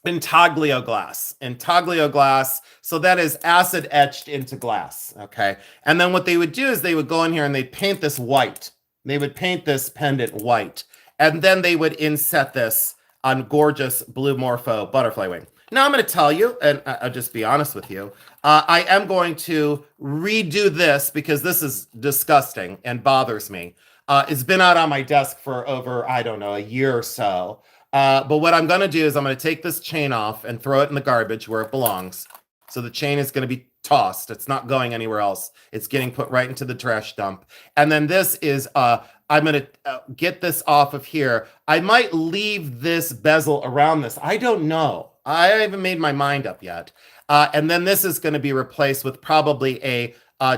intaglio glass. Intaglio glass. So that is acid etched into glass. Okay. And then what they would do is they would go in here and they'd paint this white. They would paint this pendant white. And then they would inset this on gorgeous blue morpho butterfly wing. Now I'm going to tell you, and I'll just be honest with you, I am going to redo this because this is disgusting and bothers me. It's been out on my desk for over, I don't know, a year or so. But what I'm going to do is I'm going to take this chain off and throw it in the garbage where it belongs. So the chain is going to be tossed. It's not going anywhere else. It's getting put right into the trash dump. And then this is, I'm going to get this off of here. I might leave this bezel around this. I don't know. I haven't made my mind up yet. And then this is going to be replaced with probably a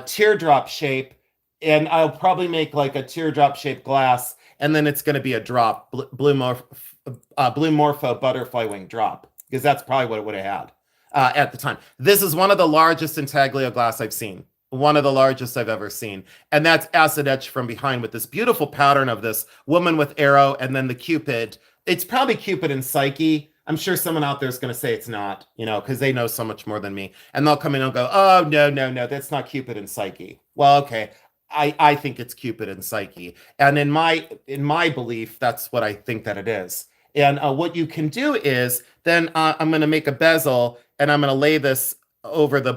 teardrop shape. And I'll probably make like a teardrop shaped glass. And then it's going to be a drop, blue morpho butterfly wing drop, because that's probably what it would have had at the time. This is one of the largest intaglio glass I've seen. One of the largest I've ever seen. And that's acid etched from behind with this beautiful pattern of this woman with arrow and then the Cupid. It's probably Cupid and Psyche. I'm sure someone out there is going to say it's not, you know, because they know so much more than me. And they'll come in and go, oh, no, that's not Cupid and Psyche. Well, okay. I think it's Cupid and Psyche. And in my belief, that's what I think that it is. And what you can do is then I'm going to make a bezel and I'm going to lay this over the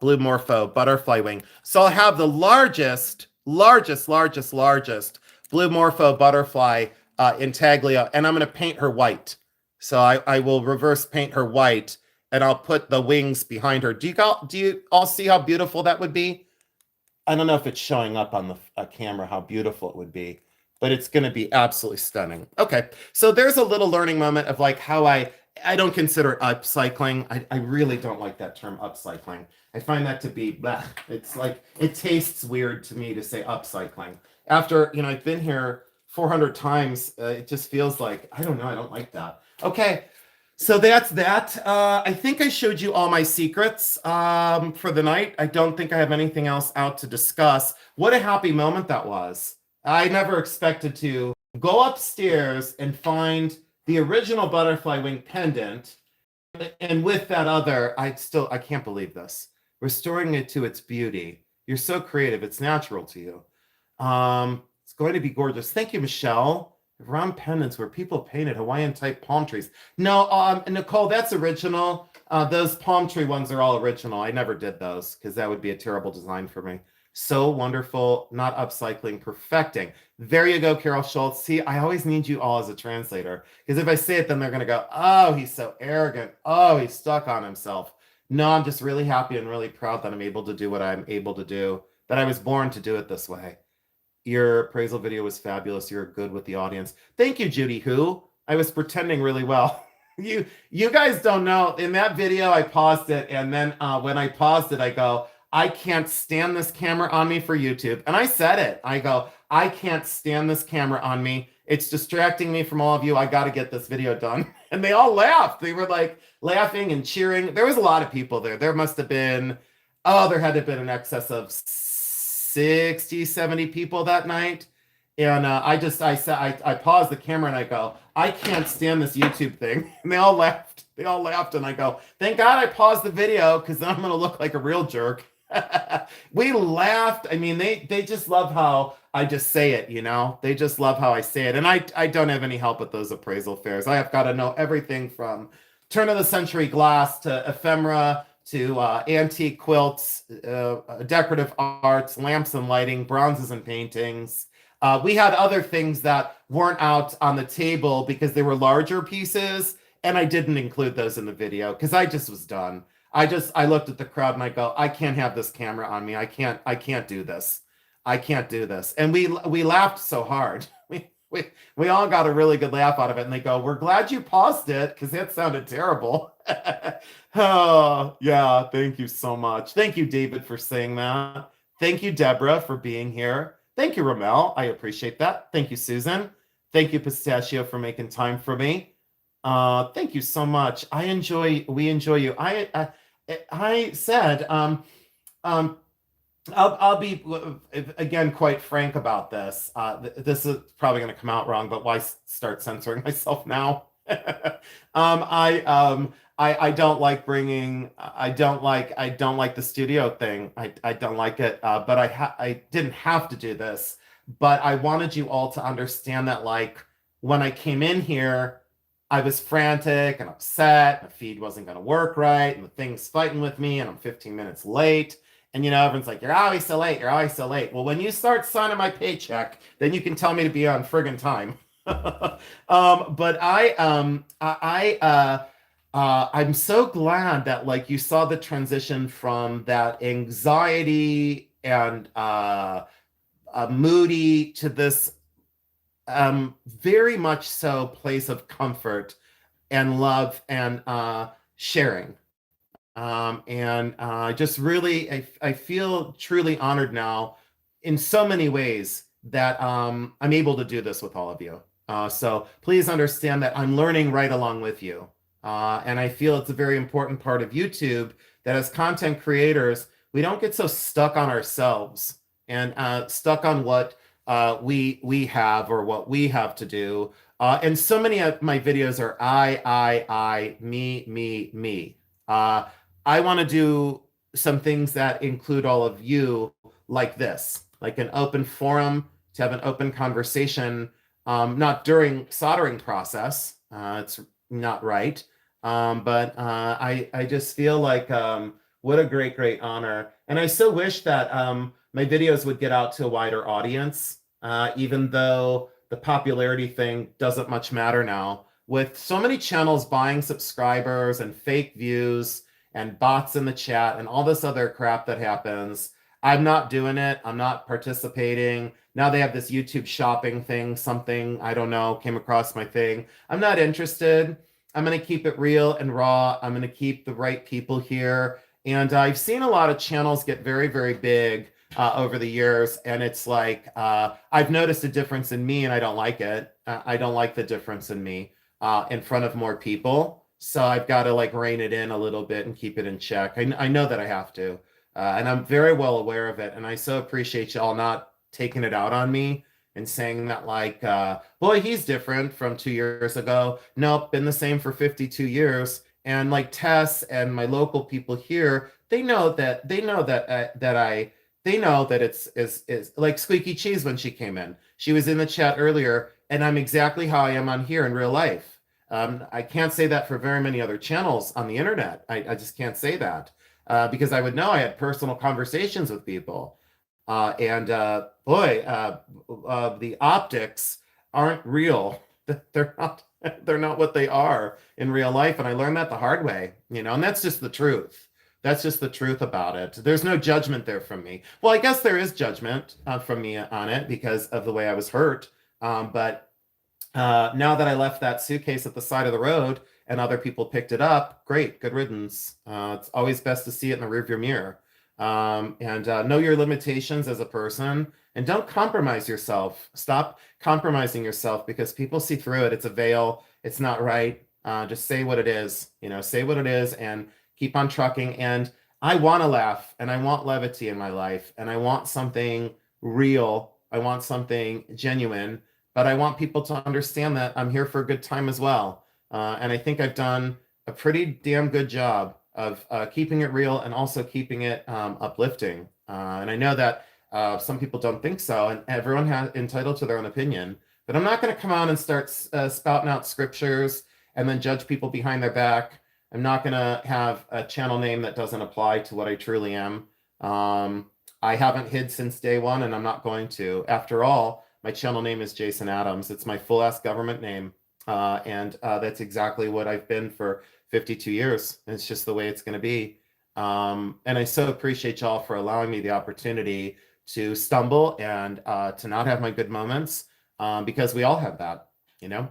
blue morpho butterfly wing. So I'll have the largest blue morpho butterfly intaglio, and I'm going to paint her white. So I will reverse paint her white, and I'll put the wings behind her. Do you all see how beautiful that would be? I don't know if it's showing up on the camera how beautiful it would be, but it's going to be absolutely stunning. Okay, so there's a little learning moment of like how I don't consider upcycling. I really don't like that term upcycling. I find that to be, bleh. It's like, it tastes weird to me to say upcycling. After, you know, I've been here 400 times, it just feels like, I don't know, I don't like that. Okay, so that's that. I think I showed you all my secrets for the night. I don't think I have anything else out to discuss. What a happy moment that was. I never expected to go upstairs and find the original butterfly wing pendant, and with that other, I can't believe this. Restoring it to its beauty. You're so creative. It's natural to you. It's going to be gorgeous. Thank you, Michelle. Round pendants where people painted Hawaiian type palm trees. No, Nicole, that's original. Those palm tree ones are all original. I never did those because that would be a terrible design for me. So wonderful, not upcycling, perfecting. There you go, Carol Schultz. See, I always need you all as a translator, because if I say it, then they're going to go, oh, he's so arrogant. Oh, he's stuck on himself. No, I'm just really happy and really proud that I'm able to do what I'm able to do, that I was born to do it this way. Your appraisal video was fabulous. You're good with the audience. Thank you, Judy Who. I was pretending really well. You guys don't know. In that video, I paused it, and then when I paused it, I go, I can't stand this camera on me for YouTube. And I said it. I go, I can't stand this camera on me. It's distracting me from all of you. I got to get this video done. And they all laughed. They were like laughing and cheering. There was a lot of people there. There must have been, there had to have been in excess of 60, 70 people that night. And I paused the camera and I go, I can't stand this YouTube thing. And they all laughed. They all laughed. And I go, thank God I paused the video, because then I'm going to look like a real jerk. We laughed. I mean, they just love how I just say it, you know? They just love how I say it. And I don't have any help at those appraisal fairs. I have got to know everything from turn of the century glass to ephemera to antique quilts, decorative arts, lamps and lighting, bronzes and paintings. We had other things that weren't out on the table because they were larger pieces, and I didn't include those in the video because I just was done. I looked at the crowd and I go, I can't have this camera on me. I can't do this. I can't do this. And we laughed so hard. We all got a really good laugh out of it. And they go, we're glad you paused it, because that sounded terrible. Oh, yeah. Thank you so much. Thank you, David, for saying that. Thank you, Deborah, for being here. Thank you, Ramel. I appreciate that. Thank you, Susan. Thank you, Pistachio, for making time for me. Thank you so much. We enjoy you. I said, I'll be again quite frank about this. This is probably going to come out wrong, but why start censoring myself now? I don't like bringing. I don't like the studio thing. I don't like it. But I didn't have to do this. But I wanted you all to understand that, like, when I came in here, I was frantic and upset. The feed wasn't going to work right, and the thing's fighting with me, and I'm 15 minutes late. And everyone's like, "You're always so late. You're always so late." Well, when you start signing my paycheck, then you can tell me to be on friggin' time. But I'm so glad that, like, you saw the transition from that anxiety and moody to this very much so place of comfort and love and sharing. And just really, I feel truly honored now in so many ways that I'm able to do this with all of you. So please understand that I'm learning right along with you. And I feel it's a very important part of YouTube that as content creators, we don't get so stuck on ourselves and stuck on what we have or what we have to do. And so many of my videos are me. Uh, I want to do some things that include all of you, like this, like an open forum to have an open conversation, not during soldering process. It's not right. But I just feel like what a great honor. And I so wish that my videos would get out to a wider audience, even though the popularity thing doesn't much matter now. With so many channels buying subscribers and fake views and bots in the chat and all this other crap that happens, I'm not doing it. I'm not participating. Now they have this YouTube shopping thing, something, I don't know, came across my thing. I'm not interested. I'm going to keep it real and raw. I'm going to keep the right people here. And I've seen a lot of channels get very big over the years. And it's like, I've noticed a difference in me and I don't like it. I don't like the difference in me in front of more people. So I've got to like rein it in a little bit and keep it in check. I know that I have to. And I'm very well aware of it. And I so appreciate y'all not taking it out on me and saying that, like, boy, he's different from 2 years ago. Nope, been the same for 52 years. And like Tess and my local people here, they know that they know that it's is like Squeaky Cheese when she came in. She was in the chat earlier, and I'm exactly how I am on here in real life. I can't say that for very many other channels on the internet. I just can't say that because I would know I had personal conversations with people. And boy, the optics aren't real. They're not. They're not what they are in real life, and I learned that the hard way. And that's just the truth. That's just the truth about it. There's no judgment there from me. Well, I guess there is judgment from me on it because of the way I was hurt. But now that I left that suitcase at the side of the road and other people picked it up, great, good riddance. It's always best to see it in the rearview mirror. And know your limitations as a person and don't compromise yourself. Stop compromising yourself because people see through it. It's a veil. It's not right. Just say what it is, say what it is and keep on trucking. And I want to laugh and I want levity in my life and I want something real. I want something genuine, but I want people to understand that I'm here for a good time as well. And I think I've done a pretty damn good job of keeping it real and also keeping it uplifting. And I know that some people don't think so, and everyone has entitled to their own opinion. But I'm not going to come on and start spouting out scriptures and then judge people behind their back. I'm not going to have a channel name that doesn't apply to what I truly am. I haven't hid since day one, and I'm not going to. After all, my channel name is Jason Adams. It's my full-ass government name. And that's exactly what I've been for 52 years. It's just the way it's going to be. And I so appreciate y'all for allowing me the opportunity to stumble and to not have my good moments because we all have that.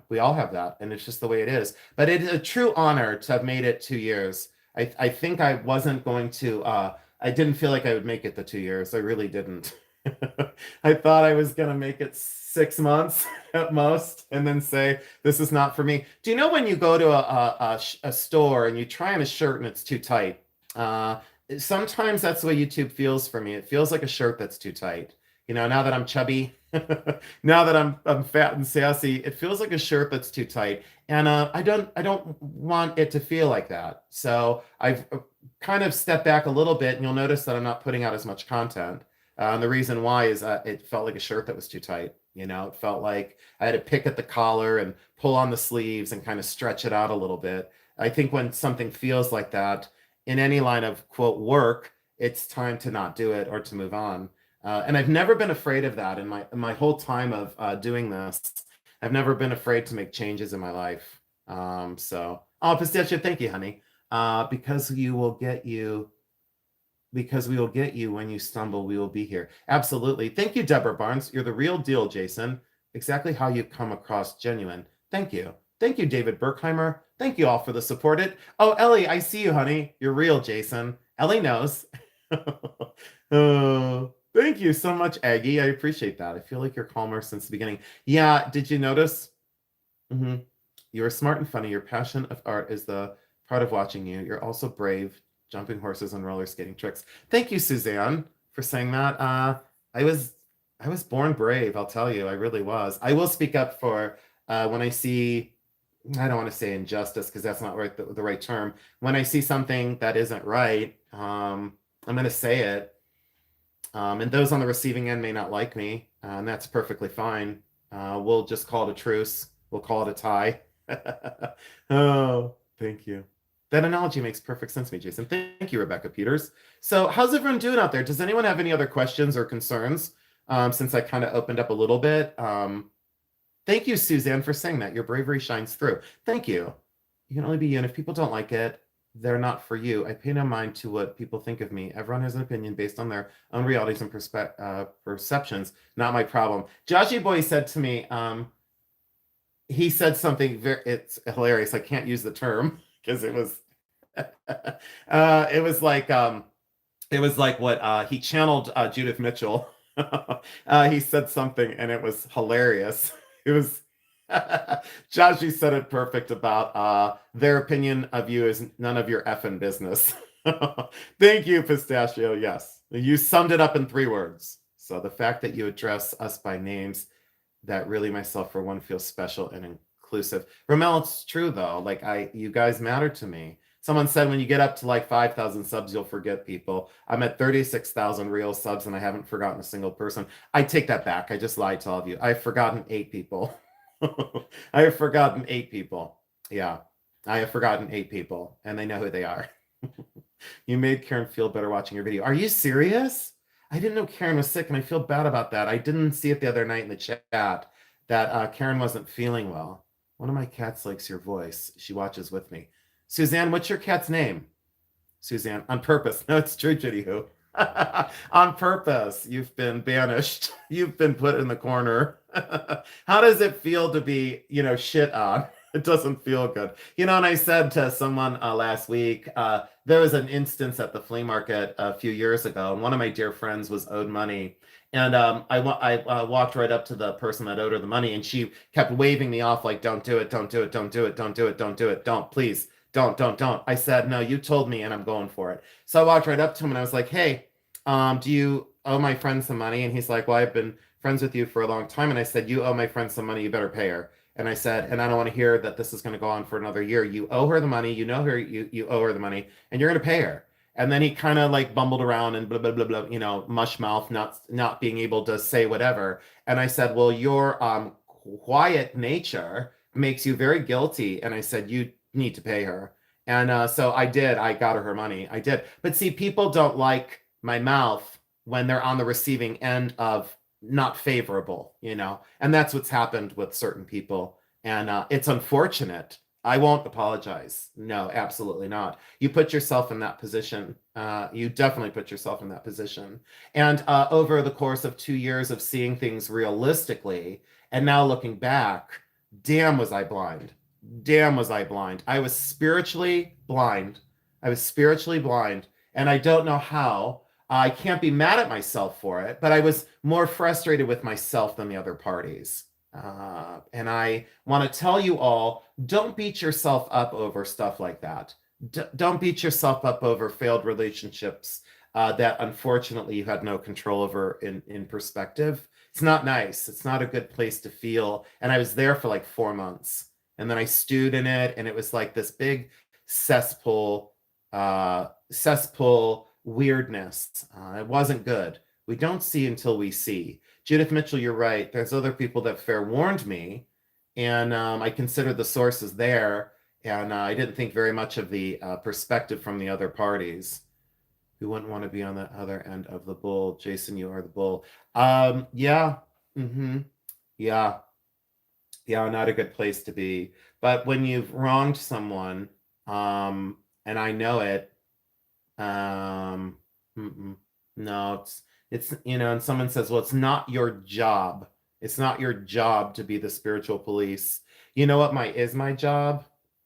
We all have that. And it's just the way it is. But it is a true honor to have made it 2 years. I think I wasn't going to, I didn't feel like I would make it the 2 years. I really didn't. I thought I was going to make it 6 months at most and then say, this is not for me. Do you know when you go to a store and you try on a shirt and it's too tight? sometimes that's the way YouTube feels for me. It feels like a shirt that's too tight. Now that I'm chubby, now that I'm fat and sassy, it feels like a shirt that's too tight. And I don't want it to feel like that. So I've kind of stepped back a little bit, and you'll notice that I'm not putting out as much content. And the reason why is it felt like a shirt that was too tight. It felt like I had to pick at the collar and pull on the sleeves and kind of stretch it out a little bit. I think when something feels like that in any line of quote work, it's time to not do it or to move on. And I've never been afraid of that in my whole time of doing this. I've never been afraid to make changes in my life. Oh, Pistachio, thank you, honey. Because you will get you, because we will get you when you stumble, we will be here. Absolutely. Thank you, Deborah Barnes. You're the real deal, Jason. Exactly how you come across, genuine. Thank you. Thank you, David Berkheimer. Thank you all for the support. Oh, Ellie, I see you, honey. You're real, Jason. Ellie knows. Oh, thank you so much, Aggie. I appreciate that. I feel like you're calmer since the beginning. Yeah, did you notice? You are smart and funny. Your passion of art is the part of watching you. You're also brave, jumping horses and roller skating tricks. Thank you, Suzanne, for saying that. I was born brave, I'll tell you. I really was. I will speak up for when I see, I don't want to say injustice because that's not the right term. When I see something that isn't right, I'm going to say it. And those on the receiving end may not like me, and that's perfectly fine. We'll just call it a truce. We'll call it a tie. Oh, thank you. That analogy makes perfect sense to me, Jason. Thank you, Rebecca Peters. So how's everyone doing out there? Does anyone have any other questions or concerns since I kind of opened up a little bit? Thank you, Suzanne, for saying that. Your bravery shines through. Thank you. You can only be you, and if people don't like it, they're not for you. I pay no mind to what people think of me. Everyone has an opinion based on their own realities and perceptions. Not my problem. Joshy Boy said to me, he said something it's hilarious. I can't use the term because it was it was like what he channeled Judith Mitchell. He said something and it was hilarious. It was Joshy said it perfect about their opinion of you is none of your effing business. Thank you, Pistachio. Yes, you summed it up in 3 words. So the fact that you address us by names, that really myself for one feels special and inclusive. Ramel, it's true though. Like you guys matter to me. Someone said when you get up to like 5,000 subs, you'll forget people. I'm at 36,000 real subs and I haven't forgotten a single person. I take that back. I just lied to all of you. I've forgotten 8 people. I have forgotten 8 people. Yeah, I have forgotten 8 people and they know who they are. You made Karen feel better watching your video. Are you serious? I didn't know Karen was sick and I feel bad about that. I didn't see it the other night in the chat that Karen wasn't feeling well. One of my cats likes your voice. She watches with me. Suzanne, what's your cat's name? Suzanne, on purpose. No, it's true, Jitty Who. On purpose. You've been banished. You've been put in the corner. How does it feel to be, shit on? It doesn't feel good. And I said to someone last week, there was an instance at the flea market a few years ago, and one of my dear friends was owed money. And I walked right up to the person that owed her the money, and she kept waving me off like, don't do it, don't do it, don't do it, don't do it, don't do it, don't, please. Don't. I said, no, you told me and I'm going for it. So I walked right up to him and I was like, hey, do you owe my friend some money? And he's like, well, I've been friends with you for a long time. And I said, you owe my friend some money, you better pay her. And I said, and I don't want to hear that this is going to go on for another year. You owe her the money, you know her, you owe her the money, and you're going to pay her. And then he kind of like bumbled around and blah, blah, blah, blah, mush mouth, not being able to say whatever. And I said, well, your quiet nature makes you very guilty. And I said, you need to pay her. And so I did. I got her money. I did. But see, people don't like my mouth when they're on the receiving end of not favorable, and that's what's happened with certain people. And it's unfortunate. I won't apologize. No, absolutely not. You put yourself in that position. You definitely put yourself in that position. And over the course of 2 years of seeing things realistically, and now looking back, damn was I blind. Damn was I blind. I was spiritually blind. And I don't know how. I can't be mad at myself for it, but I was more frustrated with myself than the other parties. And I want to tell you all, don't beat yourself up over stuff like that. don't beat yourself up over failed relationships that unfortunately you had no control over in perspective. It's not nice. It's not a good place to feel. And I was there for like 4 months, and then I stewed in it, and it was like this big cesspool weirdness. It wasn't good. We don't see until we see. Judith Mitchell, you're right. There's other people that fair warned me, and I considered the sources there, and I didn't think very much of the perspective from the other parties. Who wouldn't want to be on the other end of the bull? Jason, you are the bull. Yeah. Mm-hmm. Yeah. Yeah, not a good place to be. But when you've wronged someone, and I know it, um, no, it's and someone says, well, it's not your job. It's not your job to be the spiritual police. You know what my job?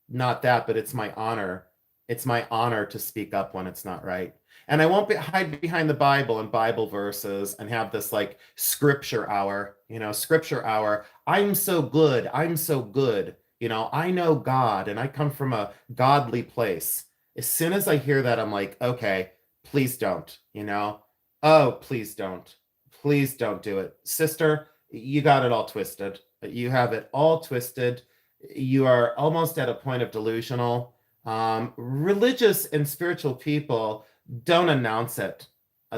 Not that, but it's my honor. It's my honor to speak up when it's not right. And I won't hide behind the Bible and Bible verses and have this like scripture hour, scripture hour. I'm so good. I'm so good. I know God and I come from a godly place. As soon as I hear that, I'm like, okay, please don't, Oh, please don't. Please don't do it. Sister, you got it all twisted. You have it all twisted. You are almost at a point of delusional. Religious and spiritual people don't announce it,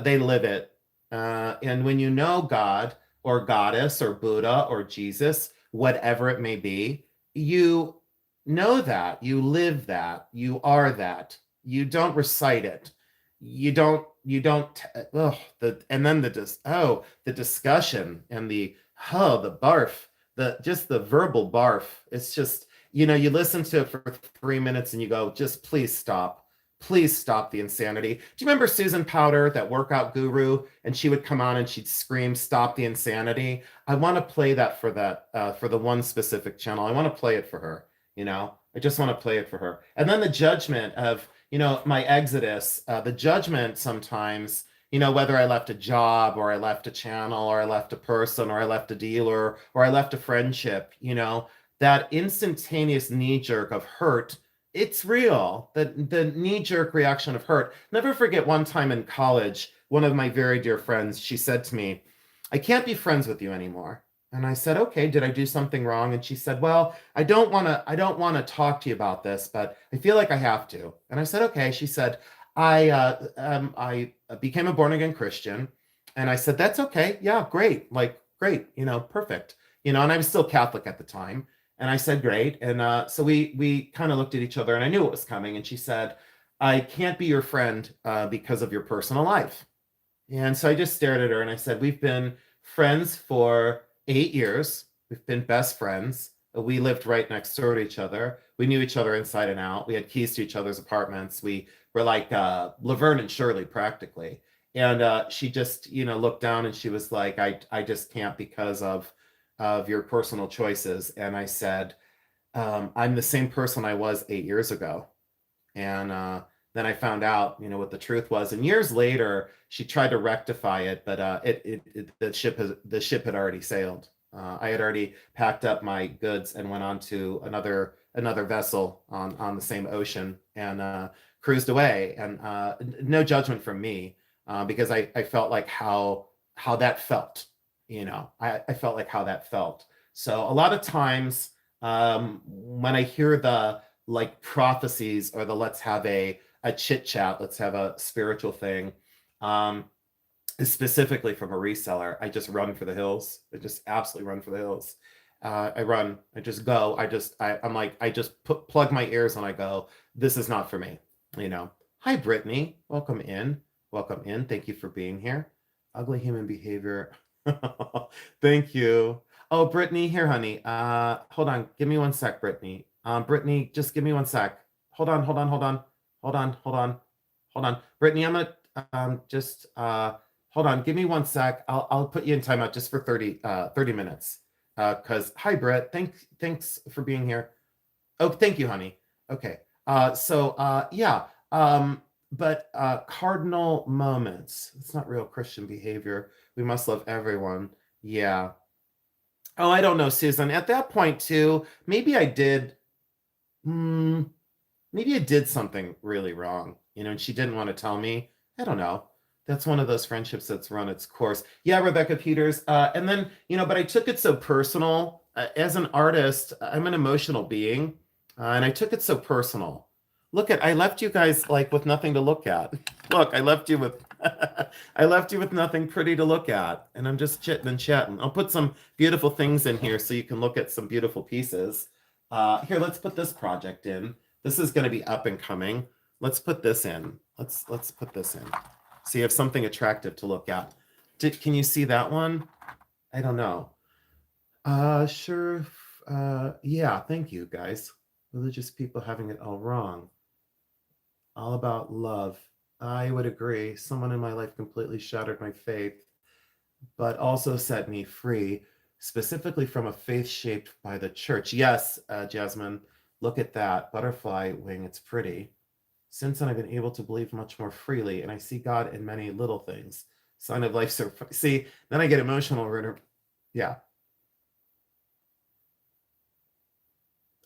they live it. And when you know God or Goddess or Buddha or Jesus, whatever it may be, you know that, you live that, you are that. You don't recite it. And then the discussion and the barf, just the verbal barf. It's just, you listen to it for 3 minutes and you go, just please stop. Please stop the insanity. Do you remember Susan Powder, that workout guru? And she would come on and she'd scream, stop the insanity. I want to play that for the one specific channel. I want to play it for her, I just want to play it for her. And then the judgment of, my exodus, the judgment sometimes, whether I left a job or I left a channel or I left a person or I left a dealer or I left a friendship, that instantaneous knee jerk of hurt, it's real. The knee-jerk reaction of hurt. Never forget one time in college, one of my very dear friends, she said to me, I can't be friends with you anymore. And I said, okay, did I do something wrong? And she said, well, I don't want to talk to you about this, but I feel like I have to. And I said, okay. She said, I became a born again Christian. And I said, that's okay. Yeah, great. Like, great, perfect. And I was still Catholic at the time. And I said, great. And so we kind of looked at each other and I knew it was coming. And she said, I can't be your friend because of your personal life. And so I just stared at her and I said, we've been friends for 8 years. We've been best friends. We lived right next door to each other. We knew each other inside and out. We had keys to each other's apartments. We were like Laverne and Shirley practically. And she just, looked down and she was like, I just can't because of your personal choices. And I said, I'm the same person I was 8 years ago. And then I found out, what the truth was. And years later, she tried to rectify it, but the ship had already sailed. I had already packed up my goods and went on to another vessel on the same ocean and cruised away. And no judgment from me, because I felt like how that felt. I felt like how that felt. So a lot of times when I hear the like prophecies or the let's have a chit chat, let's have a spiritual thing, specifically from a reseller, I just run for the hills. I just absolutely run for the hills. I run, I just go, I'm like, I just plug my ears and I go, this is not for me. Hi, Brittany, welcome in. Welcome in. Thank you for being here. Ugly human behavior. Thank you. Oh, Brittany, here, honey. Hold on. Give me one sec, Brittany. Brittany, just give me one sec. Hold on. Brittany, I'm gonna just hold on. Give me one sec. I'll put you in timeout just for 30 minutes. Because hi, Britt. Thanks for being here. Oh, thank you, honey. Okay. Yeah. But cardinal moments. It's not real Christian behavior. We must love everyone. Yeah. Oh, I don't know, Susan. At that point, too, maybe I did. Maybe I did something really wrong, and she didn't want to tell me. I don't know. That's one of those friendships that's run its course. Yeah, Rebecca Peters. And then, but I took it so personal. As an artist, I'm an emotional being, and I took it so personal. I left you guys like with nothing to look at. Look, I left you with I left you with nothing pretty to look at, and I'm just chitting and chatting. I'll put some beautiful things in here so you can look at some beautiful pieces. Here, let's put this project in. This is going to be up and coming. Let's put this in. Let's put this in. So you have something attractive to look at. Can you see that one? I don't know. Sure. Yeah, thank you, guys. Religious people having it all wrong. All about love. I would agree. Someone in my life completely shattered my faith, but also set me free, specifically from a faith shaped by the church. Yes, Jasmine, look at that butterfly wing. It's pretty. Since then, I've been able to believe much more freely, and I see God in many little things. Sign of life. See, then I get emotional. Yeah.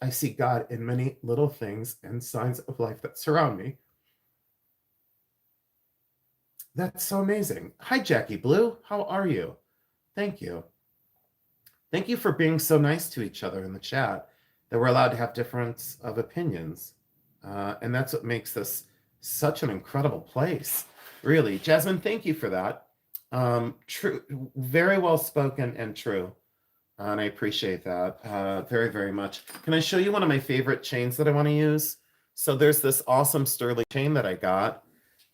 I see God in many little things and signs of life that surround me. That's so amazing. Hi, Jackie Blue. How are you? Thank you. Thank you for being so nice to each other in the chat, that we're allowed to have difference of opinions. And that's what makes this such an incredible place. Really. Jasmine, thank you for that. True, very well spoken and true. And I appreciate that very, very much. Can I show you one of my favorite chains that I want to use? So there's this awesome sterling chain that I got.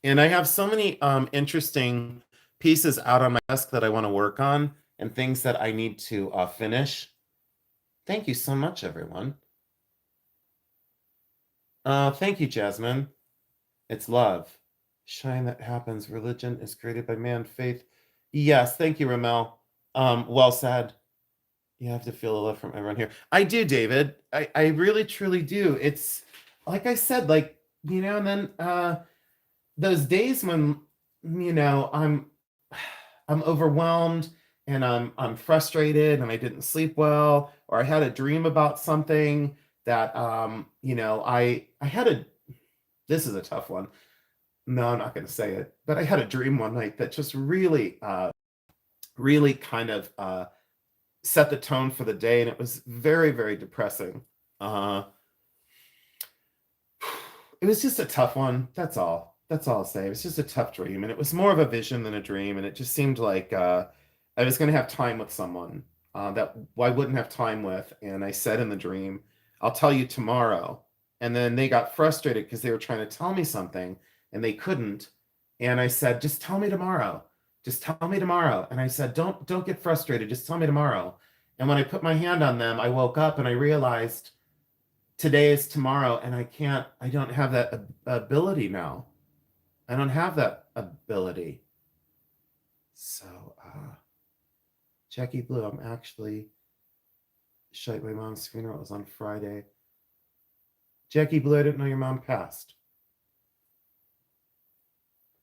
And I have so many interesting pieces out on my desk that I want to work on and things that I need to finish. Thank you so much, everyone. Thank you, Jasmine. It's love. Shine that happens. Religion is created by man. Faith. Yes, thank you, Ramel. Well said. You have to feel the love from everyone here. I do, David. I really, truly do. It's like I said, and then those days when, I'm overwhelmed and I'm frustrated and I didn't sleep well, or I had a dream about something that I had this is a tough one. No, I'm not going to say it, but I had a dream one night that just really really kind of set the tone for the day, and it was very, very depressing. It was just a tough one. That's all I'll say. It was just a tough dream, and it was more of a vision than a dream, and it just seemed like I was going to have time with someone that I wouldn't have time with. And I said in the dream, I'll tell you tomorrow. And then they got frustrated because they were trying to tell me something and they couldn't. And I said, just tell me tomorrow. Just tell me tomorrow. And I said, don't get frustrated. Just tell me tomorrow. And when I put my hand on them, I woke up and I realized today is tomorrow, and I don't have that ability now. I don't have that ability. So, Jackie Blue, I'm actually shite. My mom's funeral was on Friday. Jackie Blue, I didn't know your mom passed.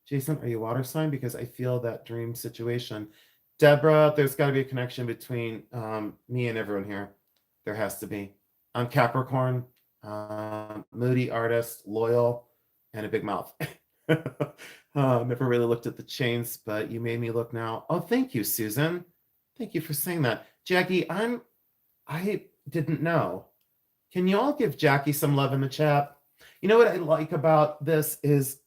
Jason, are you water sign? Because I feel that dream situation. Deborah, there's got to be a connection between me and everyone here. There has to be. I'm Capricorn, moody artist, loyal, and a big mouth. Never really looked at the chains, but you made me look now. Oh, thank you, Susan. Thank you for saying that. Jackie, I didn't know. Can you all give Jackie some love in the chat? You know what I like about this is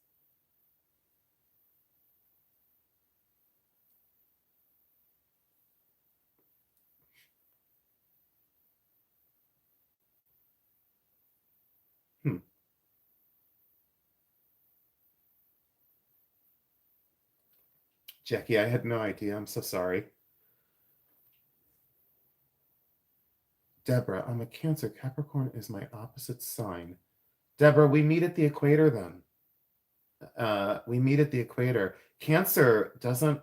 Jackie, I had no idea. I'm so sorry. Deborah, I'm a Cancer. Capricorn is my opposite sign. Deborah, we meet at the equator then. We meet at the equator. Cancer doesn't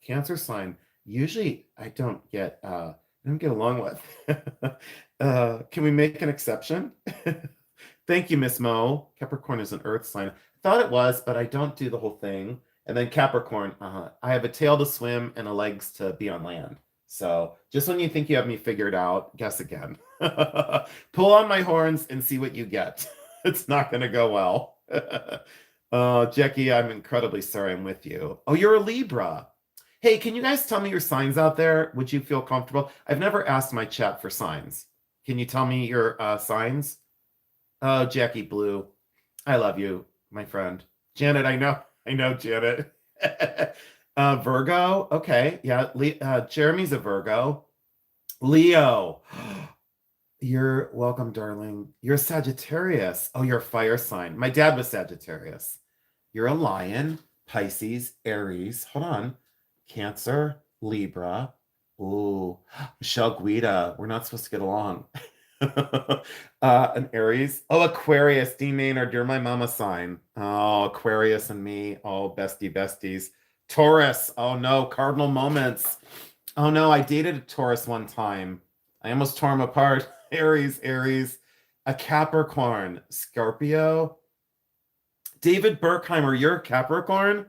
Cancer sign usually I don't get along with. Can we make an exception? Thank you, Miss Mo. Capricorn is an earth sign. Thought it was, but I don't do the whole thing. And then Capricorn, I have a tail to swim and a legs to be on land. So just when you think you have me figured out, guess again. Pull on my horns and see what you get. It's not going to go well. Oh, Jackie, I'm incredibly sorry I'm with you. Oh, you're a Libra. Hey, can you guys tell me your signs out there? Would you feel comfortable? I've never asked my chat for signs. Can you tell me your signs? Oh, Jackie Blue. I love you, my friend. Janet, I know, Janet. Virgo. Okay. Yeah. Jeremy's a Virgo. Leo. You're welcome, darling. You're Sagittarius. Oh, you're a fire sign. My dad was Sagittarius. You're a lion, Pisces, Aries. Hold on. Cancer, Libra. Ooh, Michelle Guida. We're not supposed to get along. An Aries. Oh, Aquarius. Dean Maynard, you're my mama sign. Oh, Aquarius and me. Oh, bestie besties. Taurus. Oh no, cardinal moments. Oh no, I dated a Taurus one time. I almost tore him apart. Aries, Aries. A Capricorn. Scorpio. David Berkheimer, you're a Capricorn?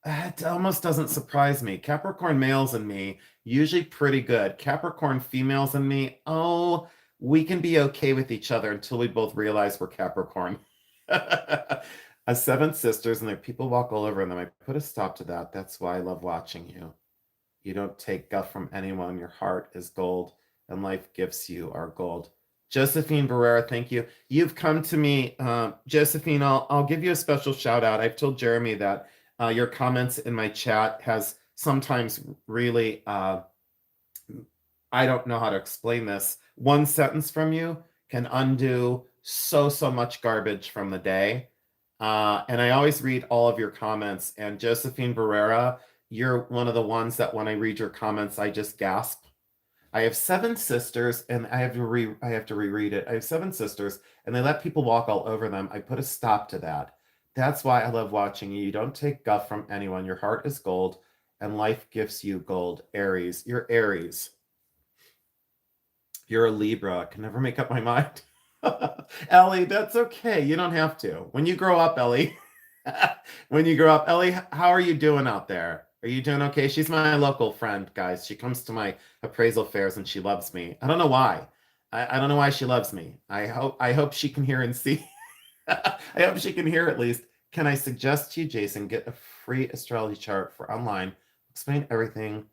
It almost doesn't surprise me. Capricorn males and me, usually pretty good. Capricorn females and me, oh, we can be okay with each other until we both realize we're Capricorn. A seven sisters, and there people walk all over them. I put a stop to that. That's why I love watching you. You don't take guff from anyone. Your heart is gold, and life gifts you are gold. Josephine Barrera, thank you. You've come to me, Josephine. I'll give you a special shout out. I've told Jeremy that your comments in my chat has sometimes really, I don't know how to explain this. One sentence from you can undo so much garbage from the day. And I always read all of your comments. And Josephine Barrera, you're one of the ones that when I read your comments, I just gasp. I have seven sisters, and I have to reread it. I have seven sisters, and they let people walk all over them. I put a stop to that. That's why I love watching you. You don't take guff from anyone. Your heart is gold, and life gifts you gold. Aries. You're Aries. You're a Libra. Can never make up my mind. Ellie, that's okay. You don't have to. When you grow up, Ellie. When you grow up, Ellie, how are you doing out there? Are you doing okay? She's my local friend, guys. She comes to my appraisal fairs and she loves me. I don't know why. I don't know why she loves me. I hope she can hear and see. I hope she can hear at least. Can I suggest to you, Jason, get a free astrology chart for online? Explain everything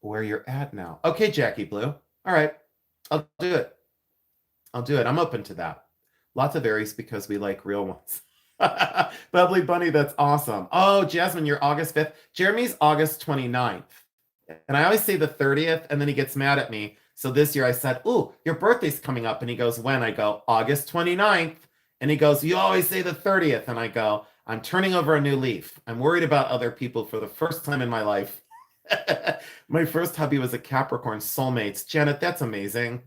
where you're at now. Okay, Jackie Blue. All right. I'll do it. I'll do it. I'm open to that. Lots of Aries because we like real ones. Bubbly Bunny, that's awesome. Oh, Jasmine, you're August 5th. Jeremy's August 29th. And I always say the 30th, and then he gets mad at me. So this year I said, ooh, your birthday's coming up. And he goes, when? I go, August 29th. And he goes, you always say the 30th. And I go, I'm turning over a new leaf. I'm worried about other people for the first time in my life. My first hubby was a Capricorn soulmates. Janet, that's amazing.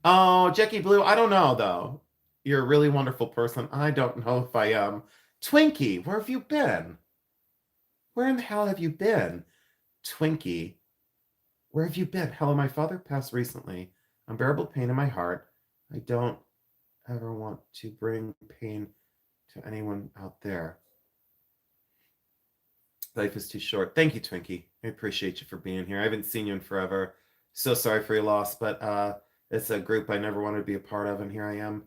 Oh, Jackie Blue, I don't know, though. You're a really wonderful person. I don't know if I am. Twinkie, where have you been? Where in the hell have you been? Twinkie, where have you been? Hello, my father passed recently. Unbearable pain in my heart. I don't ever want to bring pain to anyone out there. Life is too short. Thank you, Twinkie. I appreciate you for being here. I haven't seen you in forever. So sorry for your loss, but it's a group I never wanted to be a part of, and here I am.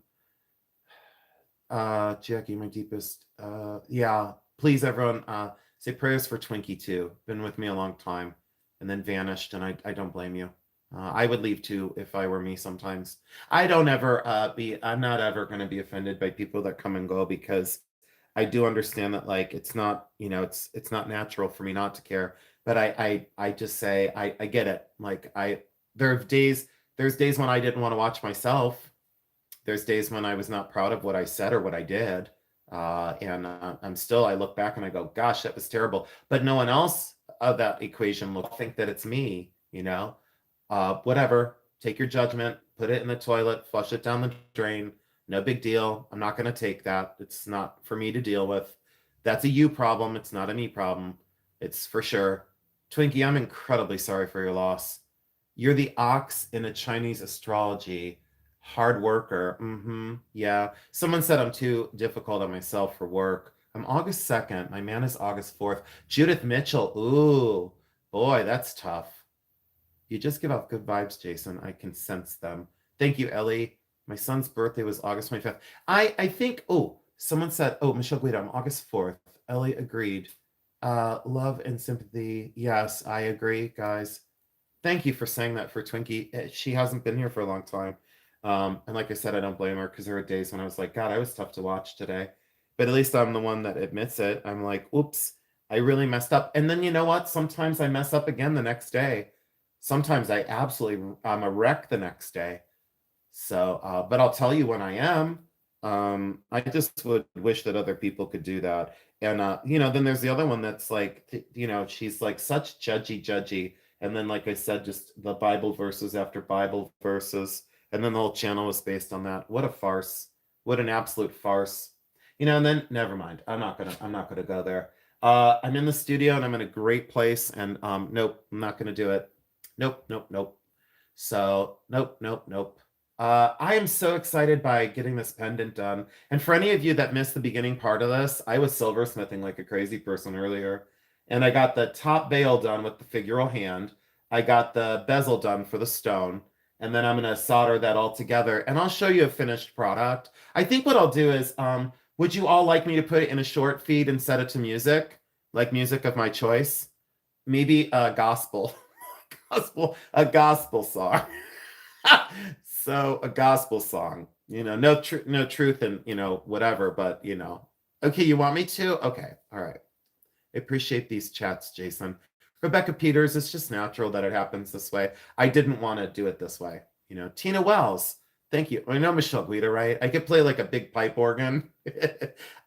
Jackie, my deepest. Yeah, please, everyone, say prayers for Twinkie too. Been with me a long time, and then vanished, and I don't blame you. I would leave too if I were me sometimes. I'm not ever going to be offended by people that come and go because I do understand that like it's not, it's not natural for me not to care. But I just say I get it. Like there's days when I didn't want to watch myself. There's days when I was not proud of what I said or what I did. I look back and I go, gosh, that was terrible. But no one else of that equation will think that it's me, whatever, take your judgment, put it in the toilet, flush it down the drain. No big deal. I'm not going to take that. It's not for me to deal with. That's a you problem. It's not a me problem. It's for sure. Twinkie, I'm incredibly sorry for your loss. You're the ox in a Chinese astrology. Hard worker. Yeah. Someone said I'm too difficult on myself for work. I'm August 2nd. My man is August 4th. Judith Mitchell. Ooh, boy, that's tough. You just give off good vibes, Jason. I can sense them. Thank you, Ellie. My son's birthday was August 25th. I think, oh, someone said, oh, Michelle Guido, I'm August 4th. Ellie agreed. Love and sympathy. Yes, I agree, guys. Thank you for saying that for Twinkie. She hasn't been here for a long time. And like I said, I don't blame her because there were days when I was like, God, I was tough to watch today. But at least I'm the one that admits it. I'm like, oops, I really messed up. And then you know what? Sometimes I mess up again the next day. Sometimes I'm a wreck the next day. So, but I'll tell you when I am. I just would wish that other people could do that. And then there's the other one that's like, she's like such judgy. And then, like I said, just the Bible verses after Bible verses. And then the whole channel was based on that. What a farce. What an absolute farce. And then never mind. I'm not gonna go there. I'm in the studio and I'm in a great place. And nope, I'm not gonna do it. Nope. So nope. I am so excited by getting this pendant done. And for any of you that missed the beginning part of this, I was silversmithing like a crazy person earlier. And I got the top bail done with the figural hand. I got the bezel done for the stone. And then I'm going to solder that all together. And I'll show you a finished product. I think what I'll do is, would you all like me to put it in a short feed and set it to music? Like music of my choice? Maybe a gospel. A gospel song. So a gospel song, no truth and, whatever, but, okay, you want me to? Okay. All right. I appreciate these chats, Jason. Rebecca Peters, it's just natural that it happens this way. I didn't want to do it this way. Tina Wells, thank you. I know Michelle Guida, right? I could play like a big pipe organ.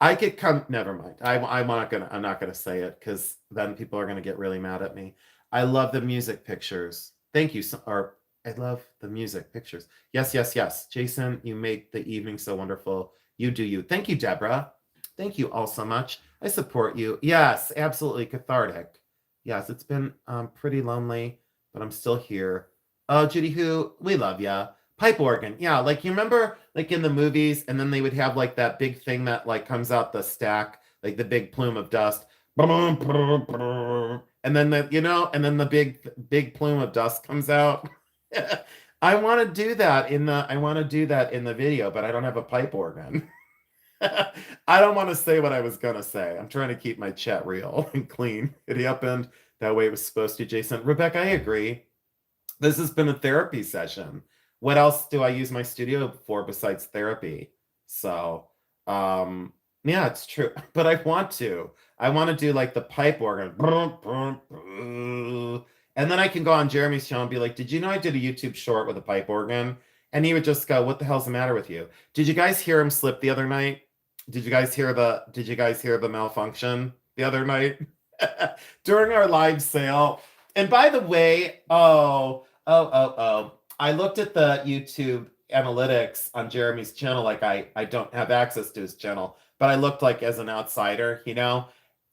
I could come, never mind. I'm not gonna say it because then people are gonna get really mad at me. I love the music pictures. Thank you. I love the music pictures. Yes. Jason, you make the evening so wonderful. You do you. Thank you, Deborah. Thank you all so much. I support you. Yes, absolutely cathartic. Yes, it's been pretty lonely, but I'm still here. Oh, Judy Who, we love ya. Pipe organ. Yeah, like you remember like in the movies, and then they would have like that big thing that like comes out the stack, like the big plume of dust. And then the big plume of dust comes out. I want to do that in the video, but I don't have a pipe organ. I don't want to say what I was gonna say. I'm trying to keep my chat real and clean. It happened that way it was supposed to, Jason. Rebecca, I agree. This has been a therapy session. What else do I use my studio for besides therapy? So, yeah, it's true. But I want to do like the pipe organ. And then I can go on Jeremy's channel and be like, did you know I did a YouTube short with a pipe organ? And he would just go, what the hell's the matter with you? Did you guys hear him slip the other night? Did you guys hear the malfunction the other night? During our live sale. And by the way, I looked at the YouTube analytics on Jeremy's channel. Like I don't have access to his channel, but I looked like as an outsider,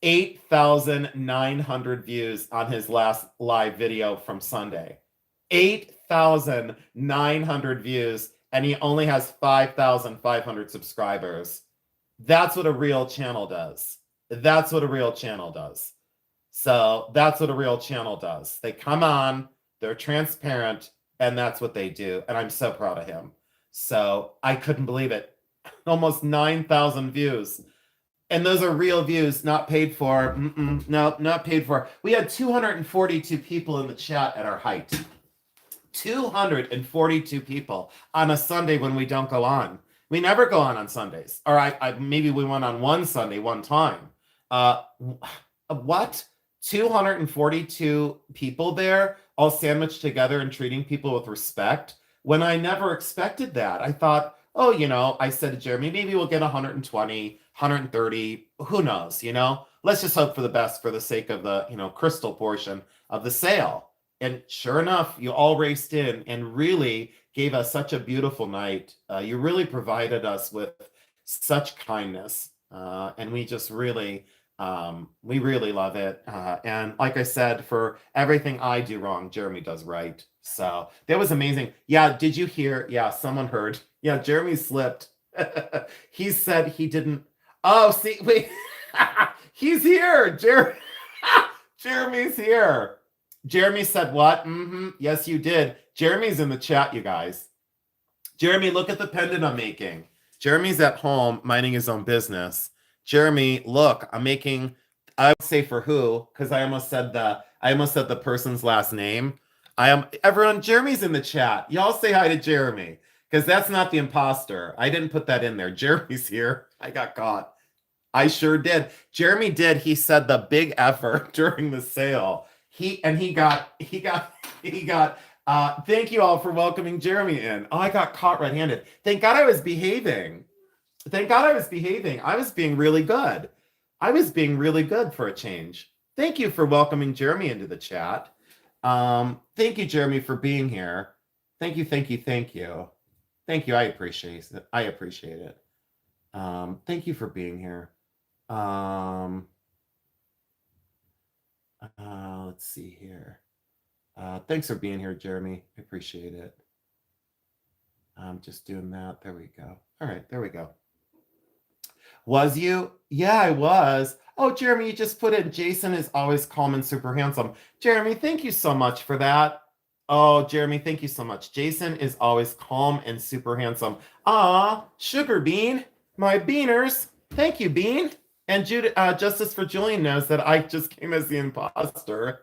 8,900 views on his last live video from Sunday. 8,900 views, and he only has 5,500 subscribers. That's what a real channel does. So that's what a real channel does. They come on, they're transparent, and that's what they do. And I'm so proud of him. So I couldn't believe it. Almost 9,000 views. And those are real views, not paid for. No, not paid for. We had 242 people in the chat at our height. 242 people on a Sunday when we don't go on. We never go on Sundays. Or maybe we went on one Sunday one time. What? 242 people there, all sandwiched together and treating people with respect, when I never expected that. I thought, I said to Jeremy, maybe we'll get 120, 130, who knows, Let's just hope for the best for the sake of the, crystal portion of the sale. And sure enough, you all raced in and really gave us such a beautiful night. You really provided us with such kindness. And we just really, we really love it. And like I said, for everything I do wrong, Jeremy does right. So that was amazing. Yeah, did you hear? Yeah, someone heard. Yeah, Jeremy slipped. He said he didn't. Oh, see, wait. He's here. Jeremy's here. Jeremy said what? Yes, you did. Jeremy's in the chat, you guys. Jeremy, look at the pendant I'm making. Jeremy's at home minding his own business. Jeremy, look, I'm making, I would say for who, because I almost said the person's last name. Everyone, Jeremy's in the chat. Y'all say hi to Jeremy, because that's not the imposter. I didn't put that in there. Jeremy's here. I got caught. I sure did. Jeremy did. He said the big effort during the sale. He got thank you all for welcoming Jeremy in. Oh, I got caught red-handed. Thank God I was behaving. Thank God I was behaving. I was being really good. I was being really good for a change. Thank you for welcoming Jeremy into the chat. Thank you, Jeremy, for being here. Thank you, thank you, thank you. Thank you. I appreciate it. I appreciate it. Thank you for being here. Let's see here. Thanks for being here, Jeremy. I appreciate it. I'm just doing that. There we go. All right, there we go. Was you? Yeah, I was. Oh, Jeremy, you just put in Jason is always calm and super handsome. Jeremy, thank you so much for that. Oh, Jeremy, thank you so much. Jason is always calm and super handsome. Ah, Sugar Bean, my beaners. Thank you, Bean. And Justice for Julian knows that I just came as the imposter.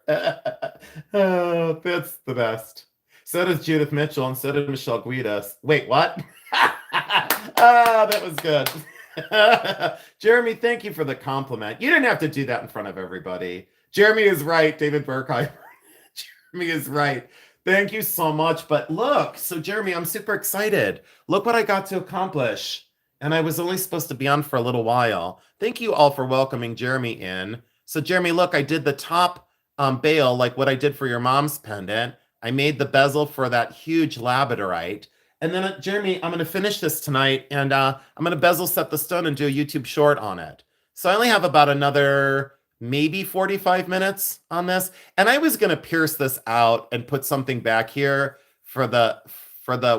Oh, that's the best. So does Judith Mitchell, and so did Michelle Guidas. Wait, what? That was good. Jeremy, thank you for the compliment. You didn't have to do that in front of everybody. Jeremy is right, David Burkheim. Jeremy is right. Thank you so much. But look, so Jeremy, I'm super excited. Look what I got to accomplish. And I was only supposed to be on for a little while. Thank you all for welcoming Jeremy in. So Jeremy, look, I did the top bail, like what I did for your mom's pendant. I made the bezel for that huge labradorite. And then, Jeremy, I'm going to finish this tonight, and I'm going to bezel set the stone and do a YouTube short on it. So I only have about another maybe 45 minutes on this. And I was going to pierce this out and put something back here for the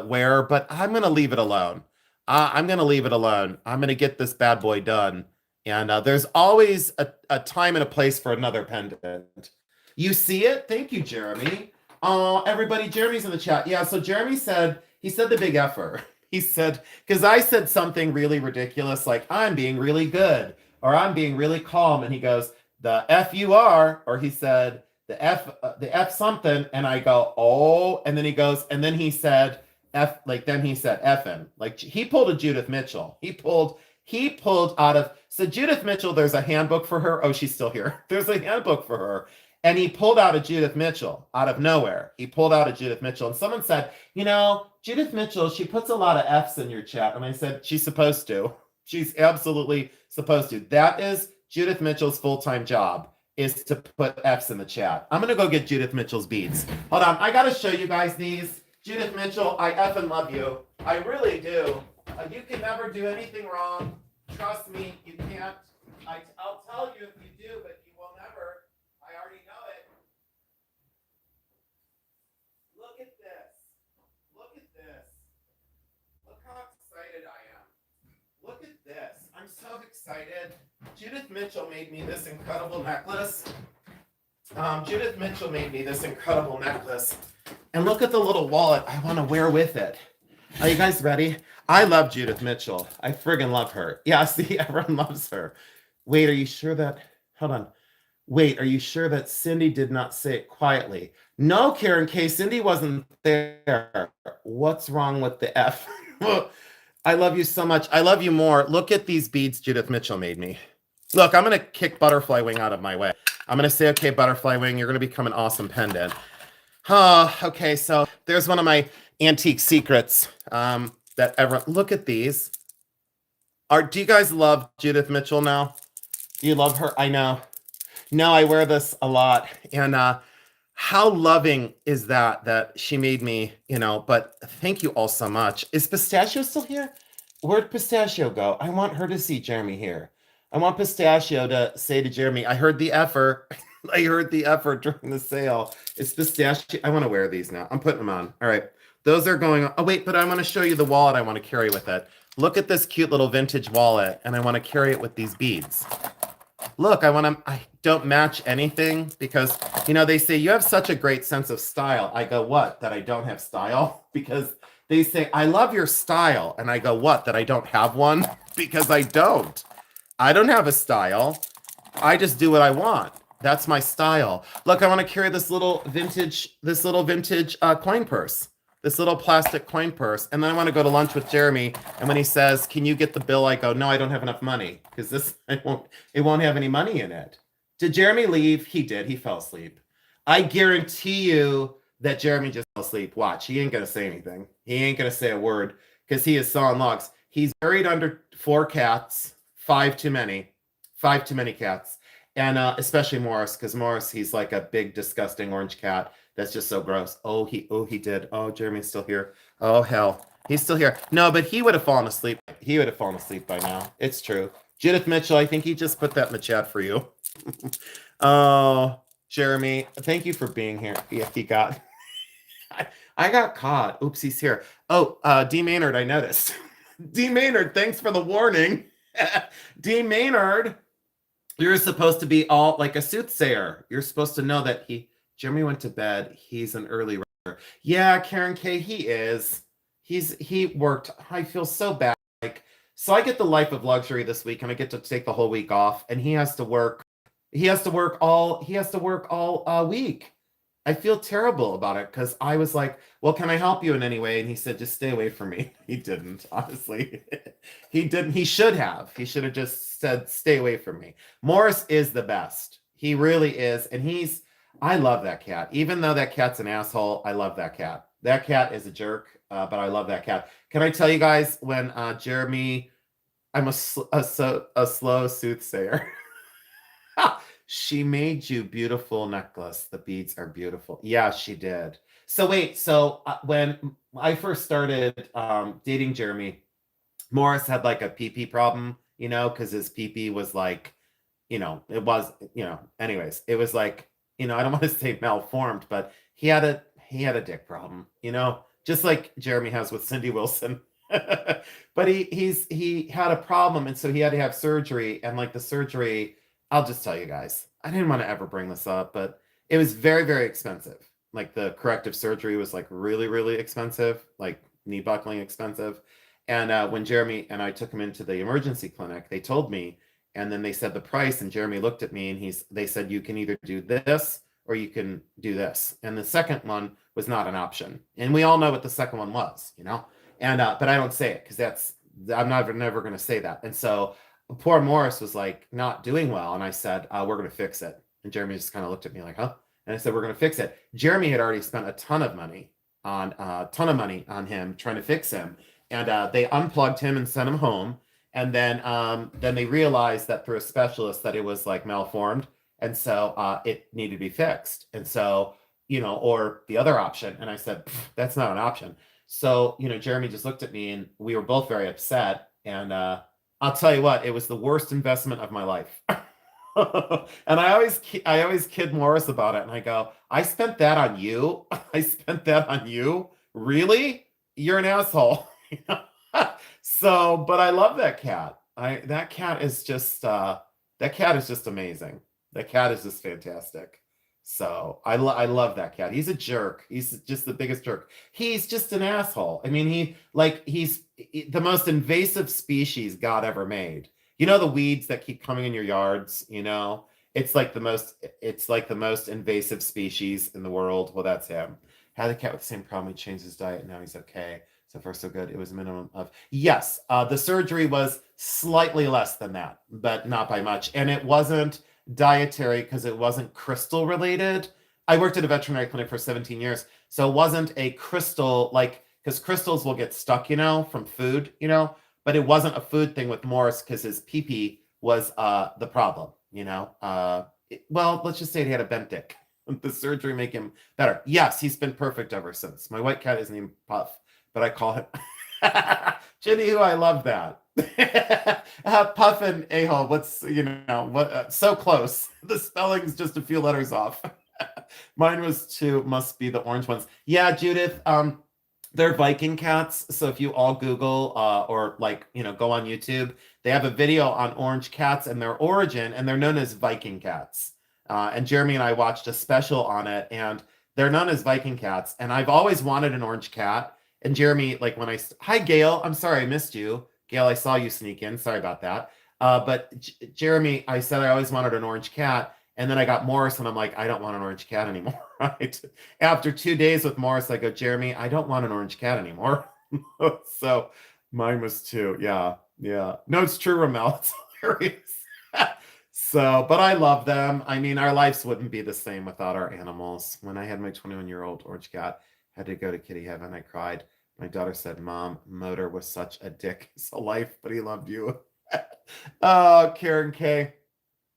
wear, but I'm going to leave it alone. I'm going to leave it alone. I'm going to get this bad boy done. And there's always a time and a place for another pendant. You see it? Thank you, Jeremy. Everybody, Jeremy's in the chat. Yeah, so Jeremy said, he said the big effort. He said, because I said something really ridiculous, like, I'm being really good, or I'm being really calm. And he goes, the F you are, or he said, the F something. And I go, oh, and then he goes, and then he said, F, like, then he said effing. Like, he pulled a Judith Mitchell. He pulled out of, so Judith Mitchell, there's a handbook for her. Oh, she's still here. There's a handbook for her. And he pulled out a Judith Mitchell out of nowhere. He pulled out a Judith Mitchell. And someone said, you know, Judith Mitchell, she puts a lot of F's in your chat. And I said, she's supposed to. She's absolutely supposed to. That is Judith Mitchell's full-time job, is to put F's in the chat. I'm going to go get Judith Mitchell's beads. Hold on. I got to show you guys these. Judith Mitchell, I effing love you. I really do. You can never do anything wrong. Trust me, you can't. I'll tell you if you do, but you will never. I already know it. Look at this. Look at this. Look how excited I am. Look at this. I'm so excited. Judith Mitchell made me this incredible necklace. Judith Mitchell made me this incredible necklace. And look at the little wallet I want to wear with it. Are you guys ready? I love Judith Mitchell. I friggin' love her. Yeah, see, everyone loves her. Wait, are you sure that, hold on. Wait, are you sure that Cindy did not say it quietly? No, Karen K. Cindy wasn't there. What's wrong with the F? I love you so much. I love you more. Look at these beads Judith Mitchell made me. Look, I'm going to kick Butterfly Wing out of my way. I'm going to say, okay, Butterfly Wing, you're going to become an awesome pendant. Okay, so there's one of my antique secrets that everyone, look at these. Do you guys love Judith Mitchell now? You love her? I know. No, I wear this a lot. And how loving is that she made me, you know, but thank you all so much. Is Pistachio still here? Where'd Pistachio go? I want her to see Jeremy here. I want Pistachio to say to Jeremy, I heard the effort. I heard the effort during the sale. It's Pistachio. I want to wear these now. I'm putting them on. All right. Those are going on. Oh, wait, but I want to show you the wallet I want to carry with it. Look at this cute little vintage wallet, and I want to carry it with these beads. Look, I don't match anything because, you know, they say you have such a great sense of style. I go, what? That I don't have style? Because They say, I love your style. And I go, what? That I don't have one? Because I don't. I don't have a style. I just do what I want. That's my style. Look, I want to carry this little vintage coin purse, this little plastic coin purse. And then I want to go to lunch with Jeremy. And when he says, can you get the bill? I go, no, I don't have enough money because it won't have any money in it. Did Jeremy leave? He did. He fell asleep. I guarantee you that Jeremy just fell asleep. Watch. He ain't going to say anything. He ain't going to say a word because he is sawing logs. He's buried under 4 cats, 5 too many. 5 too many cats. And especially Morris, because Morris, he's like a big, disgusting orange cat that's just so gross. Oh, he did. Oh, Jeremy's still here. Oh, hell. He's still here. No, but he would have fallen asleep. He would have fallen asleep by now. It's true. Judith Mitchell, I think he just put that in the chat for you. Oh, Jeremy, thank you for being here. If he got... I got caught. Oops, he's here. Oh, D. Maynard, I noticed. D. Maynard, thanks for the warning. D. Maynard, you're supposed to be all like a soothsayer. You're supposed to know that Jeremy went to bed. He's an early riser. Yeah, Karen K, he is. He worked. I feel so bad. So I get the life of luxury this week, and I get to take the whole week off, and he has to work. He has to work all week. I feel terrible about it because I was like, well, can I help you in any way? And he said, just stay away from me. He didn't, honestly. He didn't. He should have. He should have just said, stay away from me. Morris is the best. He really is. And I love that cat. Even though that cat's an asshole, I love that cat. That cat is a jerk, but I love that cat. Can I tell you guys when Jeremy, I'm a slow soothsayer. She made you beautiful necklace. The beads are beautiful. Yeah, she did. So wait, when I first started dating Jeremy, Morris had like a pee-pee problem, because his pee-pee was like, it was, anyways, it was like, I don't want to say malformed, but he had a dick problem, just like Jeremy has with Cindy Wilson. But he had a problem, and so he had to have surgery, and like the surgery, I'll just tell you guys, I didn't want to ever bring this up, but it was very, very expensive. Like the corrective surgery was like really, really expensive, like knee buckling expensive. And when Jeremy and I took him into the emergency clinic, they told me, and then they said the price, and Jeremy looked at me and they said, you can either do this or you can do this. And the second one was not an option. And we all know what the second one was, and but I don't say it because I'm never going to say that. And so poor Morris was like not doing well. And I said, we're going to fix it. And Jeremy just kind of looked at me like, huh? And I said, we're going to fix it. Jeremy had already spent a ton of money on him trying to fix him. And they unplugged him and sent him home. And then they realized that through a specialist that it was like malformed. And so it needed to be fixed. And so, or the other option. And I said, that's not an option. So, Jeremy just looked at me and we were both very upset. And I'll tell you what, it was the worst investment of my life. And I always kid Morris about it. And I go, I spent that on you. I spent that on you. Really? You're an asshole. So, but I love that cat. That cat is just amazing. That cat is just fantastic. So I love that cat. He's a jerk. He's just the biggest jerk. He's just an asshole. I mean, he's the most invasive species God ever made. The weeds that keep coming in your yards, it's like the most invasive species in the world. Well, that's him. Had a cat with the same problem. He changed his diet. Now he's okay. So far, so good. It was a minimum of, yes, the surgery was slightly less than that, but not by much. And it wasn't dietary because it wasn't crystal related. I worked at a veterinary clinic for 17 years. So it wasn't a crystal, because crystals will get stuck, from food, but it wasn't a food thing with Morris because his pee-pee was the problem, well, let's just say he had a bent dick. The surgery make him better. Yes, he's been perfect ever since. My white cat is named Puff, but I call him Jenny, who I love that. Puff and a-hole, what's, so close. The spelling's just a few letters off. Mine was 2, must be the orange ones. Yeah, Judith, they're Viking cats. So if you all Google or go on YouTube, they have a video on orange cats and their origin, and they're known as Viking cats. And Jeremy and I watched a special on it, and they're known as Viking cats. And I've always wanted an orange cat. And Jeremy, like when hi Gail, I'm sorry I missed you. Gail, I saw you sneak in. Sorry about that. But Jeremy, I said I always wanted an orange cat. And then I got Morris, and I'm like, I don't want an orange cat anymore. Right? After 2 days with Morris, I go, Jeremy, I don't want an orange cat anymore. So mine was two. Yeah. Yeah. No, it's true, Ramel. It's hilarious. So, but I love them. I mean, our lives wouldn't be the same without our animals. When I had my 21-year-old orange cat, had to go to kitty heaven, I cried. My daughter said, Mom, Motor was such a dick his whole life, but he loved you. Oh, Karen K.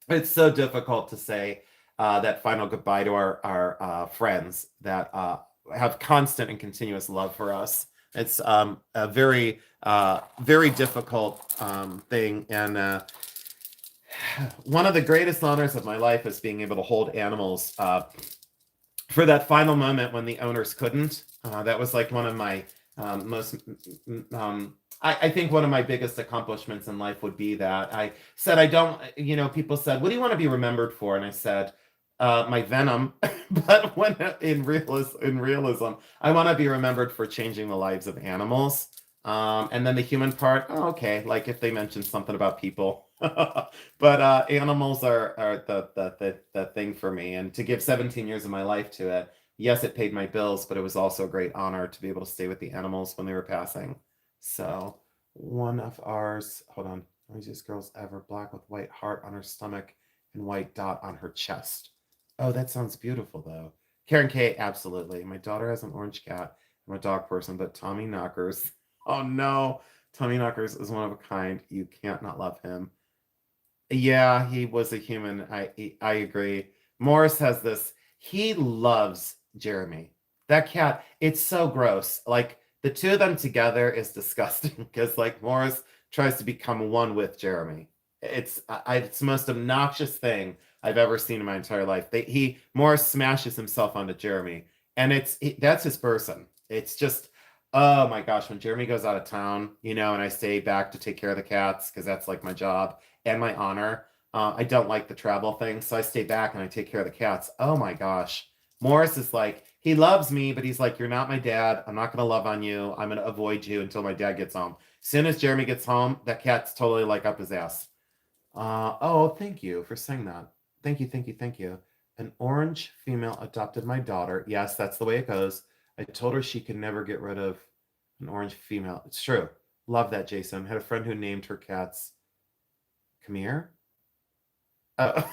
It's so difficult to say that final goodbye to our friends that have constant and continuous love for us. It's a very, very difficult thing. And one of the greatest honors of my life is being able to hold animals for that final moment when the owners couldn't. That was like one of my most, I think one of my biggest accomplishments in life would be that. I said, I don't, people said, what do you want to be remembered for? And I said, my venom. But when in realism, I want to be remembered for changing the lives of animals. And then the human part, oh, okay, like if they mentioned something about people. But animals are the thing for me. And to give 17 years of my life to it, yes, it paid my bills, but it was also a great honor to be able to stay with the animals when they were passing. So one of ours, hold on, noisiest girls ever, black with white heart on her stomach and white dot on her chest. Oh, that sounds beautiful though. Karen K, absolutely. My daughter has an orange cat. I'm a dog person, but Tommy Knockers. Oh no, Tommy Knockers is one of a kind. You can't not love him. Yeah, he was a human. I agree. Morris has this. He loves Jeremy. That cat, it's so gross. Like the two of them together is disgusting because like Morris tries to become one with Jeremy. It's the most obnoxious thing I've ever seen in my entire life. Morris smashes himself onto Jeremy, and that's his person. It's just oh my gosh, when Jeremy goes out of town, and I stay back to take care of the cats because that's like my job and my honor. I don't like the travel thing, so I stay back and I take care of the cats. Oh my gosh. Morris is like, he loves me, but he's like, you're not my dad. I'm not going to love on you. I'm going to avoid you until my dad gets home. As soon as Jeremy gets home, that cat's totally like up his ass. Oh, thank you for saying that. Thank you, thank you, thank you. An orange female adopted my daughter. Yes, that's the way it goes. I told her she could never get rid of an orange female. It's true. Love that, Jason. Had a friend who named her cats Come here. Oh,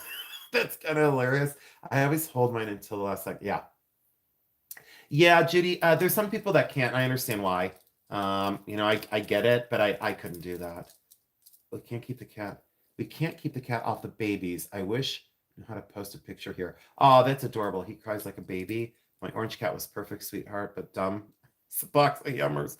that's kind of hilarious. I always hold mine until the last second. Yeah. Yeah, Judy, there's some people that can't. I understand why. I get it, but I couldn't do that. We can't keep the cat. We can't keep the cat off the babies. I wish I knew how to post a picture here. Oh, that's adorable. He cries like a baby. My orange cat was perfect, sweetheart, but dumb. It's a box of yummers.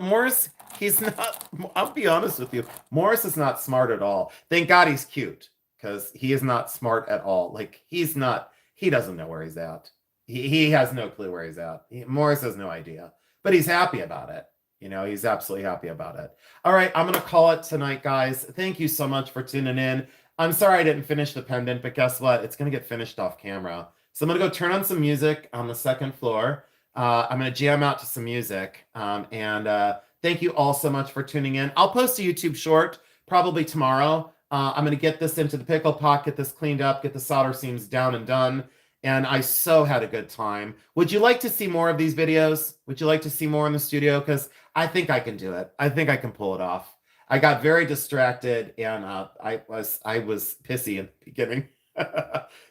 Morris, he's not, I'll be honest with you. Morris is not smart at all. Thank God he's cute because he is not smart at all. Like, he doesn't know where he's at. He has no clue where he's at. Morris has no idea, but he's happy about it. He's absolutely happy about it. All right, I'm going to call it tonight, guys. Thank you so much for tuning in. I'm sorry I didn't finish the pendant, but guess what? It's going to get finished off camera. So I'm going to go turn on some music on the second floor. I'm going to jam out to some music. And thank you all so much for tuning in. I'll post a YouTube short probably tomorrow. I'm going to get this into the pickle pot, get this cleaned up, get the solder seams down and done. And I so had a good time. Would you like to see more of these videos? Would you like to see more in the studio? Because I think I can do it. I think I can pull it off. I got very distracted and I was pissy in the beginning.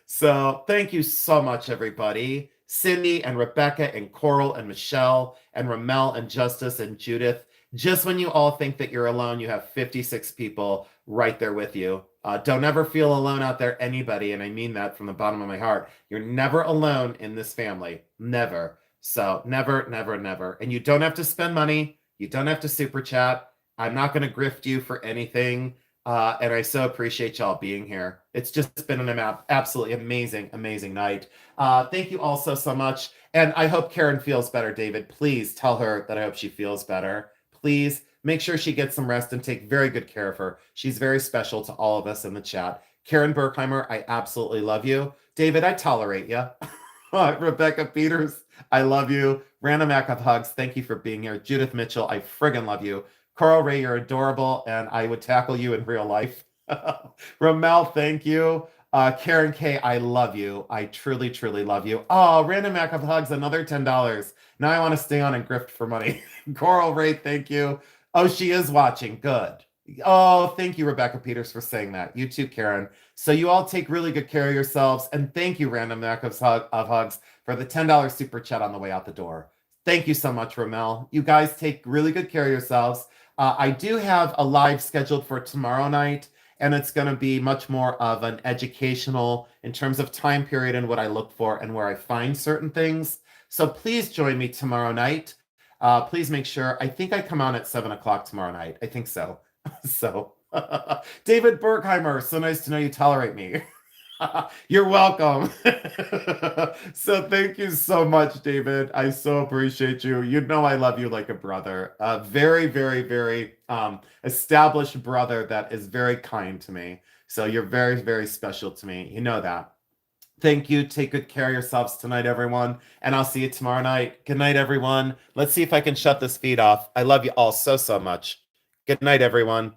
So thank you so much, everybody. Cindy and Rebecca and Coral and Michelle and Ramel and Justice and Judith. Just when you all think that you're alone, you have 56 people right there with you. Don't ever feel alone out there, anybody. And I mean that from the bottom of my heart. You're never alone in this family. Never. So never, never, never. And you don't have to spend money. You don't have to super chat. I'm not going to grift you for anything. And I so appreciate y'all being here. It's just been an absolutely amazing, amazing night. Thank you all so much. And I hope Karen feels better, David. Please tell her that I hope she feels better. Please make sure she gets some rest and take very good care of her. She's very special to all of us in the chat. Karen Berkheimer, I absolutely love you. David, I tolerate you. Rebecca Peters, I love you. Random act of hugs. Thank you for being here. Judith Mitchell, I friggin' love you. Coral Ray, you're adorable, and I would tackle you in real life. Ramel, thank you. Karen K, I love you. I truly, truly love you. Oh, Random act of hugs, another $10. Now I want to stay on and grift for money. Coral Ray, thank you. Oh, she is watching. Good. Oh, thank you, Rebecca Peters, for saying that. You too, Karen. So you all take really good care of yourselves, and thank you, Random act of hugs, for the $10 super chat on the way out the door. Thank you so much, Ramel. You guys take really good care of yourselves. I do have a live scheduled for tomorrow night, and it's going to be much more of an educational in terms of time period and what I look for and where I find certain things. So please join me tomorrow night. Please make sure. I think I come on at 7 o'clock tomorrow night. I think so. So, David Bergheimer, so nice to know you tolerate me. You're welcome. So thank you so much, David. I so appreciate you. You know I love you like a brother. A very, very, very established brother that is very kind to me. So you're very, very special to me. You know that. Thank you. Take good care of yourselves tonight, everyone. And I'll see you tomorrow night. Good night, everyone. Let's see if I can shut this feed off. I love you all so, so much. Good night, everyone.